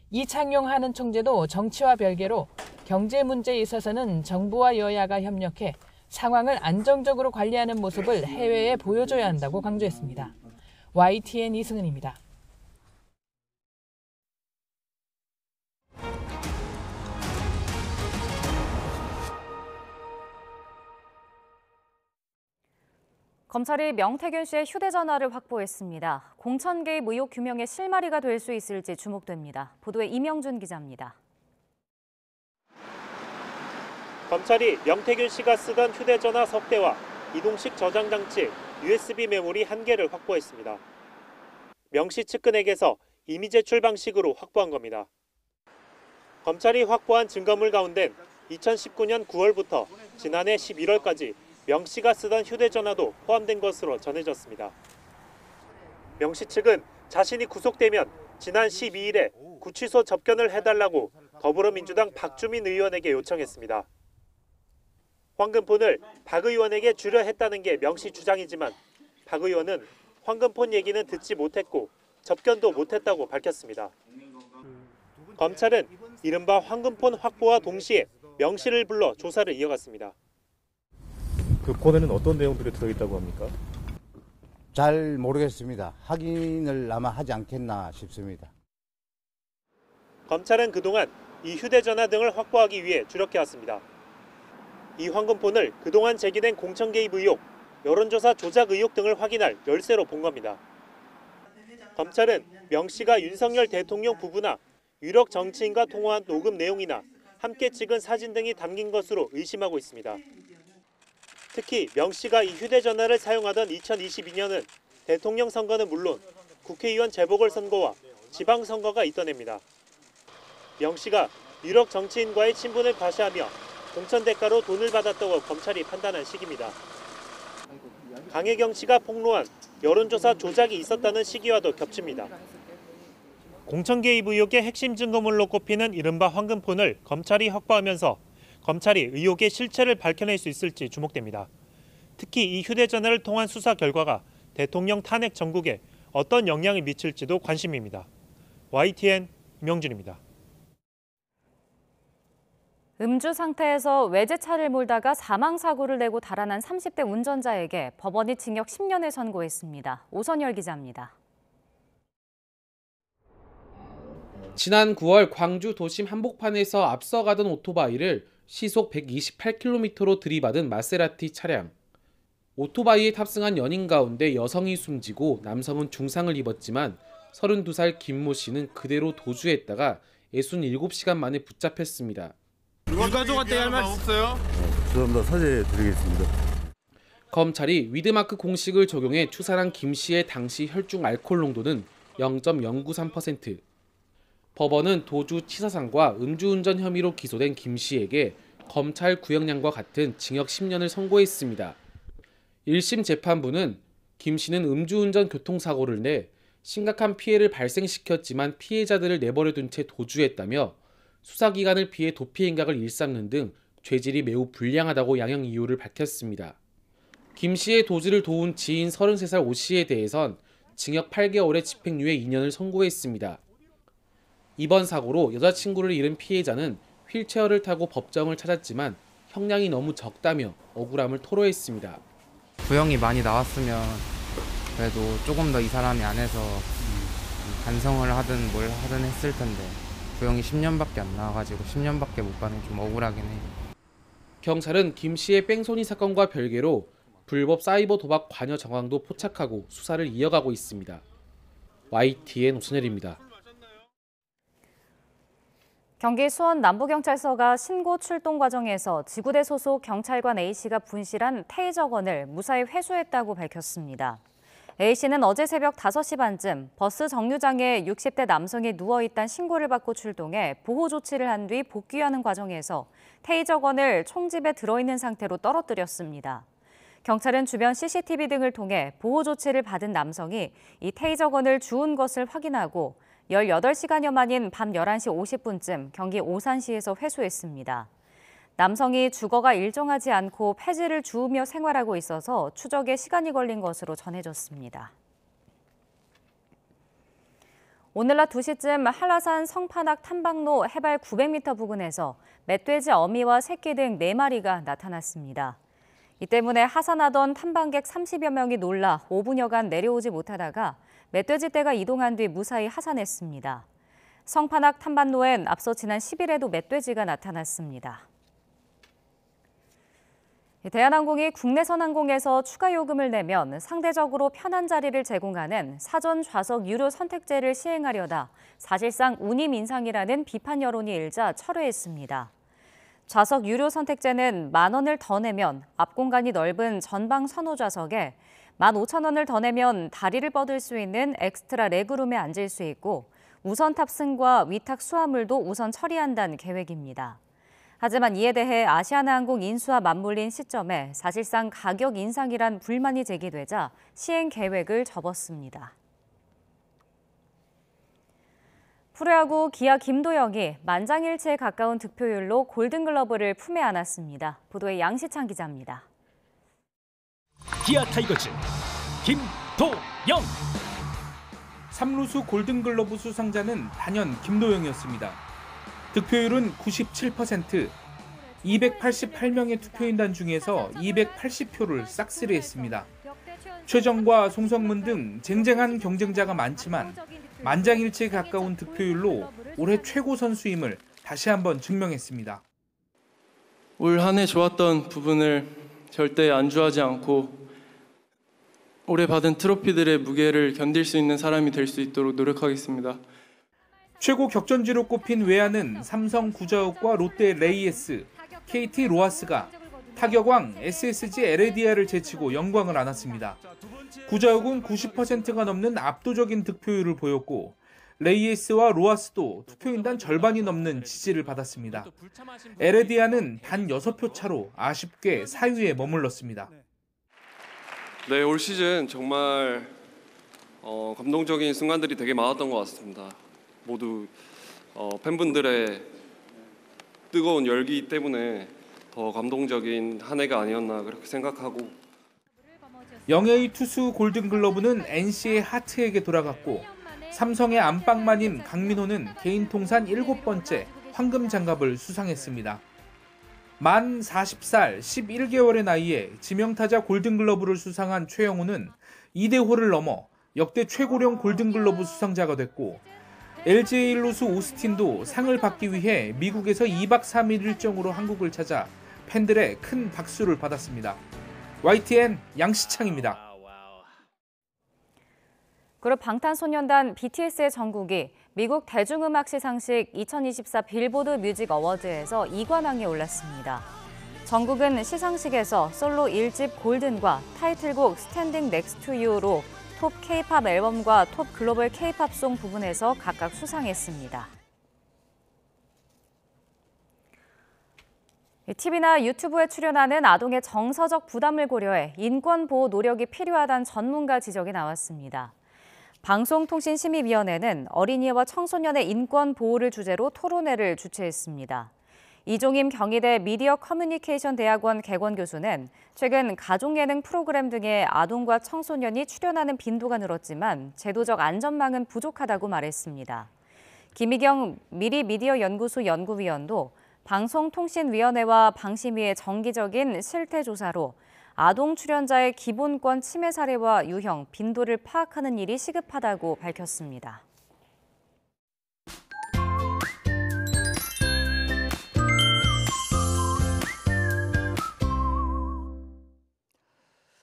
이창용 한은 총재도 정치와 별개로 경제 문제에 있어서는 정부와 여야가 협력해 상황을 안정적으로 관리하는 모습을 해외에 보여줘야 한다고 강조했습니다. YTN 이승은입니다. 검찰이 명태균 씨의 휴대전화를 확보했습니다. 공천 개입 의혹 규명의 실마리가 될 수 있을지 주목됩니다. 보도에 이명준 기자입니다. 검찰이 명태균 씨가 쓰던 휴대전화 석 대와 이동식 저장 장치 USB 메모리 1개를 확보했습니다. 명 씨 측근에게서 이미 제출 방식으로 확보한 겁니다. 검찰이 확보한 증거물 가운데 2019년 9월부터 지난해 11월까지 명 씨가 쓰던 휴대전화도 포함된 것으로 전해졌습니다. 명 씨 측은 자신이 구속되면 지난 12일에 구치소 접견을 해달라고 더불어민주당 박주민 의원에게 요청했습니다. 황금폰을 박 의원에게 주려 했다는 게 명 씨 주장이지만 박 의원은 황금폰 얘기는 듣지 못했고 접견도 못했다고 밝혔습니다. 검찰은 이른바 황금폰 확보와 동시에 명 씨를 불러 조사를 이어갔습니다. 그 폰에는 어떤 내용들이 들어있다고 합니까? 잘 모르겠습니다. 확인을 아마 하지 않겠나 싶습니다. 검찰은 그동안 이 휴대전화 등을 확보하기 위해 주력해왔습니다. 이 황금폰을 그동안 제기된 공천 개입 의혹, 여론조사 조작 의혹 등을 확인할 열쇠로 본 겁니다. 검찰은 명 씨가 윤석열 대통령 부부나 유력 정치인과 통화한 녹음 내용이나 함께 찍은 사진 등이 담긴 것으로 의심하고 있습니다. 특히 명 씨가 이 휴대전화를 사용하던 2022년은 대통령 선거는 물론 국회의원 재보궐선거와 지방선거가 있던 해입니다. 명 씨가 유력 정치인과의 친분을 과시하며 공천 대가로 돈을 받았다고 검찰이 판단한 시기입니다. 강혜경 씨가 폭로한 여론조사 조작이 있었다는 시기와도 겹칩니다. 공천 개입 의혹의 핵심 증거물로 꼽히는 이른바 황금폰을 검찰이 확보하면서 검찰이 의혹의 실체를 밝혀낼 수 있을지 주목됩니다. 특히 이 휴대전화를 통한 수사 결과가 대통령 탄핵 정국에 어떤 영향을 미칠지도 관심입니다. YTN 임영준입니다. 음주 상태에서 외제차를 몰다가 사망사고를 내고 달아난 30대 운전자에게 법원이 징역 10년을 선고했습니다. 오선열 기자입니다. 지난 9월 광주 도심 한복판에서 앞서가던 오토바이를 시속 128km로 들이받은 마세라티 차량. 오토바이에 탑승한 연인 가운데 여성이 숨지고 남성은 중상을 입었지만 32살 김모 씨는 그대로 도주했다가 67시간 만에 붙잡혔습니다. 유가족한테 할 말 없어요? 죄송합니다. 사죄 드리겠습니다. 검찰이 위드마크 공식을 적용해 추산한 김 씨의 당시 혈중 알코올 농도는 0.093%. 법원은 도주 치사상과 음주운전 혐의로 기소된 김 씨에게 검찰 구형량과 같은 징역 10년을 선고했습니다. 1심 재판부는 김 씨는 음주운전 교통사고를 내 심각한 피해를 발생시켰지만 피해자들을 내버려둔 채 도주했다며 수사기관을 피해 도피 행각을 일삼는 등 죄질이 매우 불량하다고 양형 이유를 밝혔습니다. 김 씨의 도주를 도운 지인 33살 오 씨에 대해선 징역 8개월에 집행유예 2년을 선고했습니다. 이번 사고로 여자친구를 잃은 피해자는 휠체어를 타고 법정을 찾았지만 형량이 너무 적다며 억울함을 토로했습니다. 구형이 많이 나왔으면 그래도 조금 더 이 사람이 안에서 반성을 하든 뭘 하든 했을 텐데 구형이 10년밖에 안 나와가지고 10년밖에 못 가는 게 좀 억울하긴 해요. 경찰은 김 씨의 뺑소니 사건과 별개로 불법 사이버 도박 관여 정황도 포착하고 수사를 이어가고 있습니다. YTN 오선열입니다. 경기 수원 남부경찰서가 신고 출동 과정에서 지구대 소속 경찰관 A씨가 분실한 테이저건을 무사히 회수했다고 밝혔습니다. A씨는 어제 새벽 5시 반쯤 버스 정류장에 60대 남성이 누워있다는 신고를 받고 출동해 보호 조치를 한 뒤 복귀하는 과정에서 테이저건을 총집에 들어있는 상태로 떨어뜨렸습니다. 경찰은 주변 CCTV 등을 통해 보호 조치를 받은 남성이 이 테이저건을 주운 것을 확인하고 18시간여 만인 밤 11시 50분쯤 경기 오산시에서 회수했습니다. 남성이 주거가 일정하지 않고 폐지를 주우며 생활하고 있어서 추적에 시간이 걸린 것으로 전해졌습니다. 오늘 낮 2시쯤 한라산 성판악 탐방로 해발 900m 부근에서 멧돼지 어미와 새끼 등 4마리가 나타났습니다. 이 때문에 하산하던 탐방객 30여 명이 놀라 5분여간 내려오지 못하다가 멧돼지떼가 이동한 뒤 무사히 하산했습니다. 성판악 탐방로엔 앞서 지난 10일에도 멧돼지가 나타났습니다. 대한항공이 국내선 항공에서 추가 요금을 내면 상대적으로 편한 자리를 제공하는 사전 좌석 유료 선택제를 시행하려다 사실상 운임 인상이라는 비판 여론이 일자 철회했습니다. 좌석 유료 선택제는 10,000원을 더 내면 앞 공간이 넓은 전방 선호 좌석에 15,000원을 더 내면 다리를 뻗을 수 있는 엑스트라 레그룸에 앉을 수 있고 우선 탑승과 위탁 수화물도 우선 처리한다는 계획입니다. 하지만 이에 대해 아시아나항공 인수와 맞물린 시점에 사실상 가격 인상이란 불만이 제기되자 시행 계획을 접었습니다. 프로야구 기아 김도영이 만장일치에 가까운 득표율로 골든글러브를 품에 안았습니다. 보도에 양시창 기자입니다. 기아 타이거즈 김도영 3루수 골든글러브 수상자는 단연 김도영이었습니다. 득표율은 97%, 288명의 투표인단 중에서 280표를 싹쓸이했습니다. 최정과 송성문 등 쟁쟁한 경쟁자가 많지만 만장일치에 가까운 득표율로 올해 최고 선수임을 다시 한번 증명했습니다. 올 한 해 좋았던 부분을 절대 안주하지 않고 올해 받은 트로피들의 무게를 견딜 수 있는 사람이 될 수 있도록 노력하겠습니다. 최고 격전지로 꼽힌 외야는 삼성 구자욱과 롯데 레이에스, KT 로하스가 타격왕 SSG LADR을 제치고 영광을 안았습니다. 구자욱은 90%가 넘는 압도적인 득표율을 보였고 레이에스와 로하스도 투표인단 절반이 넘는 지지를 받았습니다. LADR는 단 6표 차로 아쉽게 4위에 머물렀습니다. 네, 올 시즌 정말 감동적인 순간들이 되게 많았던 것 같습니다. 모두 팬분들의 뜨거운 열기 때문에 더 감동적인 한 해가 아니었나 그렇게 생각하고 영예의 투수 골든글러브는 NC의 하트에게 돌아갔고 삼성의 안방만인 강민호는 개인 통산 7번째 황금장갑을 수상했습니다. 만 40살 11개월의 나이에 지명타자 골든글러브를 수상한 최영우는 이대호를 넘어 역대 최고령 골든글러브 수상자가 됐고 LG의 일루수 오스틴도 상을 받기 위해 미국에서 2박 3일 일정으로 한국을 찾아 팬들의 큰 박수를 받았습니다. YTN 양시창입니다. 그룹 방탄소년단 BTS의 정국이 미국 대중음악 시상식 2024 빌보드 뮤직 어워즈에서 2관왕에 올랐습니다. 정국은 시상식에서 솔로 1집 골든과 타이틀곡 스탠딩 넥스트 투 유로 톱 K-팝 앨범과 톱 글로벌 K-팝 송 부분에서 각각 수상했습니다. TV나 유튜브에 출연하는 아동의 정서적 부담을 고려해 인권 보호 노력이 필요하다는 전문가 지적이 나왔습니다. 방송통신심의위원회는 어린이와 청소년의 인권 보호를 주제로 토론회를 주최했습니다. 이종임 경희대 미디어 커뮤니케이션 대학원 개건 교수는 최근 가족예능 프로그램 등에 아동과 청소년이 출연하는 빈도가 늘었지만 제도적 안전망은 부족하다고 말했습니다. 김희경 미리미디어연구소 연구위원도 방송통신위원회와 방심위의 정기적인 실태조사로 아동 출연자의 기본권 침해 사례와 유형, 빈도를 파악하는 일이 시급하다고 밝혔습니다.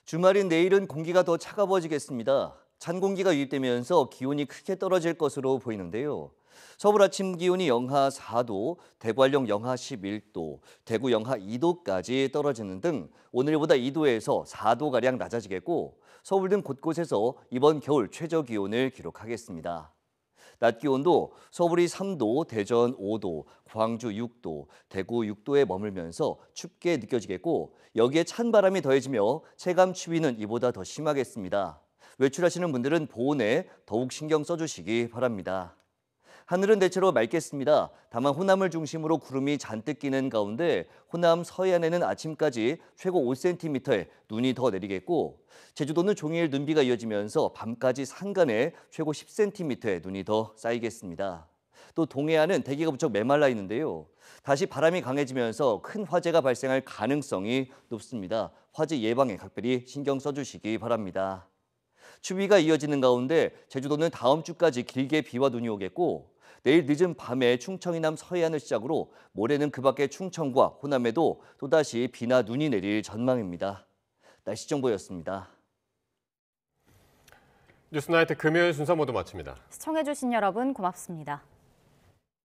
주말인 내일은 공기가 더 차가워지겠습니다. 찬 공기가 유입되면서 기온이 크게 떨어질 것으로 보이는데요. 서울 아침 기온이 영하 4도, 대구 한령 영하 11도, 대구 영하 2도까지 떨어지는 등 오늘보다 2도에서 4도가량 낮아지겠고 서울 등 곳곳에서 이번 겨울 최저 기온을 기록하겠습니다. 낮 기온도 서울이 3도, 대전 5도, 광주 6도, 대구 6도에 머물면서 춥게 느껴지겠고 여기에 찬 바람이 더해지며 체감 추위는 이보다 더 심하겠습니다. 외출하시는 분들은 보온에 더욱 신경 써주시기 바랍니다. 하늘은 대체로 맑겠습니다. 다만 호남을 중심으로 구름이 잔뜩 끼는 가운데 호남 서해안에는 아침까지 최고 5cm의 눈이 더 내리겠고 제주도는 종일 눈비가 이어지면서 밤까지 산간에 최고 10cm의 눈이 더 쌓이겠습니다. 또 동해안은 대기가 무척 메말라 있는데요. 다시 바람이 강해지면서 큰 화재가 발생할 가능성이 높습니다. 화재 예방에 각별히 신경 써주시기 바랍니다. 추위가 이어지는 가운데 제주도는 다음 주까지 길게 비와 눈이 오겠고 내일 늦은 밤에 충청 이남 서해안을 시작으로 모레는 그 밖의 충청과 호남에도 또다시 비나 눈이 내릴 전망입니다. 날씨 정보였습니다. 뉴스나이트 금요일 순서 모두 마칩니다. 시청해주신 여러분 고맙습니다.